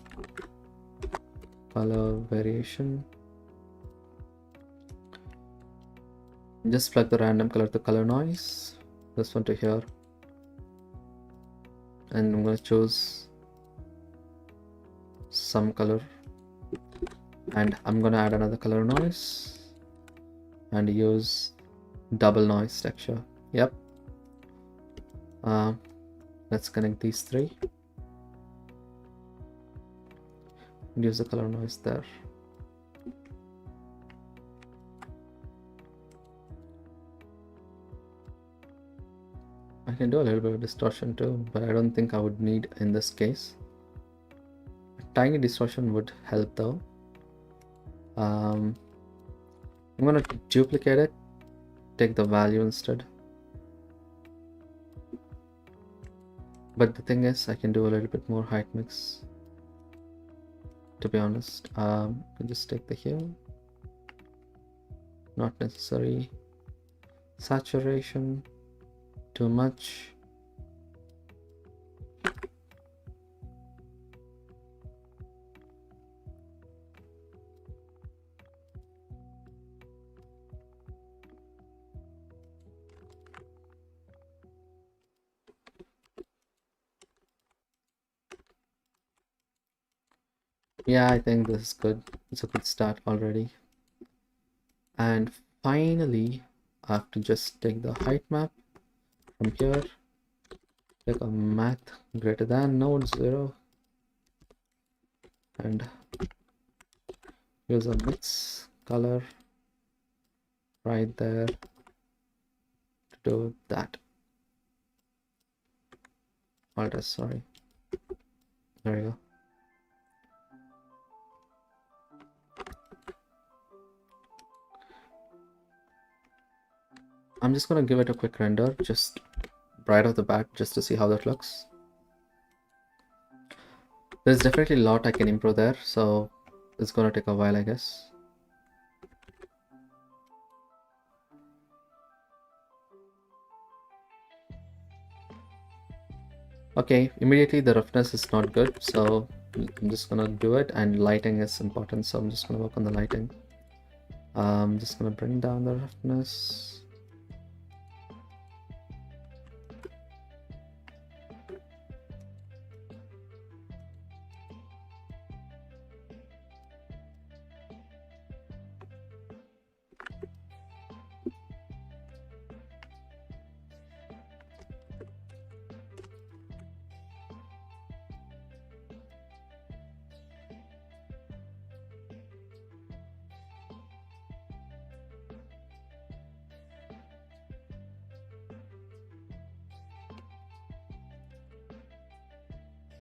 just plug the random color to color noise, this one to here, and I'm going to choose some color, and I'm going to add another color noise and use double noise texture. Yep. Let's connect these three and use the color noise there. I can do a little bit of distortion too, but I don't think I would need in this case. A tiny distortion would help though. I'm gonna duplicate it, take the value instead. But the thing is, I can do a little bit more height mix, to be honest. I can just take the hue, not necessary. Saturation, too much. Yeah, I think this is good. It's a good start already. And finally, I have to just take the height map from here, take a math greater than node 0, and use a mix color right there to do that. Alter, sorry. There you go. I'm just gonna give it a quick render, just right off the bat, just to see how that looks. There's definitely a lot I can improve there, so it's gonna take a while, I guess. Okay, immediately the roughness is not good, so I'm just gonna do it, and lighting is important, so I'm just gonna work on the lighting. I'm just gonna bring down the roughness.